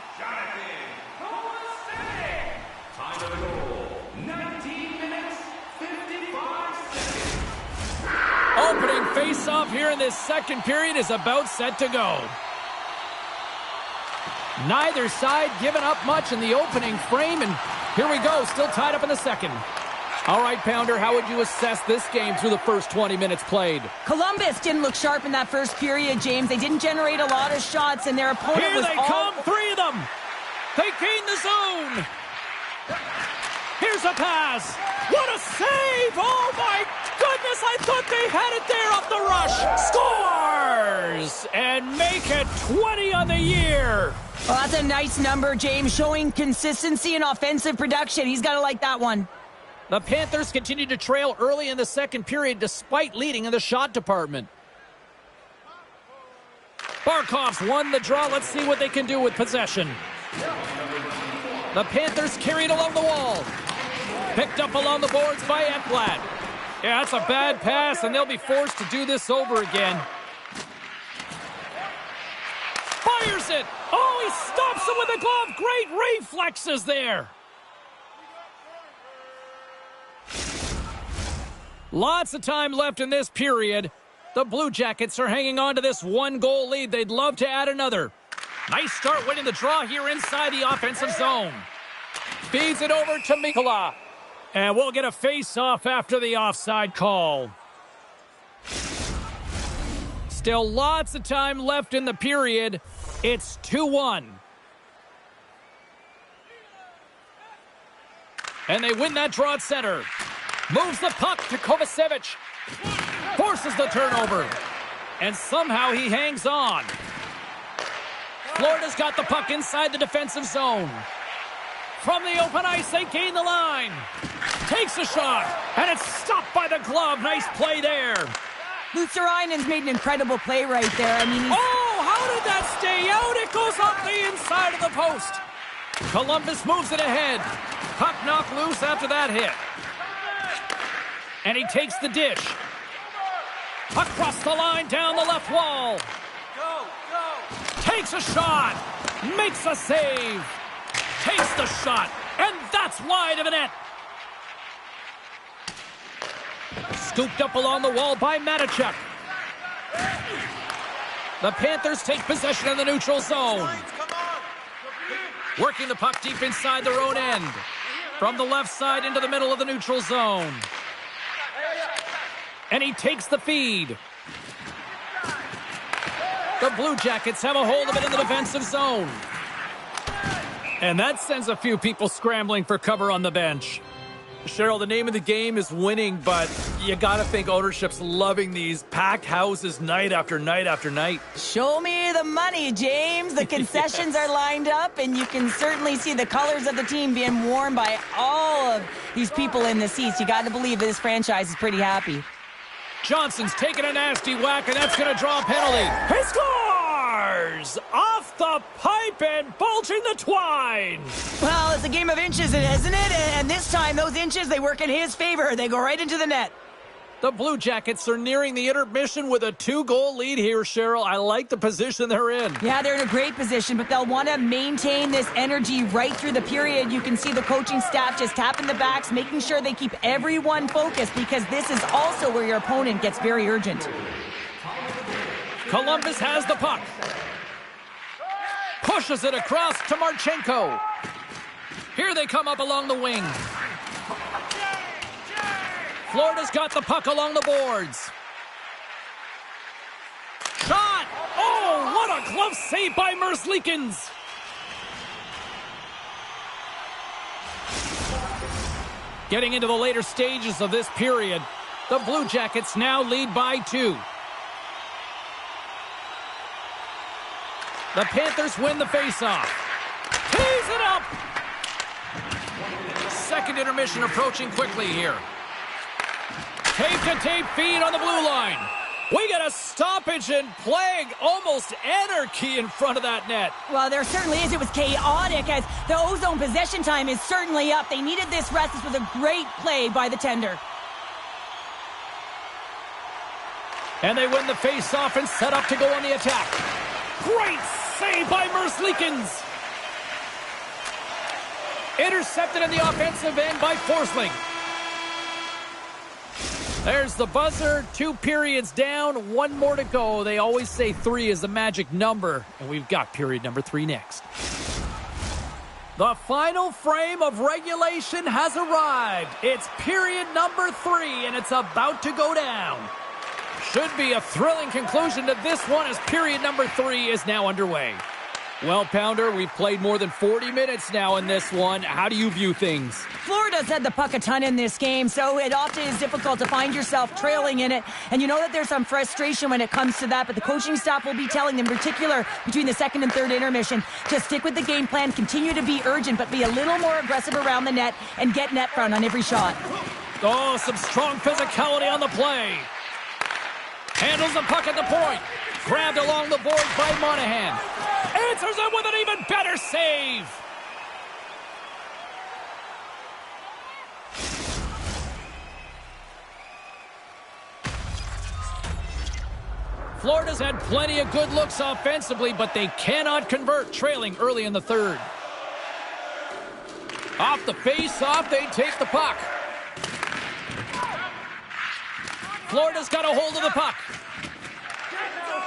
Time of the goal, 19 minutes, 55 seconds. Opening face-off here in this second period is about set to go. Neither side giving up much in the opening frame, and here we go, still tied up in the second. All right, Pounder, how would you assess this game through the first 20 minutes played? Columbus didn't look sharp in that first period, James. They didn't generate a lot of shots, and their opponent Here was they come, 3 of them. They gain the zone. Here's a pass. What a save! Oh, my goodness, I thought they had it there off the rush. Scores! And make it 20 on the year. Well, that's a nice number, James, showing consistency and offensive production. He's got to like that one. The Panthers continue to trail early in the second period despite leading in the shot department. Barkov's won the draw. Let's see what they can do with possession. The Panthers carried along the wall. Picked up along the boards by Ekblad. Yeah, that's a bad pass, and they'll be forced to do this over again. Fires it! Oh, he stops him with a glove. Great reflexes there. Lots of time left in this period. The Blue Jackets are hanging on to this 1-goal lead. They'd love to add another. Nice start winning the draw here inside the offensive zone. Feeds it over to Mikkola. And we'll get a face-off after the offside call. Still lots of time left in the period. It's 2-1. And they win that draw at center. Moves the puck to Kovacevic. Forces the turnover. And somehow he hangs on. Florida's got the puck inside the defensive zone. From the open ice, they gain the line. Takes a shot, and it's stopped by the glove. Nice play there. Luostarinen's made an incredible play right there. I mean, oh, how did that stay out? It goes off the inside of the post. Columbus moves it ahead. Puck knocked loose after that hit. And he takes the dish. Puck across the line down the left wall. Go, go. Takes a shot. Makes a save. Takes the shot. And that's wide of the net. Scooped up along the wall by Matechuk. The Panthers take possession in the neutral zone. Working the puck deep inside their own end. From the left side into the middle of the neutral zone. And he takes the feed. The Blue Jackets have a hold of it in the defensive zone. And that sends a few people scrambling for cover on the bench. Cheryl, the name of the game is winning, but you got to think ownership's loving these packed houses night after night after night. Show me the money, James. The concessions are lined up, and you can certainly see the colors of the team being worn by all of these people in the seats. You got to believe this franchise is pretty happy. Johnson's taking a nasty whack, and that's going to draw a penalty. He scores! Off the pipe and bulging the twine. Well, it's a game of inches, isn't it? And this time, those inches, they work in his favor. They go right into the net. The Blue Jackets are nearing the intermission with a 2-goal lead here, Cheryl. I like the position they're in. Yeah, they're in a great position, but they'll want to maintain this energy right through the period. You can see the coaching staff just tapping the backs, making sure they keep everyone focused, because this is also where your opponent gets very urgent. Columbus has the puck. Pushes it across to Marchenko. Here they come up along the wing. Florida's got the puck along the boards. Shot! Oh, what a glove save by Merzlikins! Getting into the later stages of this period, the Blue Jackets now lead by 2. The Panthers win the faceoff. Tees it up! Second intermission approaching quickly here. Tape-to-tape feed on the blue line. We got a stoppage and plague, almost anarchy in front of that net. Well, there certainly is. It was chaotic as the ozone possession time is certainly up. They needed this rest. This was a great play by the tender. And they win the face-off and set up to go on the attack. Great save by Merzlikins. Intercepted in the offensive end by Forsling. There's the buzzer. 2 periods down, 1 more to go. They always say 3 is the magic number, and we've got period number 3 next. The final frame of regulation has arrived. It's period number 3, and it's about to go down. Should be a thrilling conclusion to this one as period number 3 is now underway. Well, Pounder, we've played more than 40 minutes now in this one. How do you view things? Florida's had the puck a ton in this game, so it often is difficult to find yourself trailing in it. And you know that there's some frustration when it comes to that, but the coaching staff will be telling them, in particular between the second and third intermission, to stick with the game plan, continue to be urgent, but be a little more aggressive around the net and get net front on every shot. Oh, some strong physicality on the play. Handles the puck at the point. Grabbed along the boards by Monahan. Answers it with an even better save. Florida's had plenty of good looks offensively, but they cannot convert, trailing early in the third. Off the face-off, they take the puck. Florida's got a hold of the puck.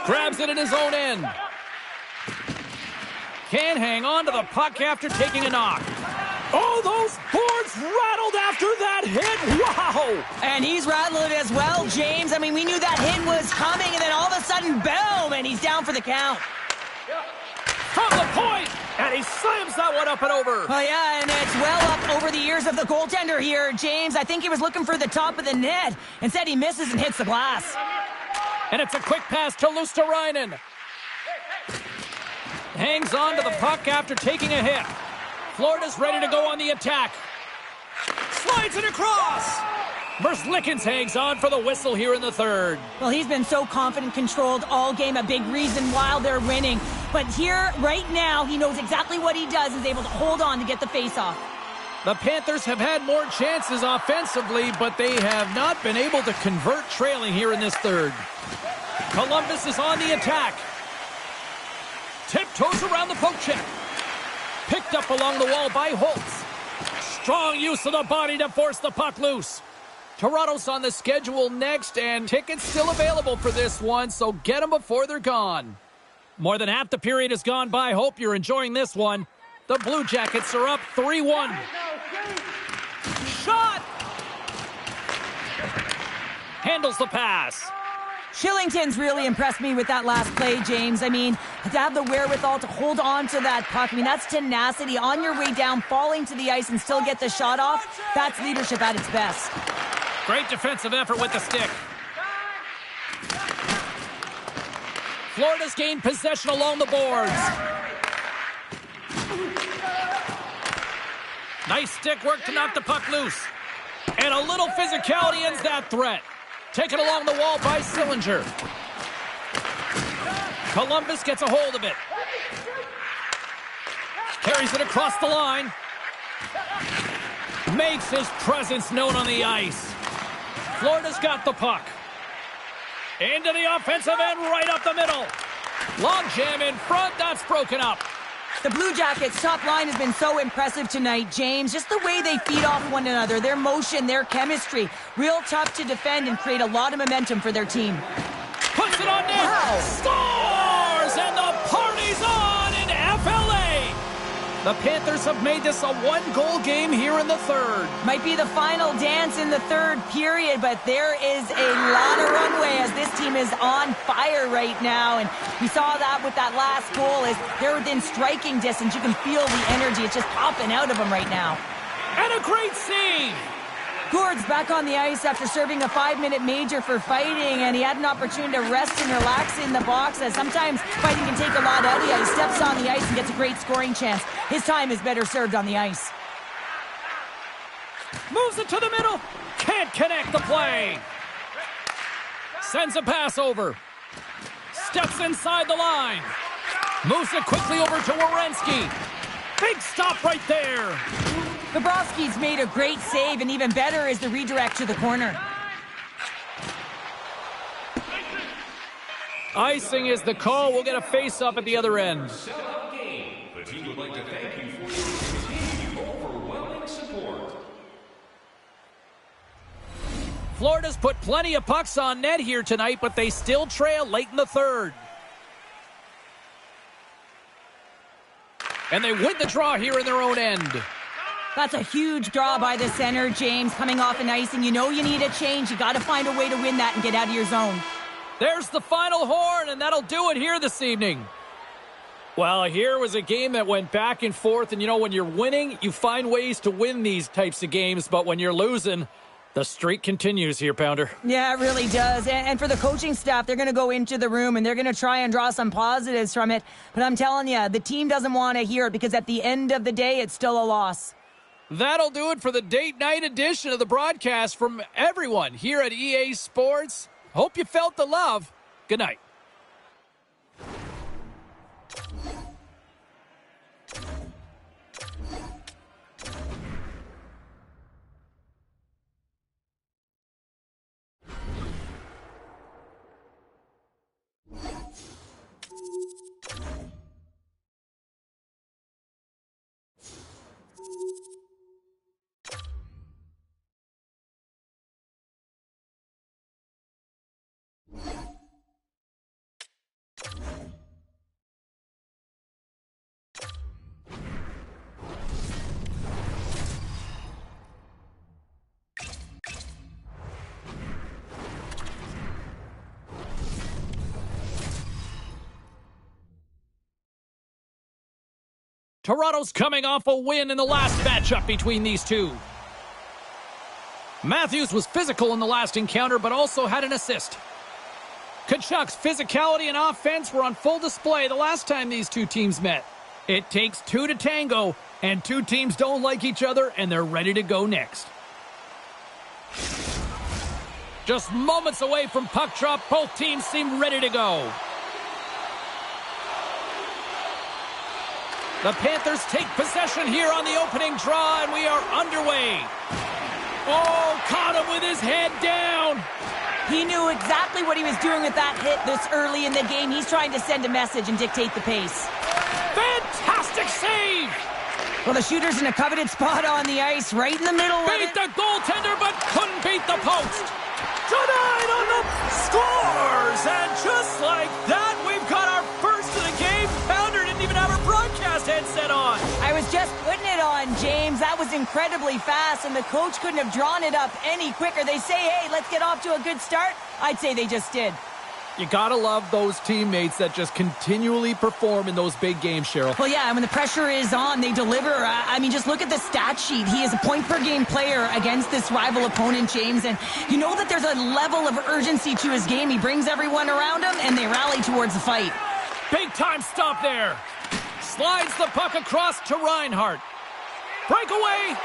Grabs it in his own end. Can't hang on to the puck after taking a knock. Oh, those boards rattled after that hit. Wow! And he's rattled as well, James. I mean, we knew that hit was coming, and then all of a sudden, boom, and he's down for the count. From the point, and he slams that one up and over. Oh, yeah, and it's well up over the ears of the goaltender here, James. I think he was looking for the top of the net. Instead, he misses and hits the glass. And it's a quick pass to Luosterainen. Hangs on to the puck after taking a hit. Florida's ready to go on the attack. Slides it across. Merzlikins hangs on for the whistle here in the third. Well, he's been so confident, controlled all game, a big reason why they're winning. But here, right now, he knows exactly what he does, is able to hold on to get the faceoff. The Panthers have had more chances offensively, but they have not been able to convert, trailing here in this third. Columbus is on the attack. Tiptoes around the poke check. Picked up along the wall by Holtz. Strong use of the body to force the puck loose. Toronto's on the schedule next, and tickets still available for this one, so get them before they're gone. More than half the period has gone by. Hope you're enjoying this one. The Blue Jackets are up 3-1. Shot! Handles the pass. Shillington's really impressed me with that last play, James. I mean, to have the wherewithal to hold on to that puck, I mean, that's tenacity. On your way down, falling to the ice and still get the shot off, that's leadership at its best. Great defensive effort with the stick. Florida's gained possession along the boards. Nice stick work to knock the puck loose. And a little physicality ends that threat. Taken along the wall by Sillinger. Columbus gets a hold of it. Carries it across the line. Makes his presence known on the ice. Florida's got the puck. Into the offensive end, right up the middle. Long jam in front, that's broken up. The Blue Jackets' top line has been so impressive tonight, James. Just the way they feed off one another, their motion, their chemistry. Real tough to defend and create a lot of momentum for their team. Puts it on net. Wow. Scores! And the party's on in FLA. The Panthers have made this a one-goal game here in the third. Might be the final dance in the third period, but there is a lot of runway as this team is on fire right now. And we saw that with that last goal as they're within striking distance. You can feel the energy. It's just popping out of them right now. And a great save. Gould's back on the ice after serving a 5-minute major for fighting, and he had an opportunity to rest and relax in the box, as sometimes fighting can take a lot out of you. He steps on the ice and gets a great scoring chance. His time is better served on the ice. Moves it to the middle. Can't connect the play. Sends a pass over. Steps inside the line. Moves it quickly over to Werenski. Big stop right there. Bobrovsky's made a great save, and even better is the redirect to the corner. Icing is the call. We'll get a face-up at the other end. The team would like to thank you for your continued overwhelming support. Florida's put plenty of pucks on net here tonight, but they still trail late in the third. And they win the draw here in their own end. That's a huge draw by the center, James, coming off an ice, and you know you need a change. You got to find a way to win that and get out of your zone. There's the final horn, and that'll do it here this evening. Well, here was a game that went back and forth, and you know, when you're winning, you find ways to win these types of games, but when you're losing, the streak continues here, Pounder. Yeah, it really does. And for the coaching staff, they're going to go into the room and they're going to try and draw some positives from it. But I'm telling you, the team doesn't want to hear it because at the end of the day, it's still a loss. That'll do it for the date night edition of the broadcast from everyone here at EA Sports. Hope you felt the love. Good night. Toronto's coming off a win in the last matchup between these two. Matthews was physical in the last encounter, but also had an assist. Tkachuk's physicality and offense were on full display the last time these two teams met. It takes two to tango, and two teams don't like each other, and they're ready to go next. Just moments away from puck drop, both teams seem ready to go. The Panthers take possession here on the opening draw, and we are underway. Oh, caught him with his head down. He knew exactly what he was doing with that hit this early in the game. He's trying to send a message and dictate the pace. Fantastic save! Well, the shooter's in a coveted spot on the ice, right in the middle of Beat it. the goaltender, but couldn't beat the post. Tonight on the scores! And just like that, we've got our first of the game. Pounder didn't even have her broadcast headset on. I was just putting it on, James. That was incredibly fast, and the coach couldn't have drawn it up any quicker. They say, hey, let's get off to a good start. I'd say they just did. You gotta love those teammates that just continually perform in those big games, Cheryl. Well, yeah, when the pressure is on, they deliver. I mean, just look at the stat sheet. He is a point-per-game player against this rival opponent, James, and you know that there's a level of urgency to his game. He brings everyone around him, and they rally towards the fight. Big-time stop there. Slides the puck across to Reinhart. Breakaway.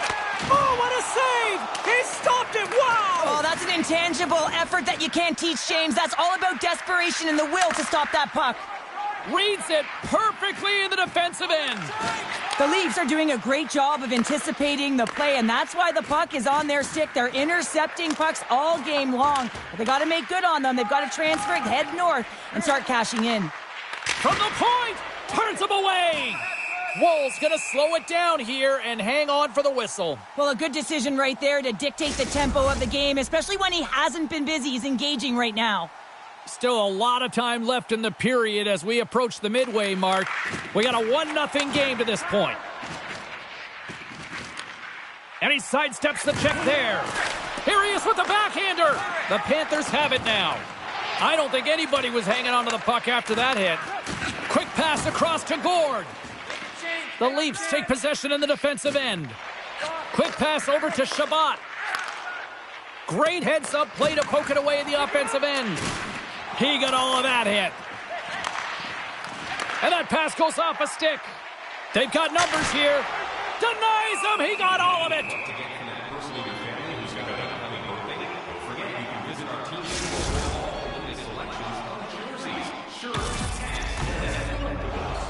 Oh, what a save! He stopped it. Wow! Oh, that's an intangible effort that you can't teach, James. That's all about desperation and the will to stop that puck. Reads it perfectly in the defensive end. The Leafs are doing a great job of anticipating the play, and that's why the puck is on their stick. They're intercepting pucks all game long. But they got to make good on them. They've got to transfer it, head north, and start cashing in. From the point, turns him away. Wool's going to slow it down here and hang on for the whistle. Well, a good decision right there to dictate the tempo of the game, especially when he hasn't been busy. He's engaging right now. Still a lot of time left in the period as we approach the midway mark. We got a 1-0 game to this point. And he sidesteps the check there. Here he is with the backhander. The Panthers have it now. I don't think anybody was hanging onto the puck after that hit. Quick pass across to Gord. The Leafs take possession in the defensive end. Quick pass over to Shabbat. Great heads-up play to poke it away in the offensive end. He got all of that hit. And that pass goes off a stick. They've got numbers here. Denies him. He got all of it.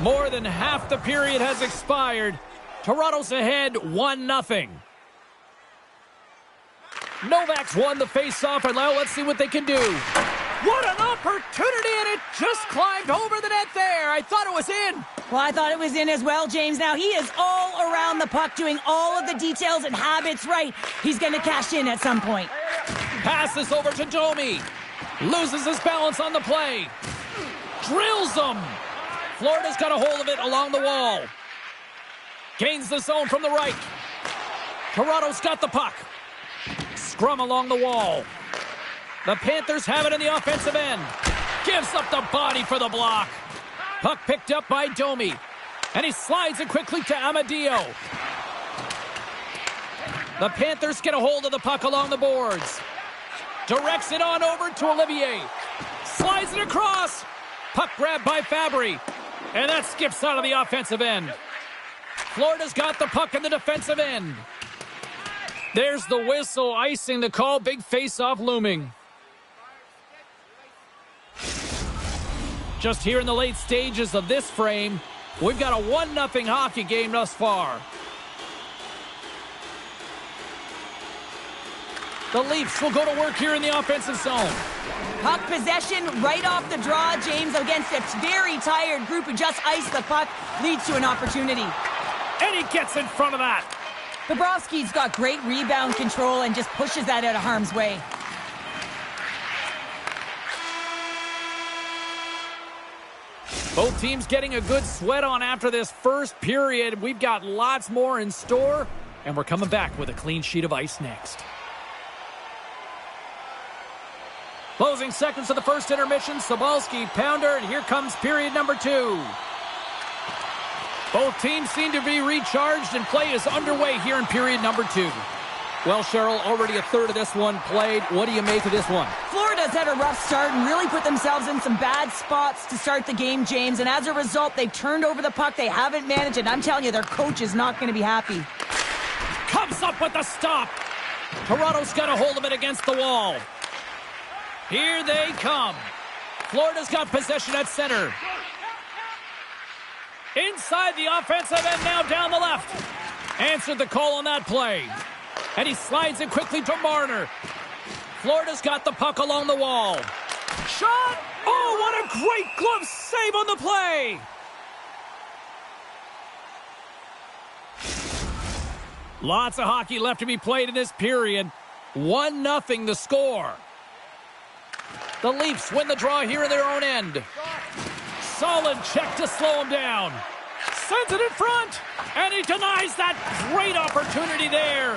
More than half the period has expired. Toronto's ahead 1-0. Novak's won the face-off, and now let's see what they can do. What an opportunity, and it just climbed over the net there. I thought it was in. Well, I thought it was in as well, James. Now, he is all around the puck, doing all of the details and habits right. He's going to cash in at some point. Passes over to Domi. Loses his balance on the play. Drills him. Florida's got a hold of it along the wall. Gains the zone from the right. Toronto's got the puck. Scrum along the wall. The Panthers have it in the offensive end. Gives up the body for the block. Puck picked up by Domi. And he slides it quickly to Amadio. The Panthers get a hold of the puck along the boards. Directs it on over to Olivier. Slides it across. Puck grabbed by Fabry. And that skips out of the offensive end. Florida's got the puck in the defensive end. There's the whistle, icing the call. Big face-off looming. Just here in the late stages of this frame, we've got a 1-0 hockey game thus far. The Leafs will go to work here in the offensive zone. Puck possession right off the draw, James, against a very tired group who just iced the puck, leads to an opportunity. And he gets in front of that. Bobrovsky's got great rebound control and just pushes that out of harm's way. Both teams getting a good sweat on after this first period. We've got lots more in store, and we're coming back with a clean sheet of ice next. Closing seconds of the first intermission, Sobalski, pounder, and here comes period number 2. Both teams seem to be recharged, and play is underway here in period number 2. Well, Cheryl, already a third of this one played. What do you make of this one? Florida's had a rough start and really put themselves in some bad spots to start the game, James, and as a result, they've turned over the puck. They haven't managed it, and I'm telling you, their coach is not going to be happy. Comes up with the stop. Toronto's got a hold of it against the wall. Here they come. Florida's got possession at center. Inside the offensive end, now down the left. Answered the call on that play. And he slides it quickly to Marner. Florida's got the puck along the wall. Shot! Oh, what a great glove save on the play! Lots of hockey left to be played in this period. 1-0 the score. The Leafs win the draw here in their own end. Solid check to slow him down. Sends it in front. And he denies that great opportunity there.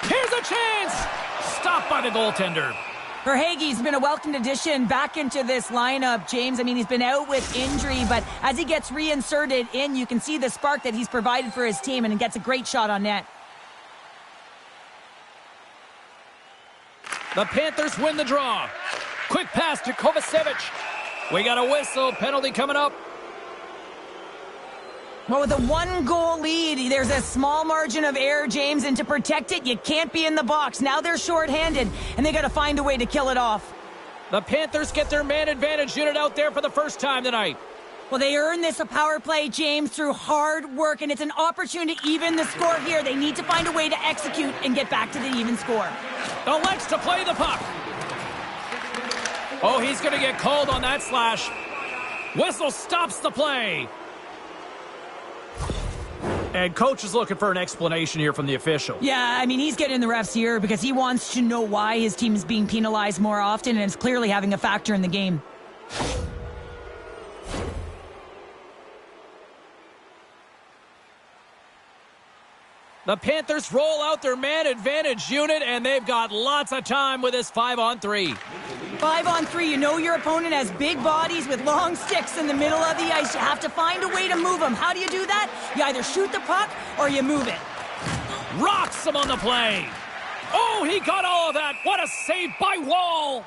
Here's a chance. Stopped by the goaltender. Verhaeghe's been a welcomed addition back into this lineup, James. I mean, he's been out with injury, but as he gets reinserted in, you can see the spark that he's provided for his team, and he gets a great shot on net. The Panthers win the draw. Quick pass to Kovacevic. We got a whistle. Penalty coming up. Well, with a 1-goal lead, there's a small margin of error, James, and to protect it, you can't be in the box. Now they're shorthanded, and they got to find a way to kill it off. The Panthers get their man advantage unit out there for the first time tonight. Well, they earned this a power play, James, through hard work, and it's an opportunity to even the score here. They need to find a way to execute and get back to the even score. Elects to play the puck. Oh, he's going to get called on that slash. Whistle stops the play. And coach is looking for an explanation here from the official. Yeah, I mean, he's getting the refs here because he wants to know why his team is being penalized more often, and it's clearly having a factor in the game. The Panthers roll out their man advantage unit, and they've got lots of time with this 5-on-3. 5-on-3, you know your opponent has big bodies with long sticks in the middle of the ice. You have to find a way to move them. How do you do that? You either shoot the puck or you move it. Rocks him on the play. Oh, he got all of that. What a save by Wall.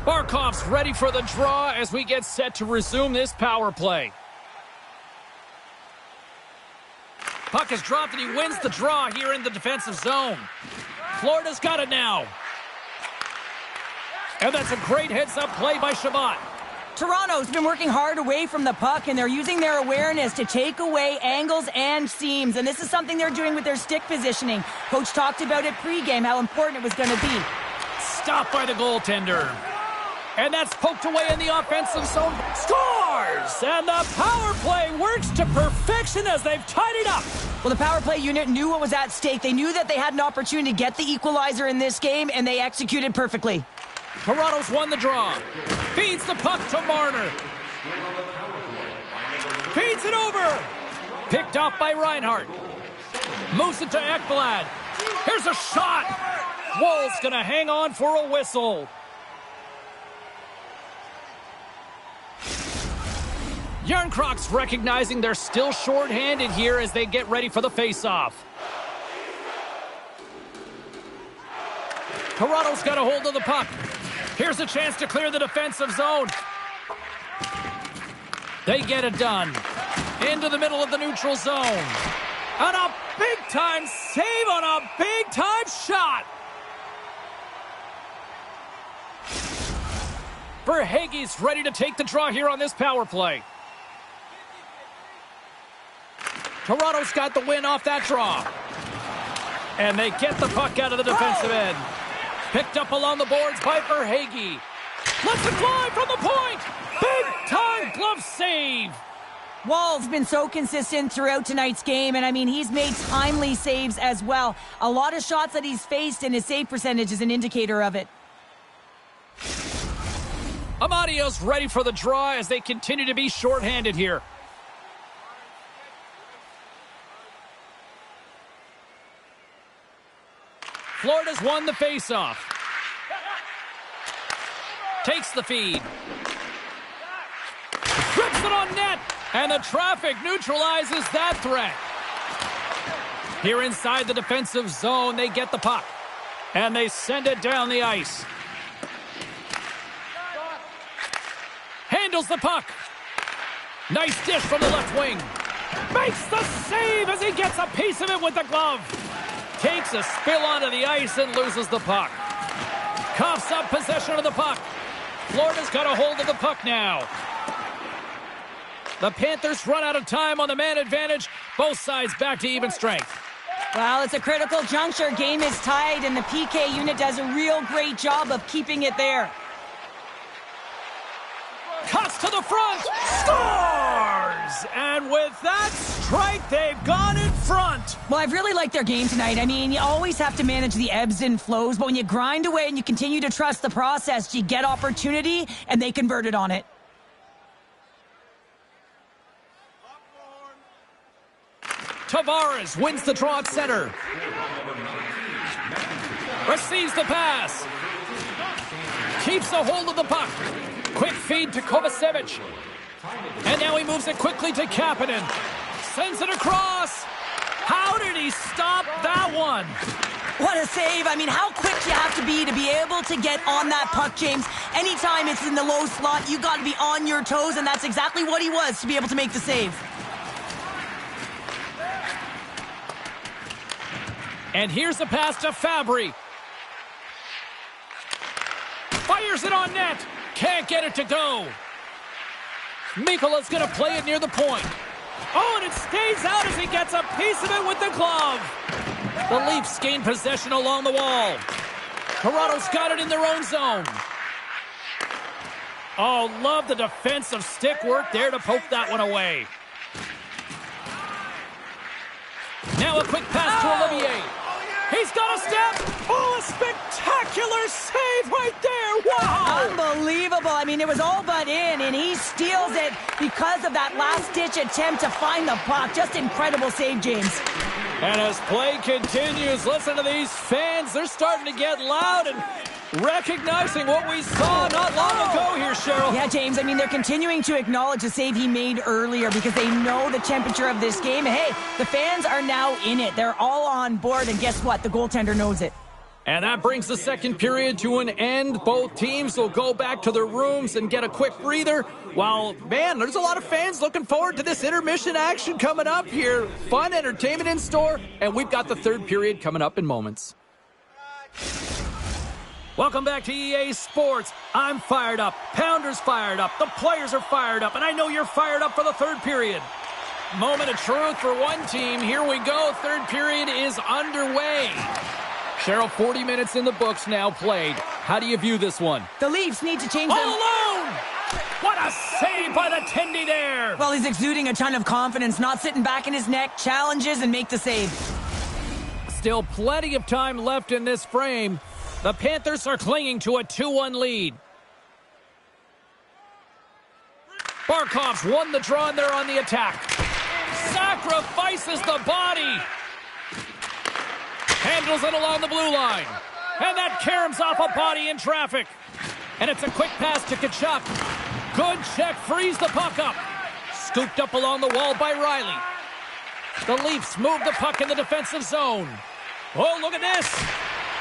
Barkov's ready for the draw as we get set to resume this power play. Puck is dropped and he wins the draw here in the defensive zone. Florida's got it now. And that's a great heads-up play by Shabbat. Toronto's been working hard away from the puck, and they're using their awareness to take away angles and seams. And this is something they're doing with their stick positioning. Coach talked about it pregame, how important it was going to be. Stopped by the goaltender. And that's poked away in the offensive zone. Scores! And the power play works to perfection as they've tied it up. Well, the power play unit knew what was at stake. They knew that they had an opportunity to get the equalizer in this game, and they executed perfectly. Toronto's won the draw. Feeds the puck to Marner. Feeds it over. Picked off by Reinhart. Moves it to Ekblad. Here's a shot. Woll's going to hang on for a whistle. Järnkrok's recognizing they're still short-handed here as they get ready for the face-off. Toronto's got a hold of the puck. Here's a chance to clear the defensive zone. They get it done. Into the middle of the neutral zone. And a big-time save on a big-time shot. Verhaeghe's ready to take the draw here on this power play. Toronto's got the win off that draw. And they get the puck out of the defensive end. Picked up along the boards by Verhaeghe. Lets it fly from the point. Big-time glove save. Woll's been so consistent throughout tonight's game, and I mean, he's made timely saves as well. A lot of shots that he's faced, and his save percentage is an indicator of it. Amadio's ready for the draw as they continue to be shorthanded here. Florida's won the faceoff. Takes the feed. Rips it on net. And the traffic neutralizes that threat. Here inside the defensive zone, they get the puck. And they send it down the ice. Handles the puck. Nice dish from the left wing. Makes the save as he gets a piece of it with the glove. Takes a spill onto the ice and loses the puck. Coughs up possession of the puck. Florida's got a hold of the puck now. The Panthers run out of time on the man advantage. Both sides back to even strength. Well, it's a critical juncture. Game is tied, and the PK unit does a real great job of keeping it there. Cuts to the front. Scores! And with that strike, they've gone in front. Well, I've really liked their game tonight. I mean, you always have to manage the ebbs and flows, but when you grind away and you continue to trust the process, you get opportunity, and they converted on it. Tavares wins the draw at center. Receives the pass. Keeps a hold of the puck. Quick feed to Kovacevic. And now he moves it quickly to Kapanen. Sends it across. How did he stop that one? What a save. I mean, how quick you have to be able to get on that puck, James. Anytime it's in the low slot, you got to be on your toes, and that's exactly what he was to be able to make the save. And here's the pass to Fabry. Fires it on net. Can't get it to go. Mikola's going to play it near the point. Oh, and it stays out as he gets a piece of it with the glove. The Leafs gain possession along the wall. Toronto's got it in their own zone. Oh, love the defensive stick work there to poke that one away. Now a quick pass to Olivier. He's got a step. Oh, a spectacular save right there. Wow. Unbelievable. I mean, it was all but in, and he steals it because of that last-ditch attempt to find the puck. Just incredible save, James. And as play continues, listen to these fans. They're starting to get loud and recognizing what we saw not long ago here, Cheryl. Yeah, James, I mean, they're continuing to acknowledge the save he made earlier because they know the temperature of this game. And, hey, the fans are now in it. They're all on board, and guess what? The goaltender knows it. And that brings the second period to an end. Both teams will go back to their rooms and get a quick breather. While, man, there's a lot of fans looking forward to this intermission action coming up here. Fun entertainment in store, and we've got the third period coming up in moments. Welcome back to EA Sports. I'm fired up. Pounder's fired up. The players are fired up. And I know you're fired up for the third period. Moment of truth for one team. Here we go. Third period is underway. Cheryl, 40 minutes in the books now played. How do you view this one? The Leafs need to change All alone! What a save save by the Tendy there. Well, he's exuding a ton of confidence, not sitting back in his neck, challenges and make the save. Still plenty of time left in this frame. The Panthers are clinging to a 2-1 lead. Barkov's won the draw and they're on the attack. Sacrifices the body. Handles it along the blue line. And that caroms off a body in traffic. And it's a quick pass to Tkachuk. Good check, frees the puck up. Scooped up along the wall by Riley. The Leafs move the puck in the defensive zone. Oh, look at this.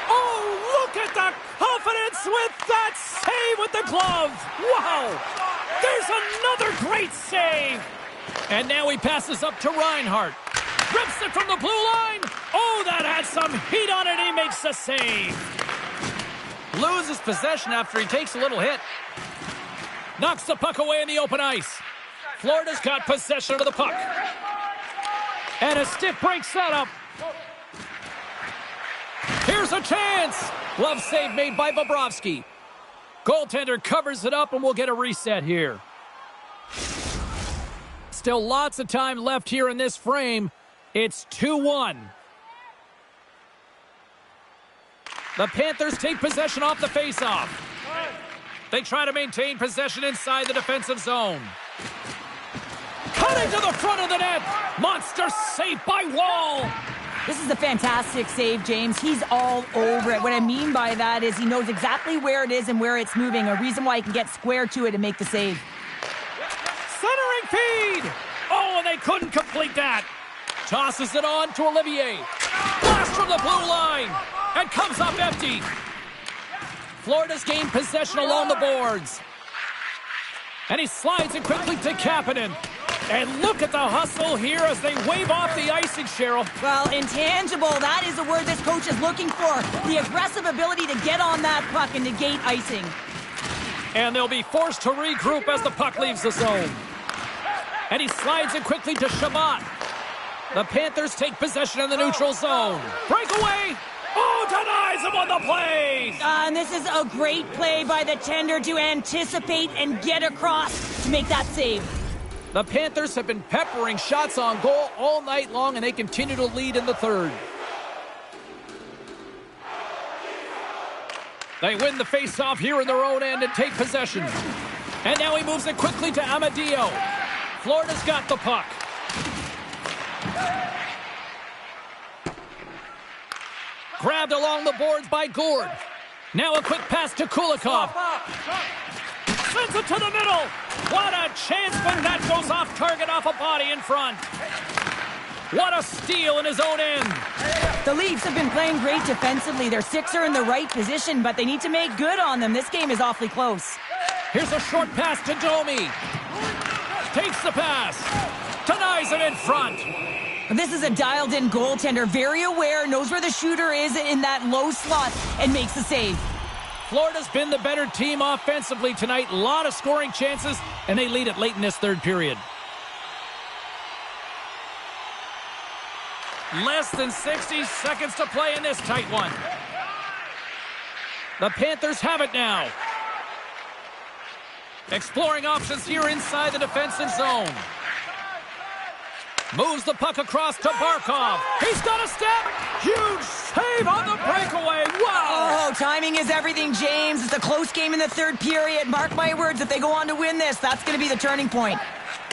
Oh, look at the confidence with that save with the glove. Wow. There's another great save. And now he passes up to Reinhart. Rips it from the blue line. Oh, that had some heat on it. He makes the save. Loses possession after he takes a little hit. Knocks the puck away in the open ice. Florida's got possession of the puck. And a stiff break setup. Here's a chance. Glove save made by Bobrovsky. Goaltender covers it up and we'll get a reset here. Still lots of time left here in this frame. It's 2-1. The Panthers take possession off the faceoff. They try to maintain possession inside the defensive zone. Cutting to the front of the net. Monster save by Wall. This is a fantastic save, James. He's all over it. What I mean by that is he knows exactly where it is and where it's moving. A reason why he can get square to it and make the save. Centering feed. Oh, and they couldn't complete that. Tosses it on to Olivier. Blast from the blue line. And comes up empty. Florida's gained possession along the boards. And he slides it quickly to Kapanen. And look at the hustle here as they wave off the icing, Cheryl. Well, intangible, that is the word this coach is looking for. The aggressive ability to get on that puck and negate icing. And they'll be forced to regroup as the puck leaves the zone. And he slides it quickly to Shabbat. The Panthers take possession in the neutral zone. Breakaway. Oh, denies him on the play. And this is a great play by the tender to anticipate and get across to make that save. The Panthers have been peppering shots on goal all night long, and they continue to lead in the third. They win the faceoff here in their own end and take possession. And now he moves it quickly to Amadio. Florida's got the puck. Grabbed along the boards by Gourde. Now a quick pass to Kulikov. Sends it to the middle. What a chance, but that goes off target off a body in front. What a steal in his own end. The Leafs have been playing great defensively. Their six are in the right position, but they need to make good on them. This game is awfully close. Here's a short pass to Domi. Takes the pass. Denies it in front. This is a dialed-in goaltender, very aware, knows where the shooter is in that low slot, and makes the save. Florida's been the better team offensively tonight. A lot of scoring chances, and they lead it late in this third period. Less than 60 seconds to play in this tight one. The Panthers have it now. Exploring options here inside the defensive zone. Moves the puck across to Barkov. He's got a step. Huge save on the breakaway. Wow. Oh, timing is everything, James. It's a close game in the third period. Mark my words, if they go on to win this, that's going to be the turning point.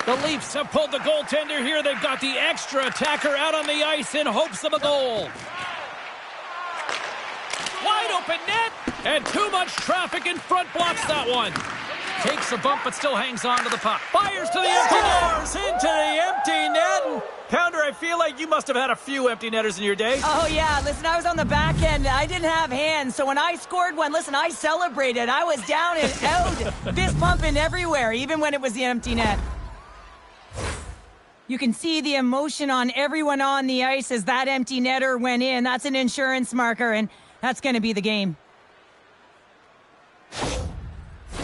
The Leafs have pulled the goaltender here. They've got the extra attacker out on the ice in hopes of a goal. Wide open net. And too much traffic in front blocks that one. Takes a bump, but still hangs on to the puck. Fires to the empty net. Into the empty net. And Pounder, I feel like you must have had a few empty netters in your day. Oh, yeah. Listen, I was on the back end. I didn't have hands. So when I scored one, listen, I celebrated. I was down and out, fist pumping everywhere, even when it was the empty net. You can see the emotion on everyone on the ice as that empty netter went in. That's an insurance marker, and that's going to be the game.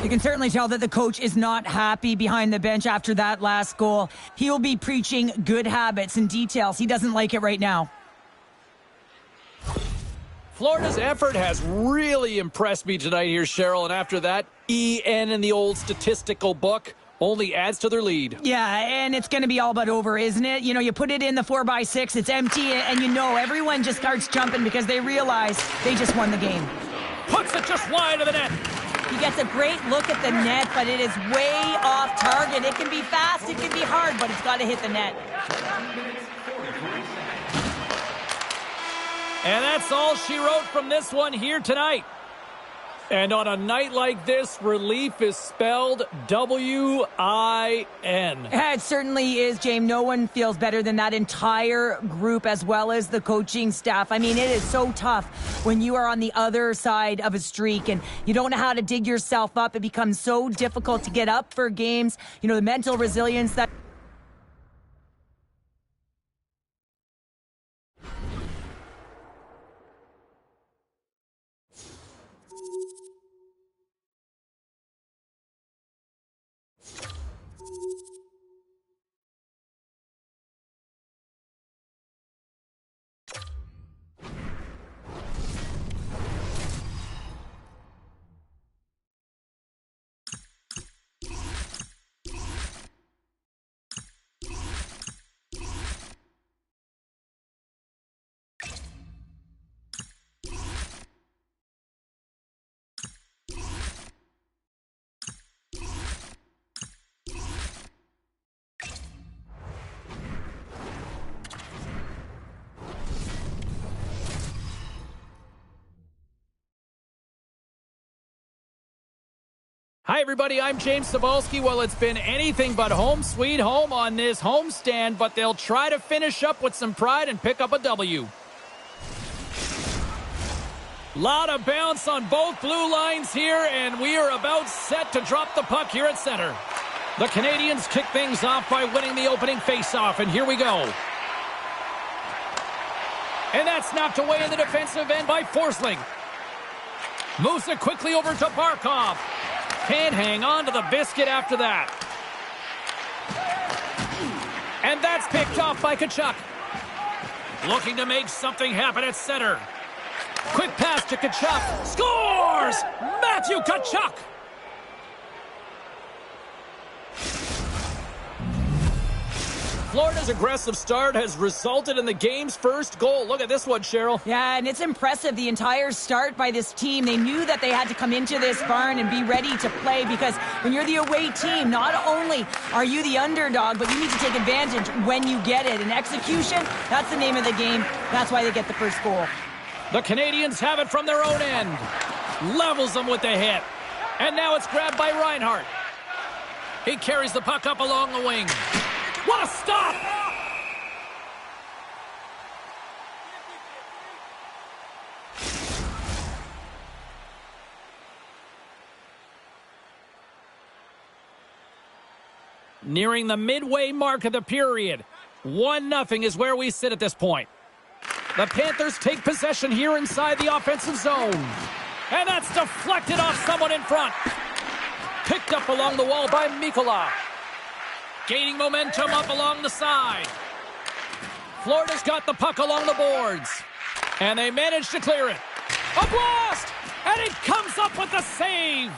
You can certainly tell that the coach is not happy behind the bench after that last goal. He'll be preaching good habits and details. He doesn't like it right now. Florida's effort has really impressed me tonight here, Cheryl. And after that, EN in the old statistical book, Only adds to their lead. Yeah, and it's going to be all but over, isn't it? You know, you put it in the 4x6, it's empty, and you know everyone just starts jumping because they realize they just won the game. Puts it just wide of the net. He gets a great look at the net, but it is way off target. It can be fast, it can be hard, but it's got to hit the net. And that's all she wrote from this one here tonight. And on a night like this, relief is spelled W-I-N. It certainly is, James. No one feels better than that entire group as well as the coaching staff. I mean, it is so tough when you are on the other side of a streak and you don't know how to dig yourself up. It becomes so difficult to get up for games. You know, the mental resilience that... Hi, everybody. I'm James Cybulski. Well, it's been anything but home sweet home on this homestand, but they'll try to finish up with some pride and pick up a W. Lot of bounce on both blue lines here, and we are about set to drop the puck here at center. The Canadians kick things off by winning the opening faceoff, and here we go. And that's knocked away in the defensive end by Forsling. Moves it quickly over to Barkov. Can't hang on to the biscuit after that. And that's picked off by Tkachuk. Looking to make something happen at center. Quick pass to Tkachuk. Scores! Matthew Tkachuk! Florida's aggressive start has resulted in the game's first goal. Look at this one, Cheryl. Yeah, and it's impressive, the entire start by this team. They knew that they had to come into this barn and be ready to play because when you're the away team, not only are you the underdog, but you need to take advantage when you get it. And execution, that's the name of the game. That's why they get the first goal. The Canadians have it from their own end. Levels them with the hit. And now it's grabbed by Reinhart. He carries the puck up along the wing. What a stop! Nearing the midway mark of the period. 1-0 is where we sit at this point. The Panthers take possession here inside the offensive zone. And that's deflected off someone in front. Picked up along the wall by Mikkola. Gaining momentum up along the side. Florida's got the puck along the boards. And they manage to clear it. A blast! And he comes up with the save.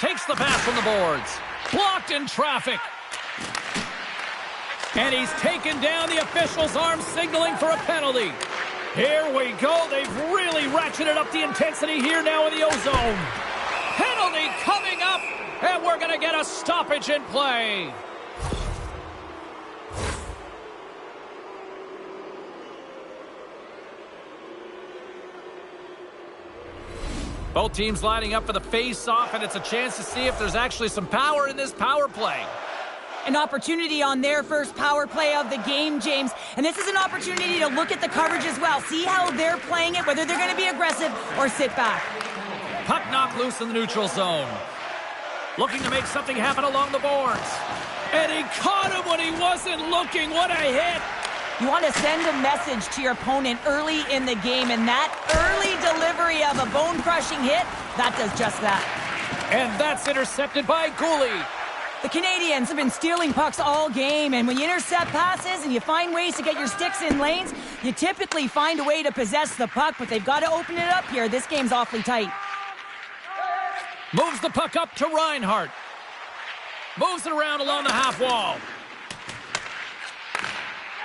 Takes the pass from the boards. Blocked in traffic. And he's taken down. The official's arm signaling for a penalty. Here we go. They've really ratcheted up the intensity here now in the O-zone. Penalty coming up. And we're going to get a stoppage in play. Both teams lining up for the face-off, and it's a chance to see if there's actually some power in this power play. An opportunity on their first power play of the game, James. And this is an opportunity to look at the coverage as well. See how they're playing it, whether they're going to be aggressive or sit back. Puck knocked loose in the neutral zone. Looking to make something happen along the boards. And he caught him when he wasn't looking. What a hit. You want to send a message to your opponent early in the game, and that early delivery of a bone-crushing hit, that does just that. And that's intercepted by Gooley. The Canadians have been stealing pucks all game, and when you intercept passes and you find ways to get your sticks in lanes, you typically find a way to possess the puck, but they've got to open it up here. This game's awfully tight. Moves the puck up to Reinhart. Moves it around along the half wall.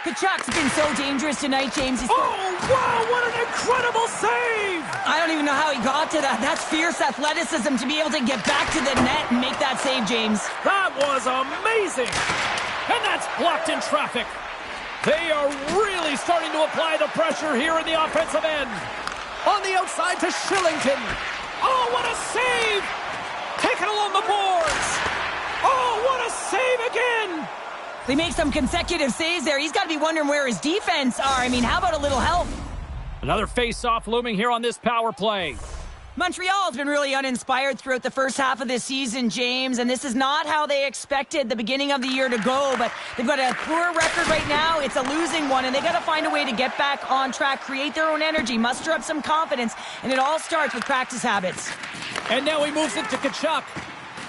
Kachuk's been so dangerous tonight, James. Oh, wow, what an incredible save! I don't even know how he got to that. That's fierce athleticism to be able to get back to the net and make that save, James. That was amazing! And that's blocked in traffic. They are really starting to apply the pressure here in the offensive end. On the outside to Shillington. Oh, what a save! Taken along the boards. Oh, what a save again! They make some consecutive saves there. He's got to be wondering where his defense are. I mean, how about a little help? Another face-off looming here on this power play. Montreal's been really uninspired throughout the first half of this season, James, and this is not how they expected the beginning of the year to go, but they've got a poor record right now. It's a losing one, and they got to find a way to get back on track, create their own energy, muster up some confidence, and it all starts with practice habits. And now he moves it to Tkachuk.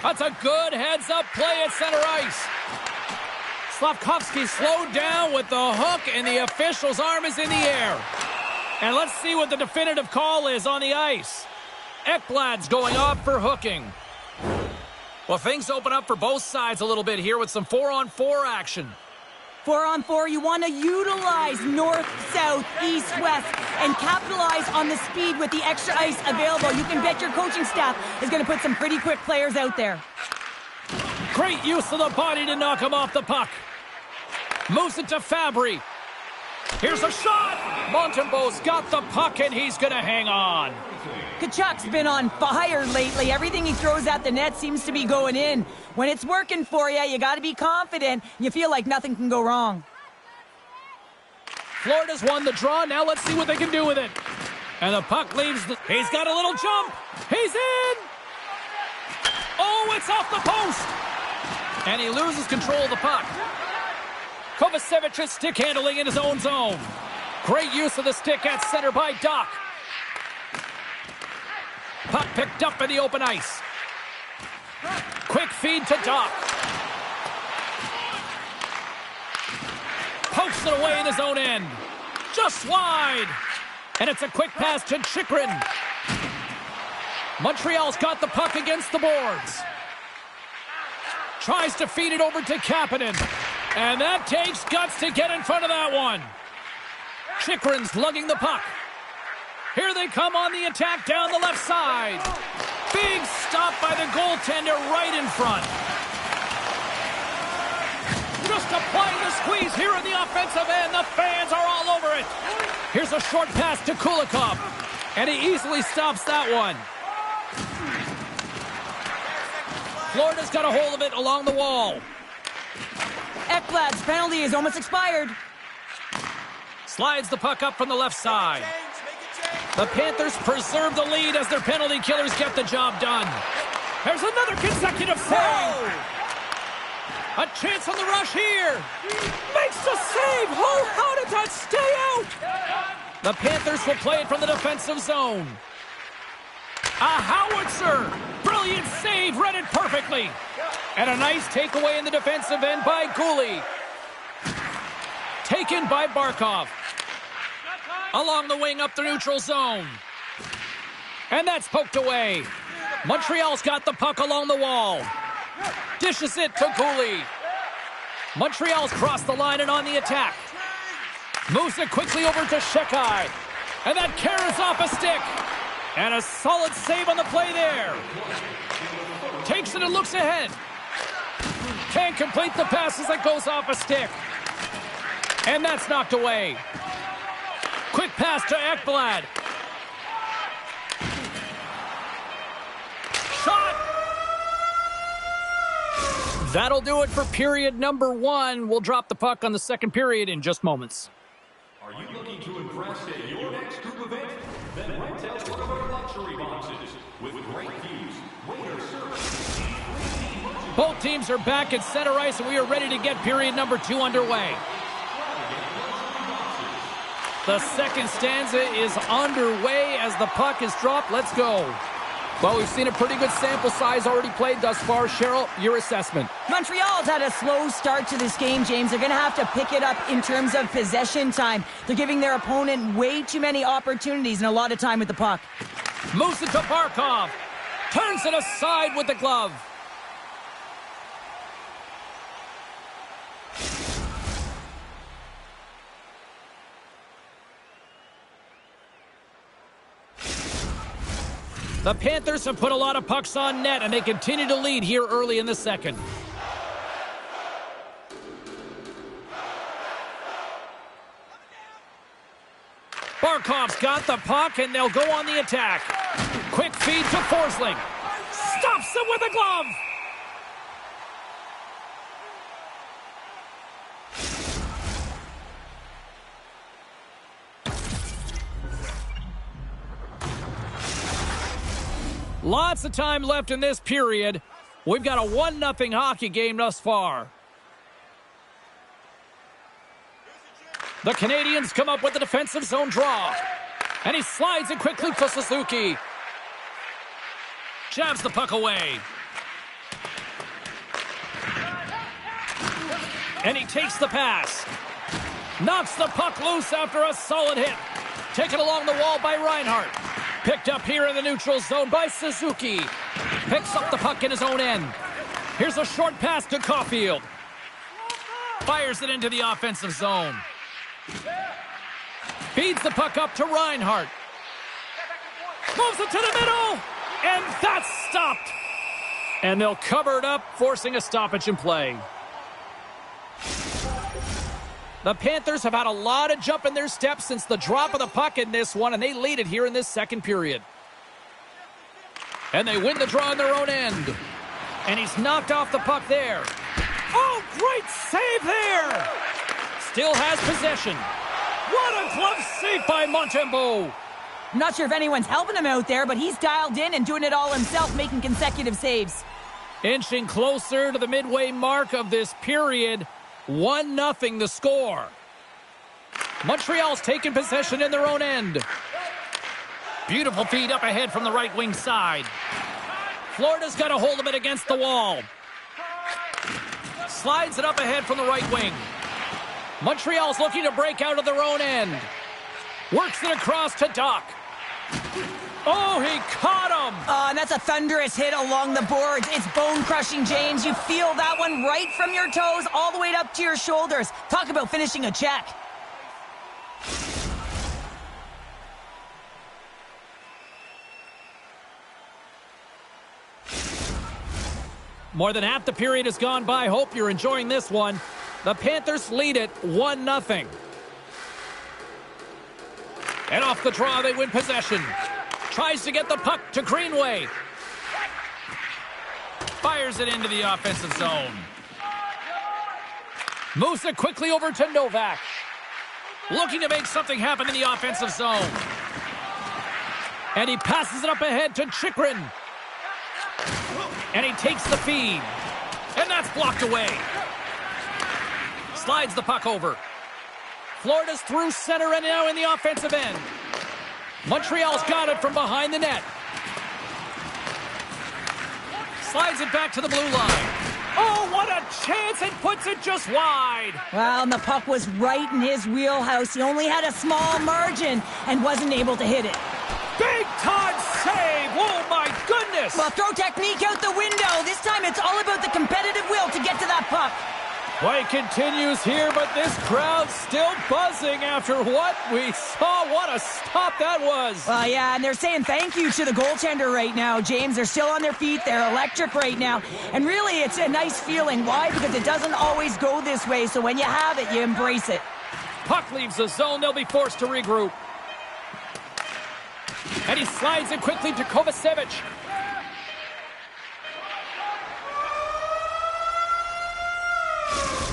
That's a good heads-up play at center ice. Slavkovsky slowed down with the hook, and the official's arm is in the air. And let's see what the definitive call is on the ice. Ekblad's going off for hooking. Well, things open up for both sides a little bit here with some 4-on-4 action. 4-on-4, you want to utilize north, south, east, west, and capitalize on the speed with the extra ice available. You can bet your coaching staff is going to put some pretty quick players out there. Great use of the body to knock him off the puck. Moves it to Fabry. Here's a shot. Montembeau's got the puck, and he's going to hang on. Tkachuk's been on fire lately. Everything he throws at the net seems to be going in. When it's working for you, you got to be confident. You feel like nothing can go wrong. Florida's won the draw. Now let's see what they can do with it. And the puck leaves. He's got a little jump. He's in. Oh, it's off the post. And he loses control of the puck. Kovacevic's stick handling in his own zone. Great use of the stick at center by Doc. Puck picked up in the open ice. Quick feed to Doc. Pokes it away in his own end. Just wide. And it's a quick pass to Chychrun. Montreal's got the puck against the boards. Tries to feed it over to Kapanen. And that takes guts to get in front of that one. Chychrun's lugging the puck. Here they come on the attack down the left side. Big stop by the goaltender right in front. Just applying the squeeze here in the offensive end. The fans are all over it. Here's a short pass to Kulikov. And he easily stops that one. Florida's got a hold of it along the wall. Ekblad's penalty is almost expired. Slides the puck up from the left side. The Panthers preserve the lead as their penalty killers get the job done. There's another consecutive save. A chance on the rush here. Makes the save. Oh, how did that stay out? The Panthers will play it from the defensive zone. A howitzer. Brilliant save, read it perfectly. And a nice takeaway in the defensive end by Gouli. Taken by Barkov. Along the wing up the neutral zone. And that's poked away. Montreal's got the puck along the wall. Dishes it to Gouli. Montreal's crossed the line and on the attack. Moves it quickly over to Shekai. And that carries off a stick. And a solid save on the play there. Takes it and looks ahead. Can't complete the pass as it goes off a stick. And that's knocked away. Quick pass to Ekblad. Shot! That'll do it for period number 1. We'll drop the puck on the second period in just moments. Are you looking to impress at your next group event? Then rent out one of our luxury boxes with great views, waiter service. Both teams are back at center ice, and we are ready to get period number 2 underway. The second stanza is underway as the puck is dropped. Let's go. Well, we've seen a pretty good sample size already played thus far. Cheryl, your assessment. Montreal's had a slow start to this game, James. They're going to have to pick it up in terms of possession time. They're giving their opponent way too many opportunities and a lot of time with the puck. Moves it to Barkov. Turns it aside with the glove. The Panthers have put a lot of pucks on net, and they continue to lead here early in the second. Barkov's got the puck, and they'll go on the attack. Quick feed to Forsling. Stops him with a glove. Lots of time left in this period. We've got a 1-0 hockey game thus far. The Canadians come up with the defensive zone draw. And he slides it quickly to Suzuki. Jabs the puck away. And he takes the pass. Knocks the puck loose after a solid hit. Taken along the wall by Reinhart. Picked up here in the neutral zone by Suzuki. Picks up the puck in his own end. Here's a short pass to Caulfield. Fires it into the offensive zone. Feeds the puck up to Reinhart. Moves it to the middle. And that's stopped. And they'll cover it up, forcing a stoppage in play. The Panthers have had a lot of jump in their steps since the drop of the puck in this one, and they lead it here in this second period. And they win the draw in their own end. And he's knocked off the puck there. Oh, great save there! Still has possession. What a glove save by Montembeault. I'm not sure if anyone's helping him out there, but he's dialed in and doing it all himself, making consecutive saves. Inching closer to the midway mark of this period. 1-0 the score. Montreal's taken possession in their own end. Beautiful feed up ahead from the right wing side. Florida's got a hold of it against the wall. Slides it up ahead from the right wing. Montreal's looking to break out of their own end. Works it across to Doc. Oh, he caught him! And that's a thunderous hit along the boards. It's bone-crushing, James. You feel that one right from your toes all the way up to your shoulders. Talk about finishing a check. More than half the period has gone by. Hope you're enjoying this one. The Panthers lead it 1-0. And off the draw, they win possession. Tries to get the puck to Greenway. Fires it into the offensive zone. Moves it quickly over to Novak. Looking to make something happen in the offensive zone. And he passes it up ahead to Chychrun. And he takes the feed. And that's blocked away. Slides the puck over. Florida's through center and now in the offensive end. Montreal's got it from behind the net. Slides it back to the blue line. Oh, what a chance! It puts it just wide. Well, and the puck was right in his wheelhouse. He only had a small margin and wasn't able to hit it. Big time save! Oh, my goodness! Well, throw technique out the window. This time it's all about the competitive will to get to that puck. Play continues here, but this crowd's still buzzing after what we saw. What a stop that was. Well, yeah, and they're saying thank you to the goaltender right now, James. They're still on their feet. They're electric right now. And really, it's a nice feeling. Why? Because it doesn't always go this way, so when you have it, you embrace it. Puck leaves the zone. They'll be forced to regroup. And he slides it quickly to Kovacevic.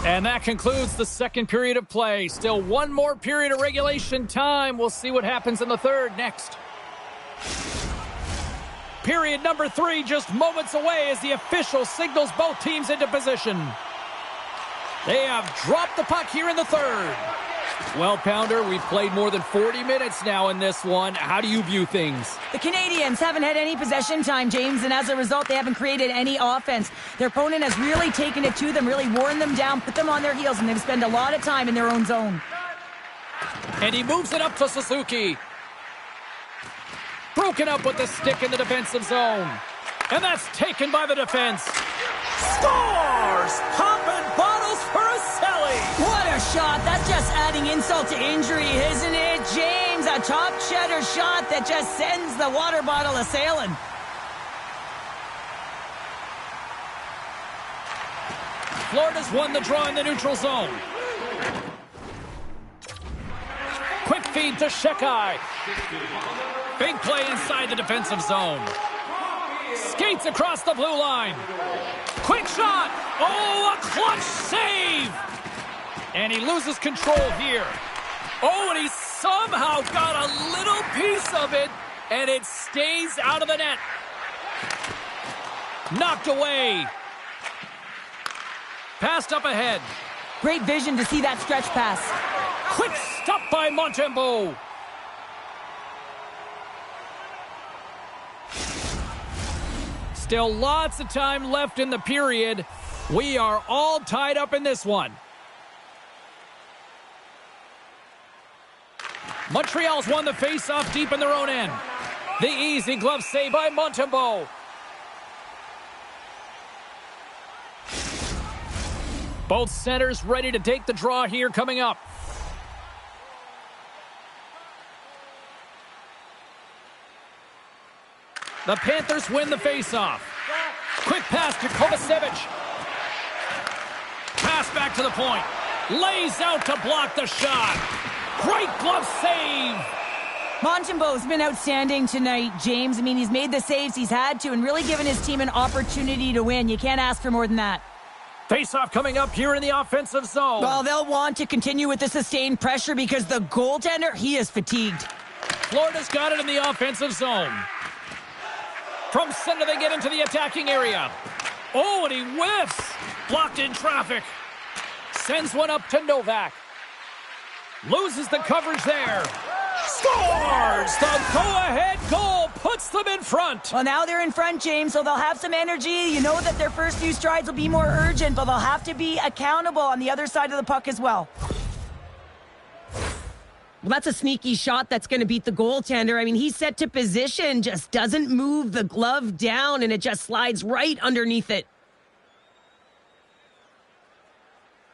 And that concludes the second period of play. Still one more period of regulation time. We'll see what happens in the third next. Period number 3 just moments away as the official signals both teams into position. They have dropped the puck here in the third. Well, Pounder, we've played more than 40 minutes now in this one. How do you view things? The Canadians haven't had any possession time, James, and as a result, they haven't created any offense. Their opponent has really taken it to them, really worn them down, put them on their heels, and they've spent a lot of time in their own zone. And he moves it up to Suzuki. Broken up with the stick in the defensive zone. And that's taken by the defense. Scores! Popping bottles for a Selly! What a shot. That's just adding insult to injury, isn't it? James, a top cheddar shot that just sends the water bottle a-sailing. Florida's won the draw in the neutral zone. Quick feed to Shekai. Big play inside the defensive zone. Skates across the blue line. Quick shot. Oh, a clutch save. And he loses control here. Oh, and he somehow got a little piece of it, and it stays out of the net. Knocked away. Passed up ahead. Great vision to see that stretch pass. Quick stop by Montembeault. Still lots of time left in the period. We are all tied up in this one. Montreal's won the face-off deep in their own end. The easy glove save by Montembeault. Both centers ready to take the draw here coming up. The Panthers win the face-off. Quick pass to Kovacevic. Pass back to the point. Lays out to block the shot. Great glove save. Montembeault's been outstanding tonight, James. I mean, he's made the saves he's had to and really given his team an opportunity to win. You can't ask for more than that. Face-off coming up here in the offensive zone. Well, they'll want to continue with the sustained pressure because the goaltender, he is fatigued. Florida's got it in the offensive zone. From center, they get into the attacking area. Oh, and he whiffs. Blocked in traffic. Sends one up to Novak. Loses the coverage there. Scores! The go-ahead goal puts them in front. Well, now they're in front, James, so they'll have some energy. You know that their first few strides will be more urgent, but they'll have to be accountable on the other side of the puck as well. Well, that's a sneaky shot that's going to beat the goaltender. I mean, he's set to position, just doesn't move the glove down, and it just slides right underneath it.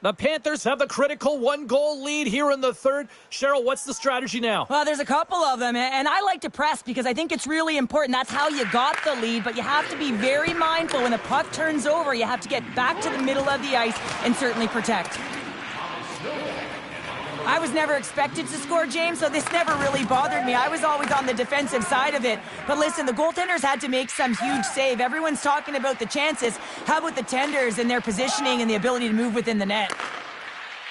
The Panthers have the critical one-goal lead here in the third. Cheryl, what's the strategy now? Well, there's a couple of them, and I like to press because I think it's really important. That's how you got the lead, but you have to be very mindful. When the puck turns over, you have to get back to the middle of the ice and certainly protect. I was never expected to score, James, so this never really bothered me. I was always on the defensive side of it. But listen, the goaltenders had to make some huge save. Everyone's talking about the chances. How about the tenders and their positioning and the ability to move within the net?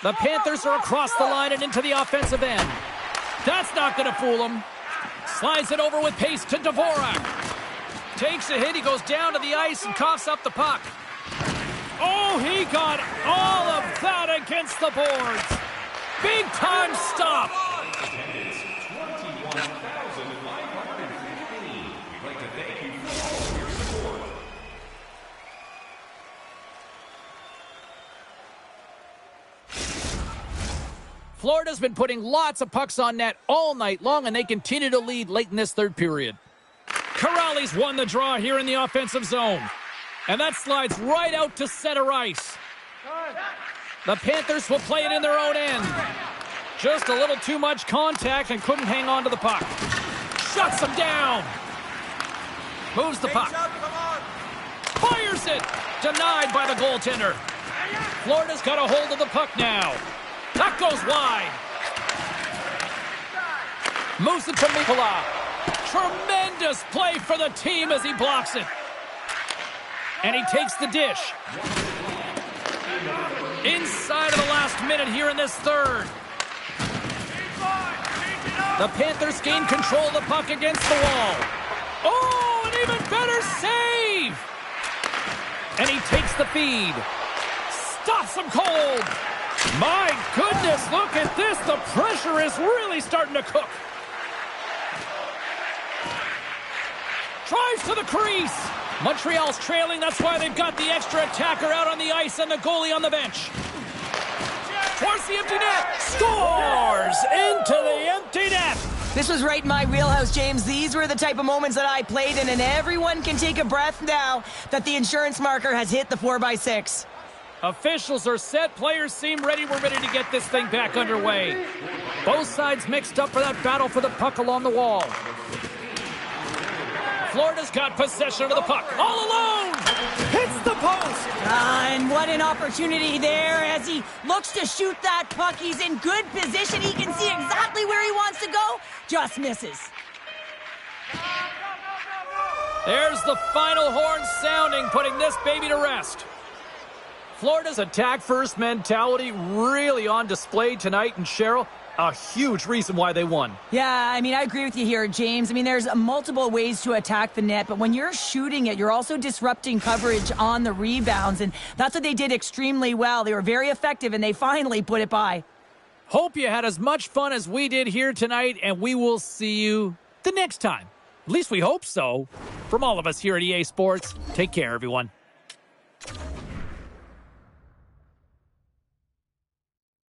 The Panthers are across the line and into the offensive end. That's not going to fool them. Slides it over with pace to Dvorak. Takes a hit, he goes down to the ice and coughs up the puck. Oh, he got all of that against the boards. Big time stop. Attendance 21,515. We'd like to thank you for all your support. Florida's been putting lots of pucks on net all night long, and they continue to lead late in this third period. Corrales won the draw here in the offensive zone. And that slides right out to center ice. The Panthers will play it in their own end. Just a little too much contact and couldn't hang on to the puck. Shuts him down. Moves the puck. Fires it. Denied by the goaltender. Florida's got a hold of the puck now. That goes wide. Moves it to Mikkola. Tremendous play for the team as he blocks it. And he takes the dish. Inside of the last minute here in this third. The Panthers gain control of the puck against the wall. Oh, an even better save! And he takes the feed. Stops him cold. My goodness, look at this. The pressure is really starting to cook. Drives to the crease. Montreal's trailing. That's why they've got the extra attacker out on the ice and the goalie on the bench. Towards the empty net. Scores into the empty net. This was right in my wheelhouse, James. These were the type of moments that I played in, and everyone can take a breath now that the insurance marker has hit the 4x6. Officials are set. Players seem ready. We're ready to get this thing back underway. Both sides mixed up for that battle for the puck along the wall. Florida's got possession of the puck. All alone! Hits the post! And what an opportunity there as he looks to shoot that puck. He's in good position. He can see exactly where he wants to go. Just misses. There's the final horn sounding, putting this baby to rest. Florida's attack-first mentality really on display tonight, and Cheryl, a huge reason why they won. Yeah, I mean, I agree with you here, James. I mean, there's multiple ways to attack the net, but when you're shooting it, you're also disrupting coverage on the rebounds, and that's what they did extremely well. They were very effective, and they finally put it by. Hope you had as much fun as we did here tonight, and we will see you the next time. At least we hope so. From all of us here at EA Sports, take care, everyone.